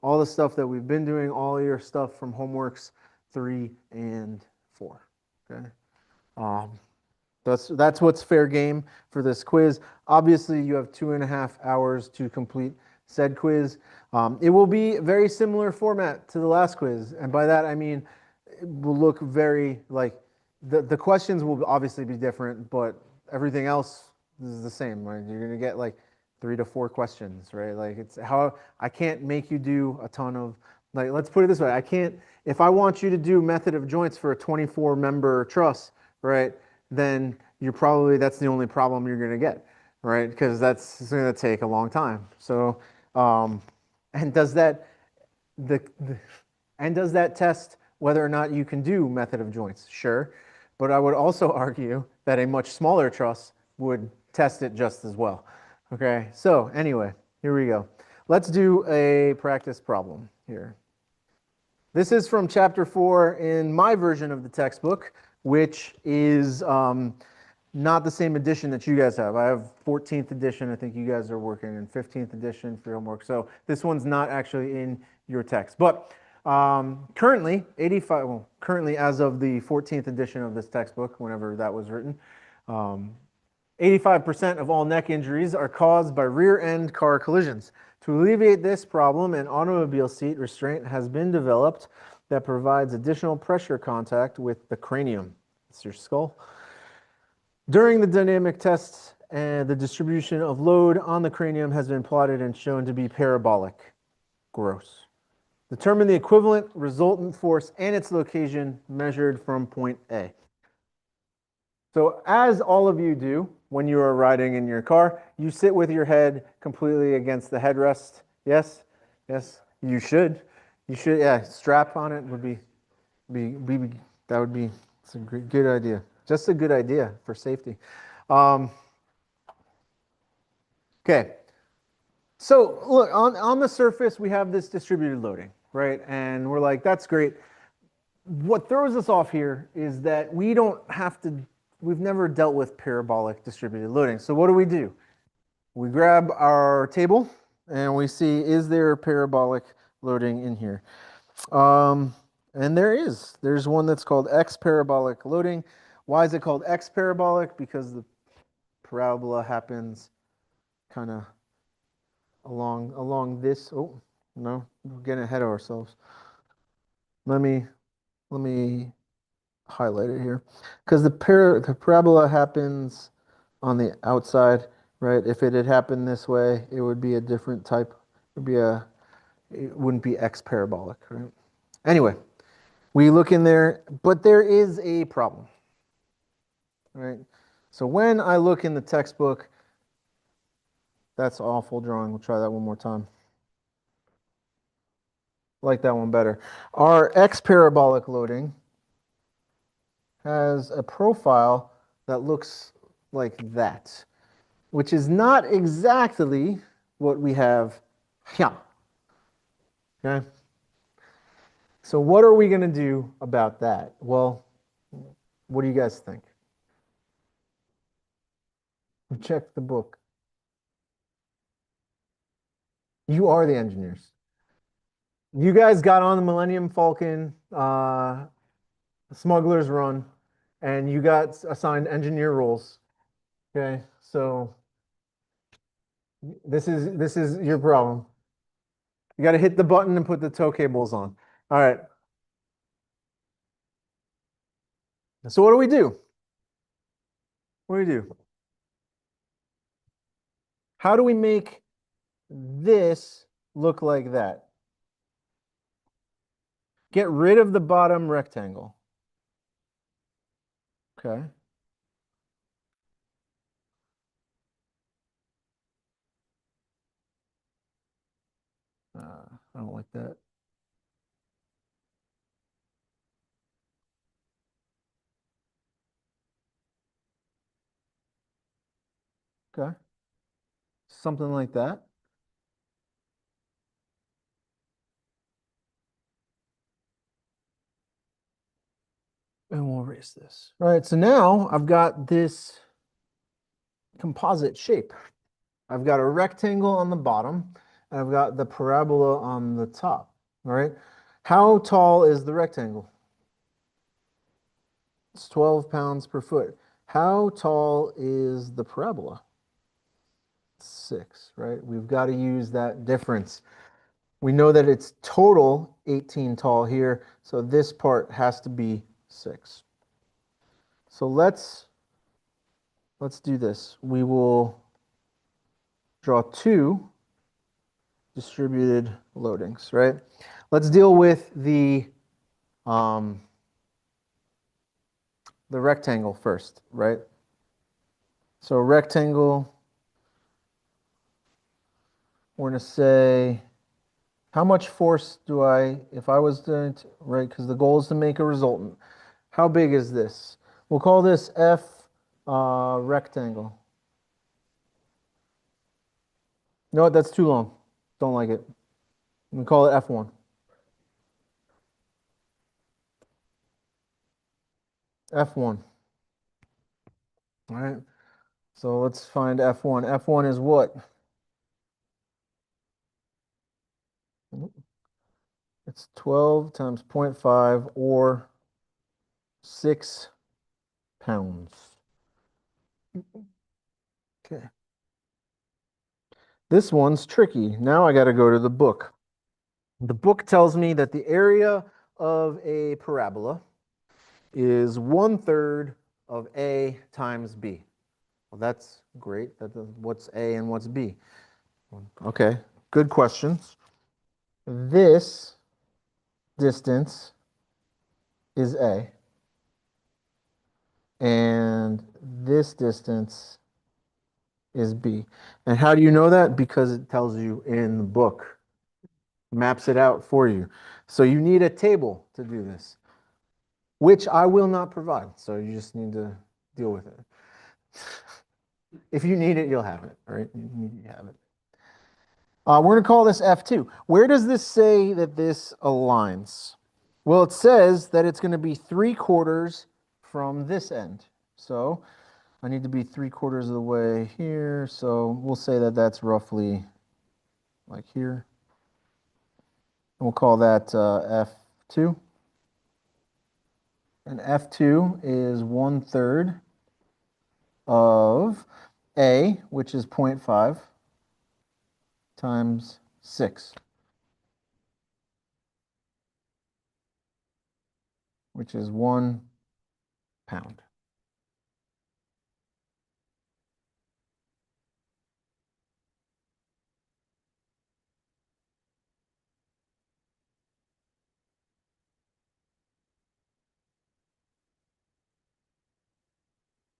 All the stuff that we've been doing, all your stuff from homeworks 3 and 4, okay? That's what's fair game for this quiz. Obviously, you have 2.5 hours to complete said quiz. It will be a very similar format to the last quiz, and by that I mean it will look very like the questions will obviously be different, but everything else is the same, right? You're gonna get like 3 to 4 questions, right? Like it's how I can't make you do a ton of like, let's put it this way, I can't, if I want you to do method of joints for a 24-member truss, right? Then that's the only problem you're gonna get, right? Because that's gonna take a long time. So, and does that test whether or not you can do method of joints? Sure, but I would also argue that a much smaller truss would test it just as well. Okay, so anyway, here we go. Let's do a practice problem here. This is from chapter 4 in my version of the textbook, which is not the same edition that you guys have. I have 14th edition. I think you guys are working in 15th edition for your homework. So this one's not actually in your text. But currently, currently as of the 14th edition of this textbook, whenever that was written, 85% of all neck injuries are caused by rear-end car collisions. To alleviate this problem, an automobile seat restraint has been developed that provides additional pressure contact with the cranium. It's your skull. During the dynamic tests, the distribution of load on the cranium has been plotted and shown to be parabolic. Gross. Determine the equivalent resultant force and its location measured from point A. So as all of you do when you are riding in your car, you sit with your head completely against the headrest. Yes? Yes? You should. You should, yeah, strap on it would be it's a good idea. Just a good idea for safety. Okay. So look, on the surface, we have this distributed loading, right? And we're like, that's great. What throws us off here is that we've never dealt with parabolic distributed loading. So what do? We grab our table and we see, is there parabolic loading in here? And there's one that's called X parabolic loading. Why is it called X parabolic? Because the parabola happens kind of along this. Oh, no, we're getting ahead of ourselves. Let me highlight it here. Because the parabola happens on the outside, right? If it had happened this way, it would be a different type. It wouldn't be X parabolic, right? Anyway, we look in there, but there is a problem, right? So when I look in the textbook, that's awful drawing. We'll try that one more time. Like that one better. Our x parabolic loading has a profile that looks like that, which is not exactly what we have here. Okay? So what are we going to do about that? Well, what do you guys think? Check the book. You are the engineers. You guys got on the Millennium Falcon Smuggler's Run, and you got assigned engineer roles. Okay, so this is your problem. You got to hit the button and put the tow cables on. All right. So what do we do? What do we do? How do we make this look like that? Get rid of the bottom rectangle. Okay. I don't like that. Okay. Something like that. And we'll erase this. All right, so now I've got this composite shape. I've got a rectangle on the bottom, and I've got the parabola on the top. All right. How tall is the rectangle? It's 12 pounds per foot. How tall is the parabola? 6, right? We've got to use that difference. We know that it's total 18 tall here, so this part has to be 6. So let's do this. We will draw 2 distributed loadings, right? Let's deal with the rectangle first, right? So rectangle, we're going to say, how much force do I, if I was to, right, because the goal is to make a resultant. How big is this? We'll call this F rectangle. You know what, that's too long. Don't like it. We call it F1. F1. All right. So let's find F1. F1 is what? It's 12 times 0.5 or 6 pounds. Okay. This one's tricky. Now I got to go to the book. The book tells me that the area of a parabola is 1/3 of A times B. Well, that's great. What's A and what's B? Okay, good questions. This distance is A, and this distance is B. And how do you know that? Because it tells you in the book, maps it out for you. So you need a table to do this, which I will not provide. So you just need to deal with it. If you need it, you'll have it, right? You have it. We're going to call this F2. Where does this say that this aligns? Well, it says that it's going to be 3/4 from this end. So I need to be 3/4 of the way here. So we'll say that that's roughly like here. And we'll call that F2. And F2 is 1/3 of A, which is 0.5, times 6, which is 1 pound.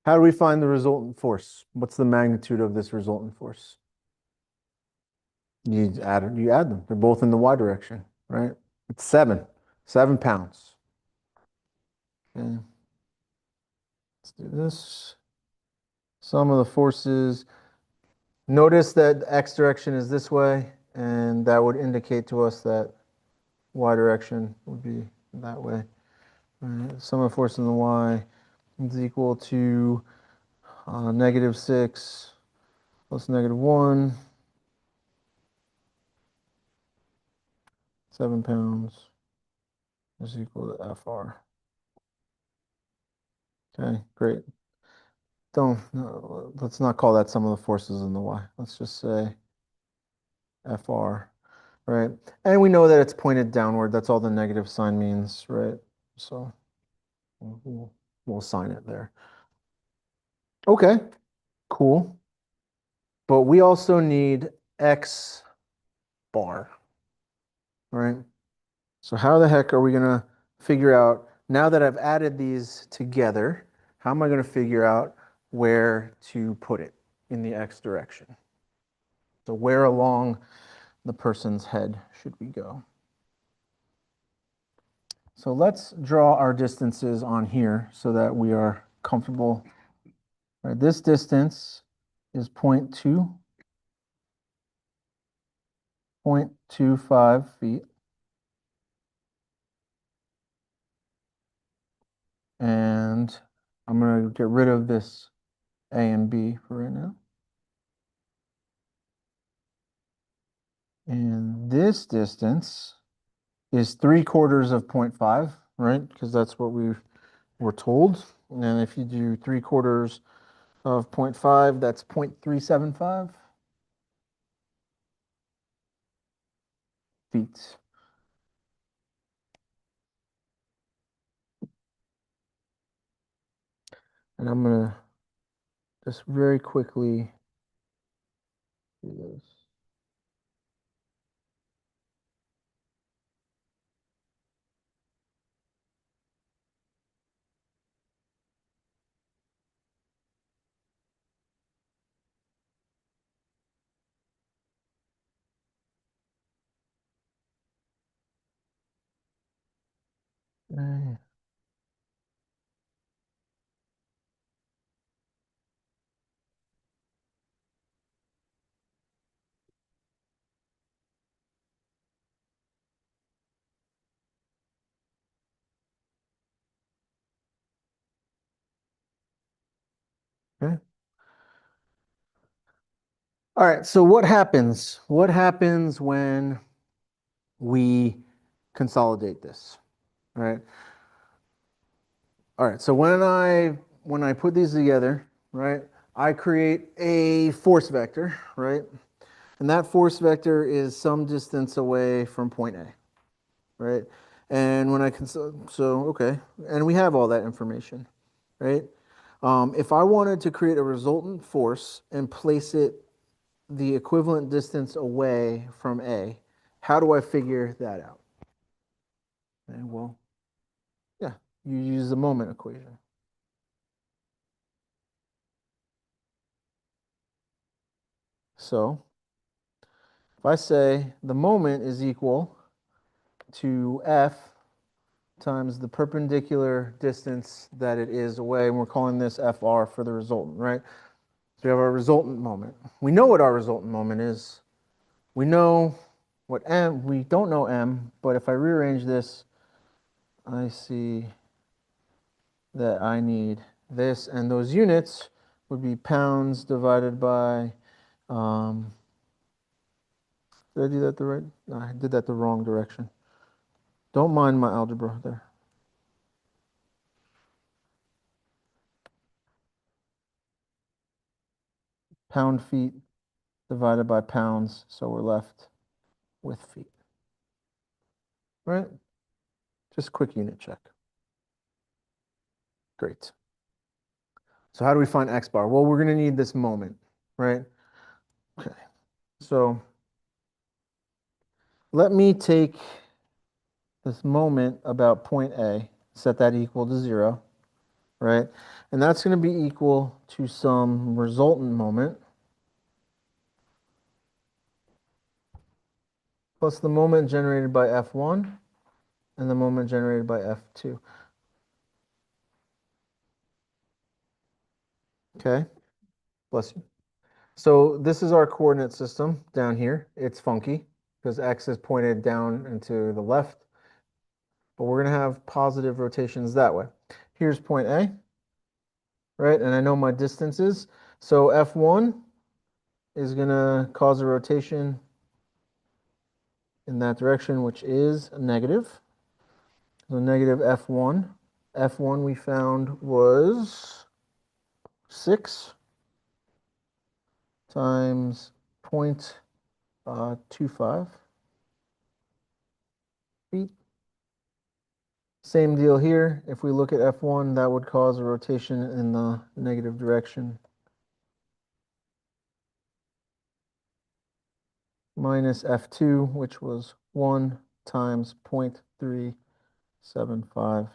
How do we find the resultant force? What's the magnitude of this resultant force? You add them. They're both in the y direction, right? It's 7 pounds. Okay. Let's do this. Sum of the forces. Notice that the x direction is this way, and that would indicate to us that y direction would be that way. Right. Sum of force in the y is equal to -6 plus -1, 7 pounds is equal to FR. Okay, great. No, let's not call that sum of the forces in the y. Let's just say FR, right? And we know that it's pointed downward. That's all the negative sign means, right? So we'll assign it there. Okay, cool. But we also need X bar, right? So how the heck are we gonna figure out, now that I've added these together, how am I gonna figure out where to put it in the X direction? So where along the person's head should we go? So let's draw our distances on here so that we are comfortable. Right, this distance is 0.25 feet. And I'm going to get rid of this A and B for right now. And this distance is 3/4 of 0.5, right? Because that's what we were told. And if you do 3/4 of 0.5, that's 0.375 feet. And I'm going to just very quickly do this. Okay. Okay. All right, so what happens? What happens when we consolidate this, right? All right, so when I put these together, right, I create a force vector, right? And that force vector is some distance away from point A, right? And when I okay, and we have all that information, right? If I wanted to create a resultant force and place it the equivalent distance away from A, how do I figure that out? Okay, well, yeah, you use the moment equation. So if I say the moment is equal to F times the perpendicular distance that it is away, and we're calling this FR for the resultant, right? So we have our resultant moment. We know what our resultant moment is. We know what M, we don't know M, but if I rearrange this, I see that I need this, and those units would be pounds divided by, did I do that the right? No, I did that the wrong direction. Don't mind my algebra there. Pound feet divided by pounds, so we're left with feet. Right? Just quick unit check. Great. So how do we find X bar? Well, we're going to need this moment, right? Okay. So let me take this moment about point A, set that equal to 0, right? And that's going to be equal to some resultant moment plus the moment generated by F1 and the moment generated by F2. Okay, bless you. So this is our coordinate system down here. It's funky because X is pointed down and to the left, but we're going to have positive rotations that way. Here's point A, right? And I know my distances. So F1 is going to cause a rotation in that direction, which is negative. So negative F1. F1 we found was 6 times 0.25 feet. Same deal here. If we look at F1, that would cause a rotation in the negative direction. Minus F2, which was 1 times 0.375.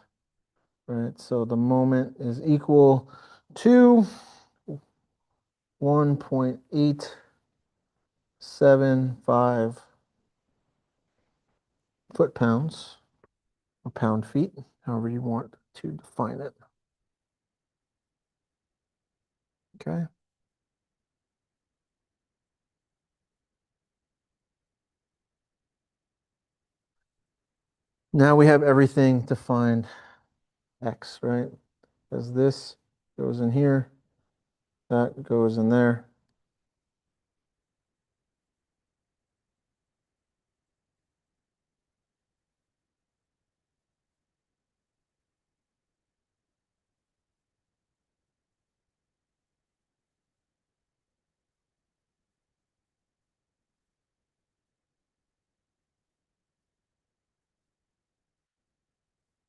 Right, so the moment is equal to 1.875 foot-pounds, or pound-feet, however you want to define it. Okay. Now we have everything to find X, right? Because this goes in here, that goes in there.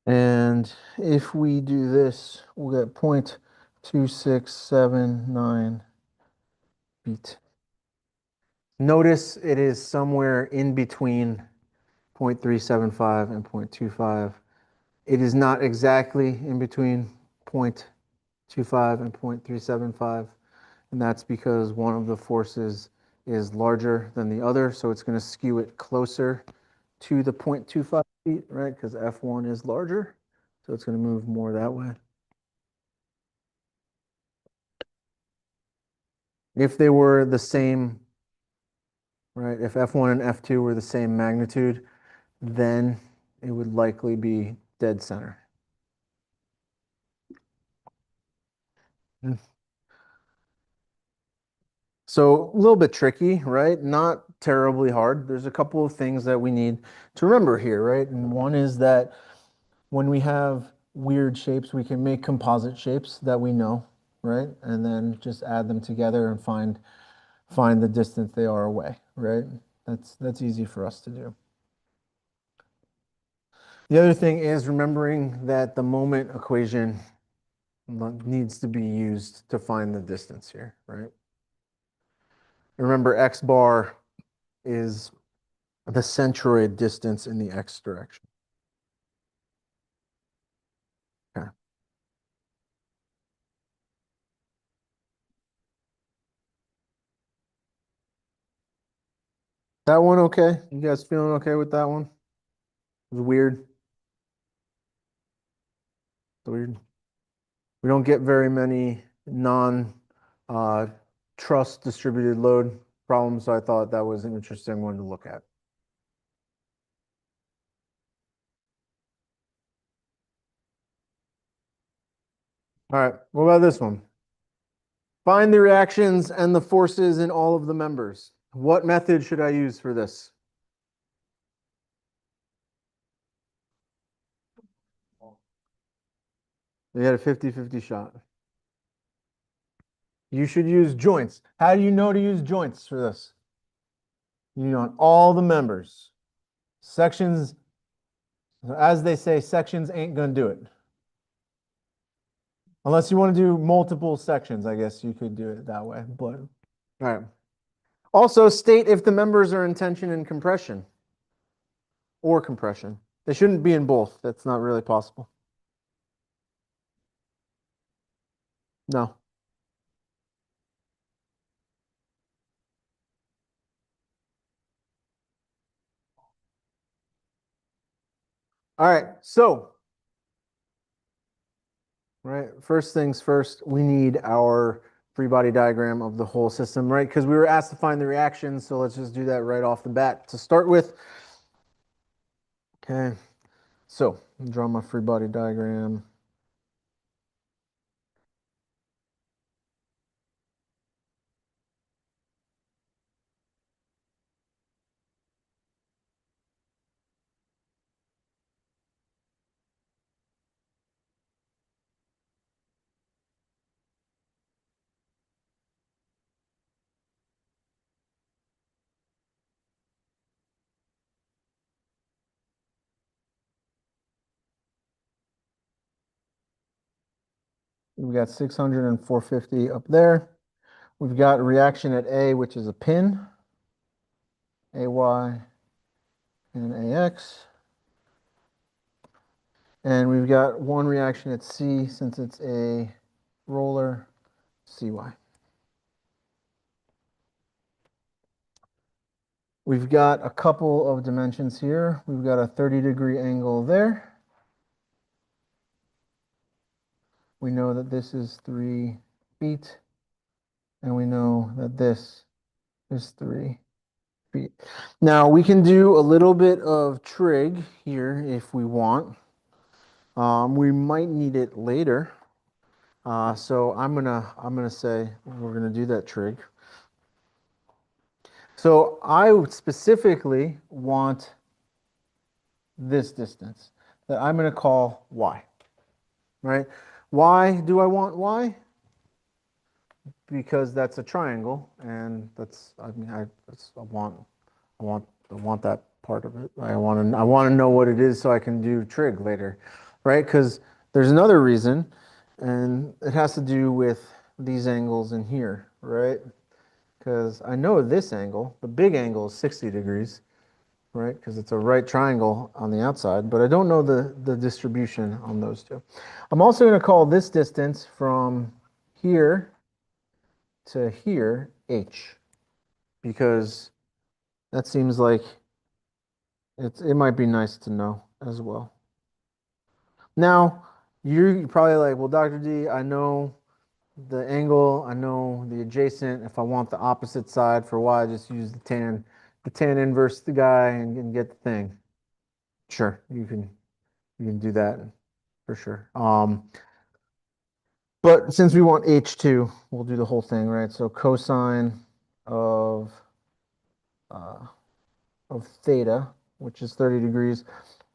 And if we do this, we'll get 0.2679 feet. Notice it is somewhere in between 0.375 and 0.25. It is not exactly in between 0.25 and 0.375, and that's because one of the forces is larger than the other, so it's going to skew it closer to the 0.25 feet, right? Because F1 is larger, so it's going to move more that way. If they were the same, right? If F1 and F2 were the same magnitude, then it would likely be dead center. So a little bit tricky, right? Not terribly hard. There's a couple of things that we need to remember here, right? And one is that when we have weird shapes, we can make composite shapes that we know, right? And then just add them together and find the distance they are away, right? That's easy for us to do. The other thing is remembering that the moment equation needs to be used to find the distance here, right? Remember, x bar is the centroid distance in the x direction. Okay. That one okay? You guys feeling okay with that one? It was weird. It's weird. We don't get very many non truss distributed load problems, so I thought that was an interesting one to look at. All right, what about this one? Find the reactions and the forces in all of the members. What method should I use for this? We had a 50-50 shot. You should use joints. How do you know to use joints for this? You know, all the members. Sections, as they say, sections ain't gonna do it. Unless you want to do multiple sections, I guess you could do it that way. But all right. Also state if the members are in tension and compression or compression. They shouldn't be in both. That's not really possible. No. All right, so, right, first things first, we need our free body diagram of the whole system, right? Because we were asked to find the reactions, so let's just do that right off the bat to start with. Okay, so draw my free body diagram. We've got 600 and 450 up there. We've got a reaction at A, which is a pin, AY and AX. And we've got one reaction at C, since it's a roller, CY. We've got a couple of dimensions here. We've got a 30-degree angle there. We know that this is 3 feet, and we know that this is 3 feet. Now we can do a little bit of trig here if we want. We might need it later. So I'm gonna say we're gonna do that trig. So I would specifically want this distance that I'm gonna call y. Right? Why do I want y? Because that's a triangle, and that's, I mean, I want that part of it. I want to know what it is so I can do trig later, right? Because there's another reason, and it has to do with these angles in here, right? Because I know this angle, the big angle is 60 degrees, right? Because it's a right triangle on the outside, but I don't know the distribution on those two. I'm also going to call this distance from here to here h, because that seems like it might be nice to know as well. Now, you're probably like, well, Dr. D, I know the angle, I know the adjacent. If I want the opposite side for y, just use the tan inverse the guy and get the thing. Sure, you can do that for sure. But since we want h2, we'll do the whole thing, right? So cosine of uh, theta, which is 30 degrees,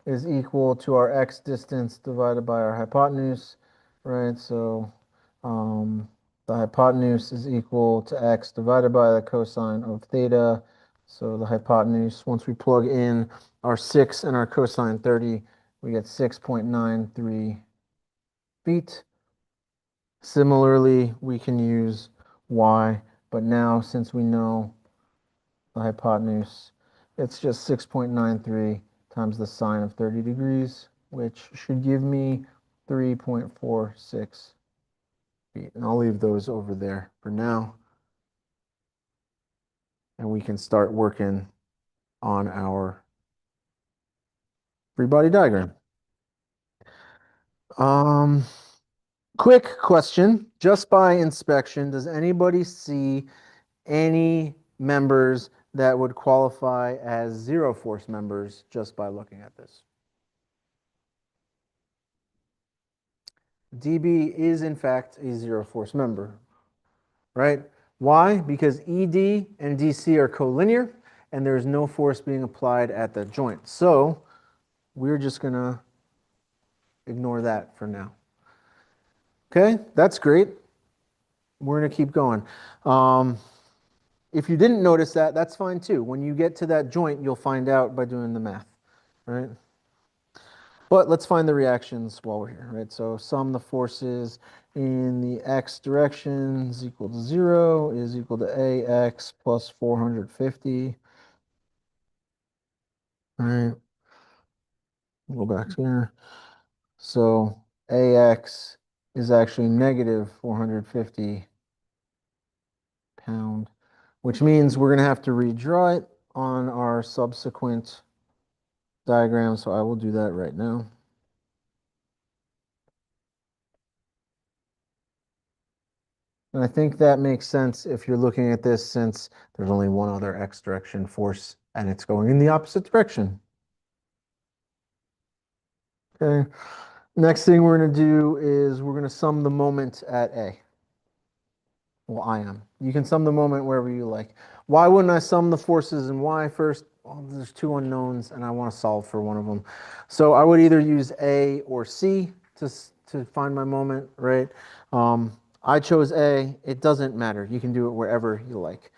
is equal to our x distance divided by our hypotenuse, right? So the hypotenuse is equal to x divided by the cosine of theta. So the hypotenuse, once we plug in our 6 and our cosine 30, we get 6.93 feet. Similarly, we can use y, but now since we know the hypotenuse, it's just 6.93 times the sine of 30 degrees, which should give me 3.46 feet. And I'll leave those over there for now. And we can start working on our free body diagram. Quick question, just by inspection, does anybody see any members that would qualify as zero force members just by looking at this? DB is in fact a zero force member, right? Why? Because ED and DC are collinear and there's no force being applied at the joint. So we're just gonna ignore that for now. Okay, that's great. We're gonna keep going. If you didn't notice that, that's fine too. When you get to that joint, you'll find out by doing the math, right? But let's find the reactions while we're here, right? So sum the forces in the x direction is equal to 0 is equal to ax plus 450. All right, we'll go back here. So ax is actually negative 450 pound, which means we're going to have to redraw it on our subsequent diagram. So I will do that right now. And I think that makes sense if you're looking at this, since there's only one other x direction force and it's going in the opposite direction. Okay. Next thing we're going to do is we're going to sum the moment at A. Well, I am. You can sum the moment wherever you like. Why wouldn't I sum the forces in Y first? Well, there's two unknowns and I want to solve for one of them. So I would either use A or C to find my moment, right? I chose A. It doesn't matter. You can do it wherever you like.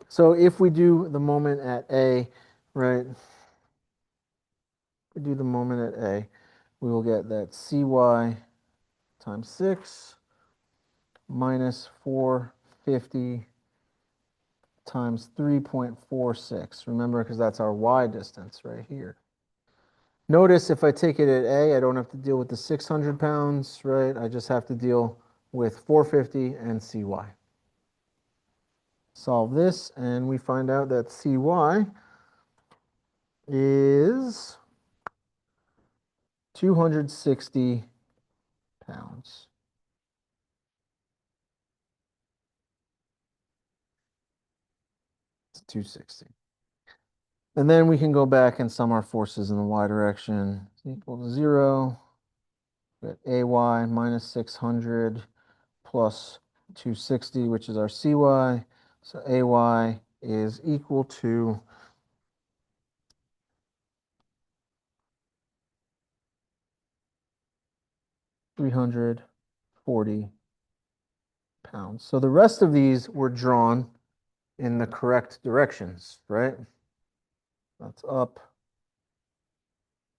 So if we do the moment at A, right? If we do the moment at A, we will get that CY times 6 minus 450 times 3.46. Remember, because that's our Y distance right here. Notice if I take it at A, I don't have to deal with the 600 pounds, right? I just have to deal with 450 and CY. Solve this, and we find out that CY is 260 pounds. It's 260. And then we can go back and sum our forces in the Y direction. It's equal to 0. We got AY minus 600 plus 260, which is our CY. So AY is equal to 340 pounds. So the rest of these were drawn in the correct directions, right? That's up.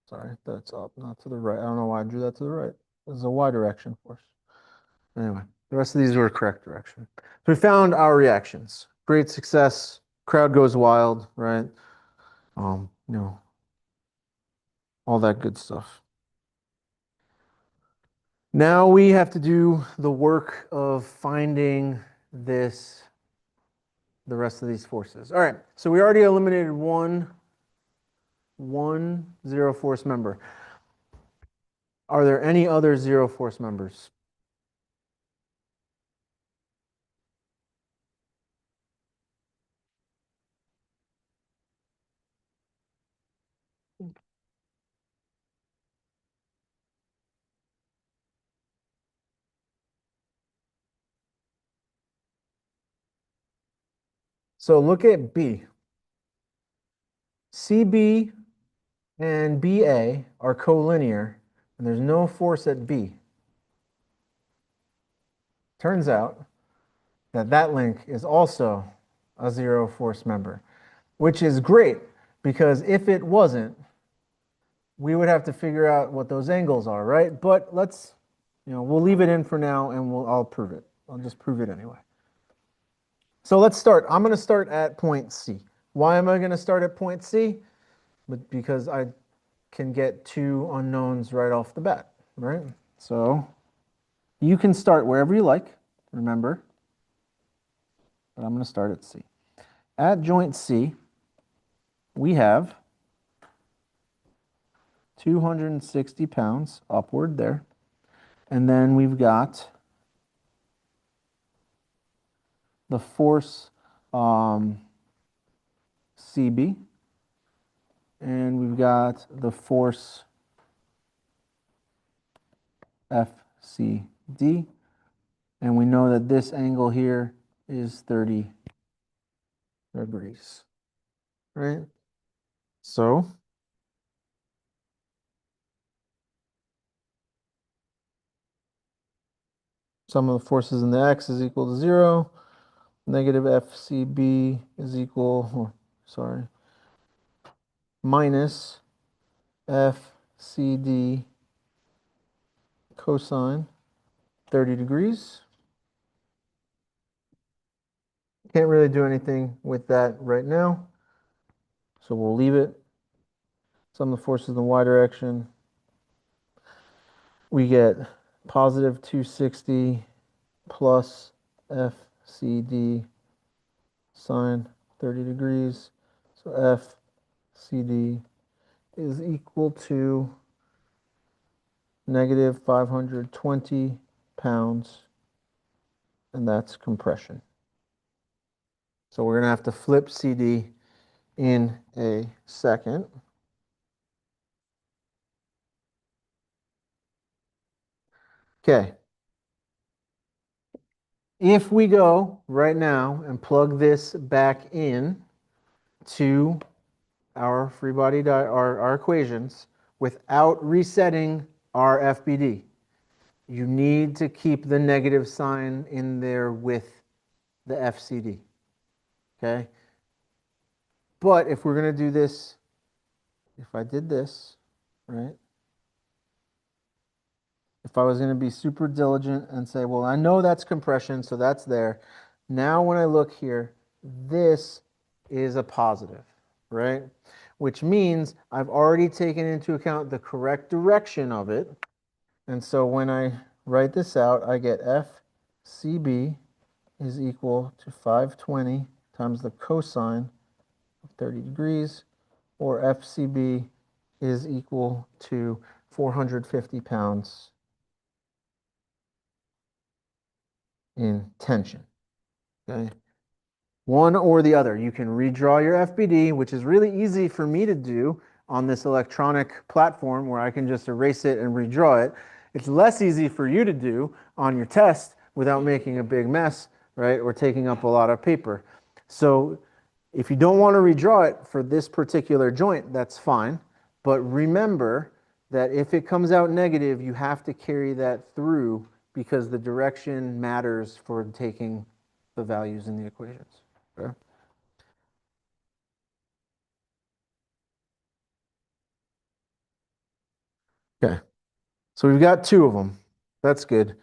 Sorry, that's up, not to the right. I don't know why I drew that to the right. This is a Y direction force. Anyway, the rest of these were correct direction. So we found our reactions. Great success. Crowd goes wild, right? You know, all that good stuff. Now we have to do the work of finding the rest of these forces. All right, so we already eliminated one zero force member. Are there any other zero force members? So look at B. CB and BA are collinear, and there's no force at B. Turns out that that link is also a zero force member, which is great, because if it wasn't, we would have to figure out what those angles are, right? But let's, we'll leave it in for now, and I'll prove it. I'll just prove it anyway. So let's start. I'm going to start at point C. Why am I going to start at point C? Because I can get two unknowns right off the bat, right? So you can start wherever you like, remember, but I'm going to start at C. At joint C, we have 260 pounds upward there. And then we've got the force CB, and we've got the force FCD, and we know that this angle here is 30 degrees, right? So sum of the forces in the x is equal to 0. Negative FCB is equal, minus FCD cosine 30 degrees. Can't really do anything with that right now, so we'll leave it. Sum of the forces in the y direction. We get positive 260 plus FCD sine 30 degrees. So FCD is equal to negative 520 pounds, and that's compression. So we're going to have to flip CD in a second. Okay. If we go right now and plug this back in to our free body our equations without resetting our FBD, you need to keep the negative sign in there with the FCD. Okay? But if we're going to do this, if I did this, right? If I was going to be super diligent and say, well, I know that's compression, so that's there. Now when I look here, this is a positive, right? Which means I've already taken into account the correct direction of it. And so when I write this out, I get FCB is equal to 520 times the cosine of 30 degrees, or FCB is equal to 450 pounds in tension. Okay. One or the other. You can redraw your FBD, which is really easy for me to do on this electronic platform where I can just erase it and redraw it. It's less easy for you to do on your test without making a big mess, right? Or taking up a lot of paper. So if you don't want to redraw it for this particular joint, that's fine. But remember that if it comes out negative, you have to carry that through because the direction matters for taking the values in the equations. Okay. Okay. So we've got two of them. That's good.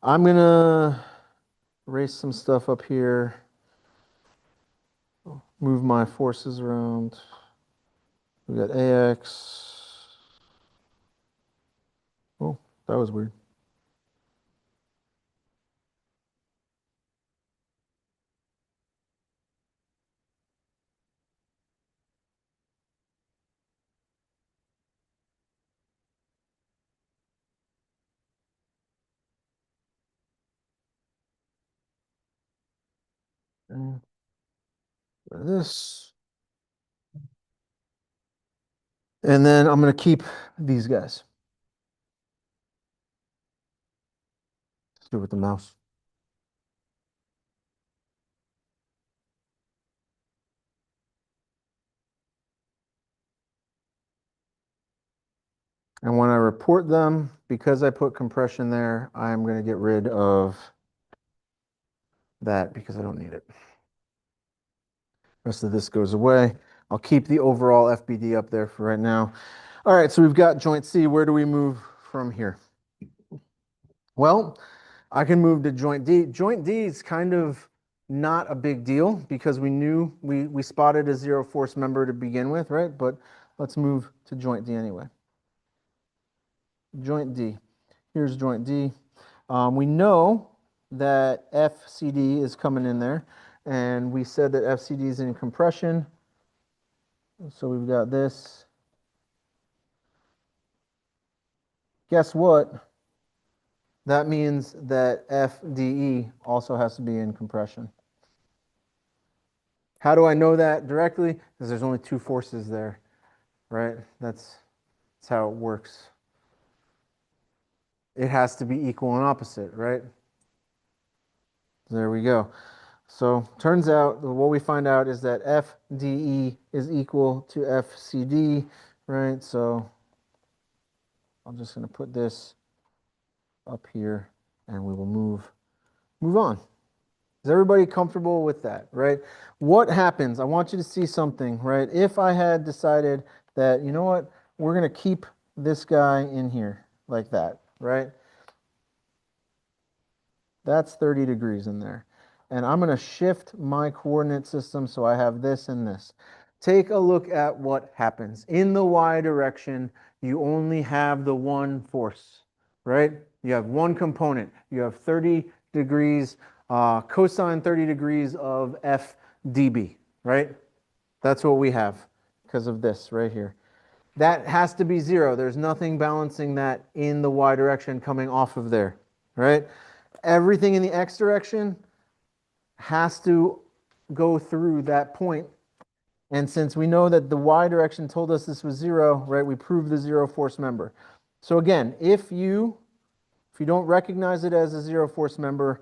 I'm going to erase some stuff up here. Move my forces around. We got AX. Oh, that was weird. And this. And then I'm going to keep these guys. Let's do it with the mouse. And when I report them, because I put compression there, I'm going to get rid of that because I don't need it. Rest of this goes away. I'll keep the overall FBD up there for right now. All right, so we've got joint C. Where do we move from here? Well, I can move to joint D. Joint D is kind of not a big deal because we knew we spotted a zero force member to begin with, right? But let's move to joint D anyway. Joint D. Here's joint D. We know that FCD is coming in there, and we said that FCD is in compression. So we've got this. Guess what? That means that FDE also has to be in compression. How do I know that directly? Because there's only two forces there, right? That's how it works. It has to be equal and opposite, right? There we go. So turns out what we find out is that FDE is equal to FCD, right? So I'm just going to put this up here and we will move on. Is everybody comfortable with that, right? What happens? I want you to see something, right? If I had decided that, you know what, we're going to keep this guy in here like that, right? That's 30 degrees in there. And I'm going to shift my coordinate system so I have this and this. Take a look at what happens. In the y direction, you only have the one force, right? You have one component. You have 30 degrees, cosine 30 degrees of f dB, right? That's what we have because of this right here. That has to be 0. There's nothing balancing that in the y direction coming off of there, right? Everything in the x direction has to go through that point. And since we know that the y direction told us this was 0, right, we proved the 0 force member. So again, if you don't recognize it as a 0 force member,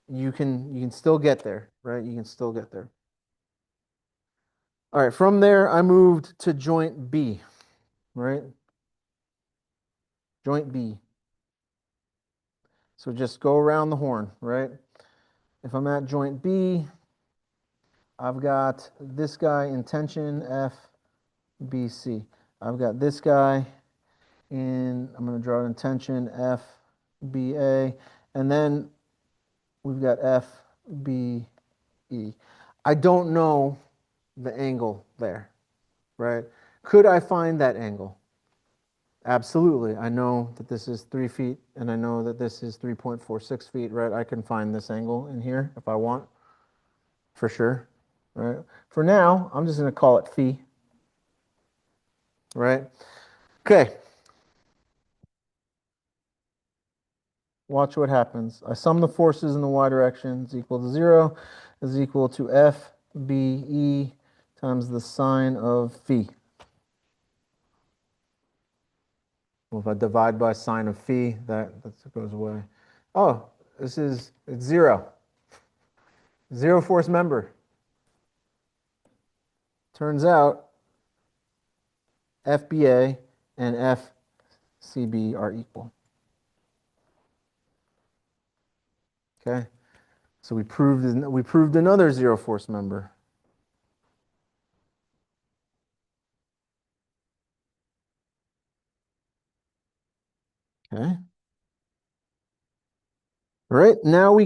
you can still get there, right? You can still get there. All right, from there, I moved to joint B, right? Joint B. So just go around the horn, right? If I'm at joint B, I've got this guy in tension F, B, C. I've got this guy in, I'm going to draw it in tension F, B, A, and then we've got F, B, E. I don't know the angle there, right? Could I find that angle? Absolutely. I know that this is 3 feet and I know that this is 3.46 feet, right? I can find this angle in here if I want, for sure, right? For now, I'm just going to call it phi, right? Okay. Watch what happens. I sum the forces in the y direction is equal to 0 is equal to F, B, E times the sine of phi. Well, if I divide by sine of phi, that goes away. Oh, it's 0. 0 force member. Turns out FBA and FCB are equal. Okay, so we proved another 0 force member. Okay. All right, now you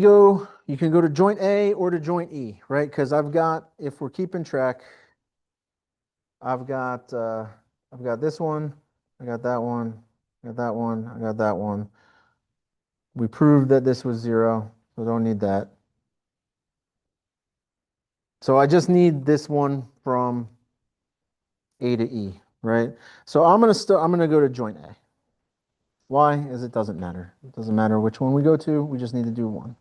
can go to joint A or to joint E, right? Because if we're keeping track, I've got this one, I got that one, I got that one, I got that one. We proved that this was 0, so don't need that. So I just need this one from A to E, right? So I'm gonna go to joint A. Why? As it doesn't matter. It doesn't matter which one we go to, we just need to do one.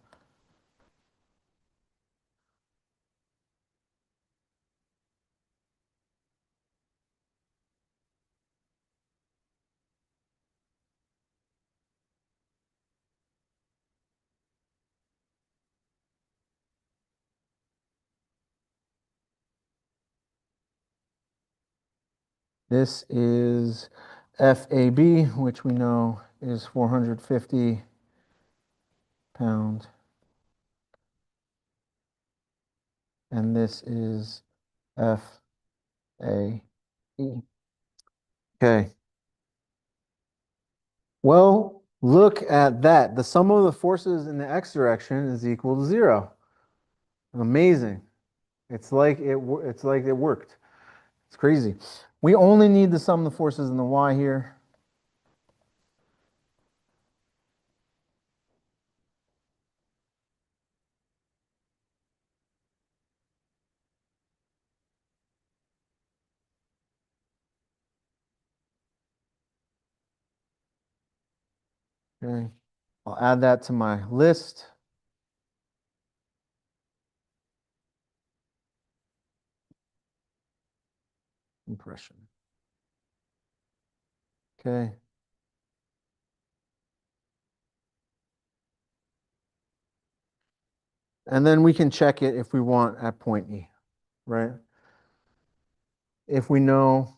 This is FAB, which we know is 450 pound. And this is FAE. Okay. Well, look at that. The sum of the forces in the x direction is equal to 0. Amazing. It's like it worked. It's crazy. We only need to sum the forces in the y here. Okay. I'll add that to my list. Impression. Okay. And then we can check it if we want at point E, right? If we know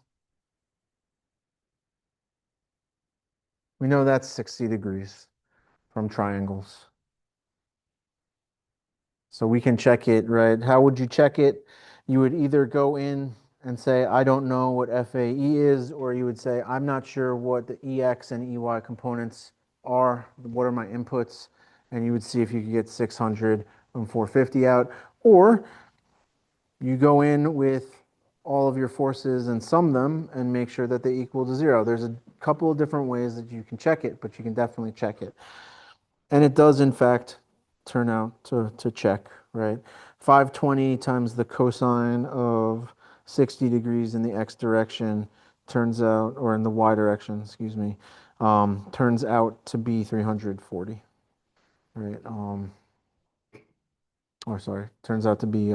that's 60 degrees from triangles. So we can check it, right? How would you check it? You would either go in and say, I don't know what FAE is, or you would say, I'm not sure what the EX and EY components are. What are my inputs? And you would see if you could get 600 and 450 out. Or you go in with all of your forces and sum them and make sure that they equal to 0. couple of different ways that you can check it, but you can definitely check it. And it does, in fact, turn out to check, right? 520 times the cosine of 60 degrees in the x direction turns out, or in the y direction, excuse me, turns out to be 340, right? Or sorry, turns out to be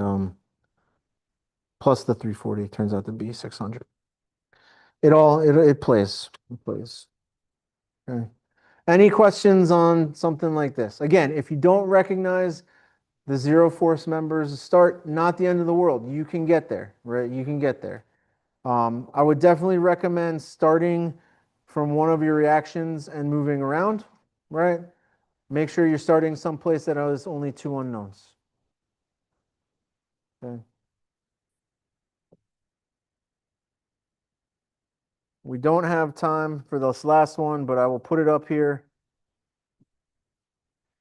plus the 340 turns out to be 600. It plays. It plays. Okay. Any questions on something like this? Again, if you don't recognize the zero force members start, not the end of the world. You can get there, right? You can get there. I would definitely recommend starting from one of your reactions and moving around, right? Make sure you're starting someplace that has only two unknowns. Okay. We don't have time for this last one, but I will put it up here.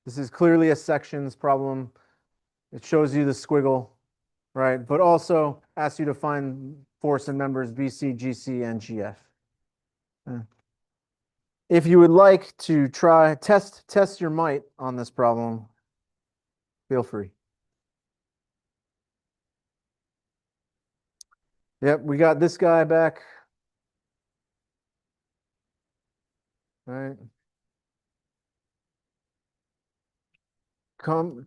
This is clearly a sections problem. It shows you the squiggle, right? But also asks you to find force in members BC, GC, and GF. If you would like to test your might on this problem, feel free. Yep, we got this guy back. All right.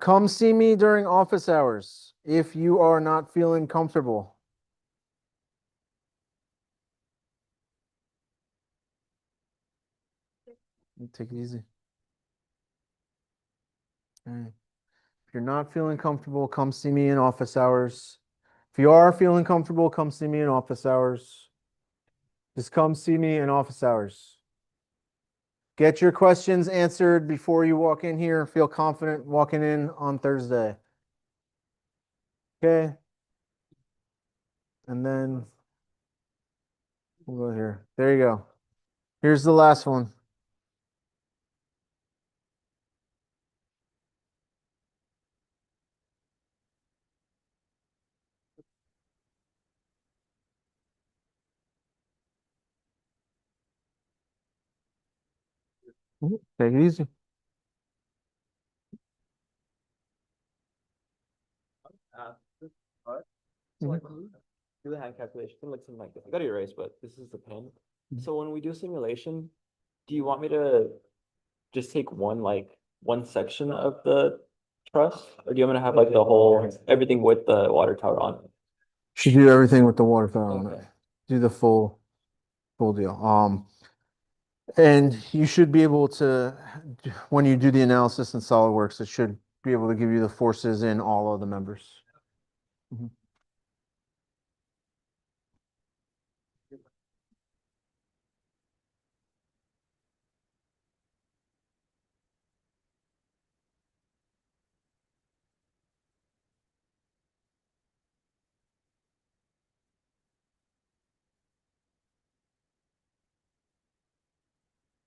Come see me during office hours if you are not feeling comfortable. Take it easy. All right. If you're not feeling comfortable, come see me in office hours. If you are feeling comfortable, come see me in office hours. Just come see me in office hours. Get your questions answered before you walk in here. Feel confident walking in on Thursday. Okay. And then we'll go here. There you go. Here's the last one. Take it easy. So like, do the hand calculation, it looks something like this. I got to erase, but this is the pen. So when we do simulation, do you want me to just take one section of the truss? Or do you want me to have like the whole, everything with the water tower on? Should do everything with the water fountain on it. Okay. Do the full deal. And you should be able to, when you do the analysis in SolidWorks, it should be able to give you the forces in all of the members. Mhm.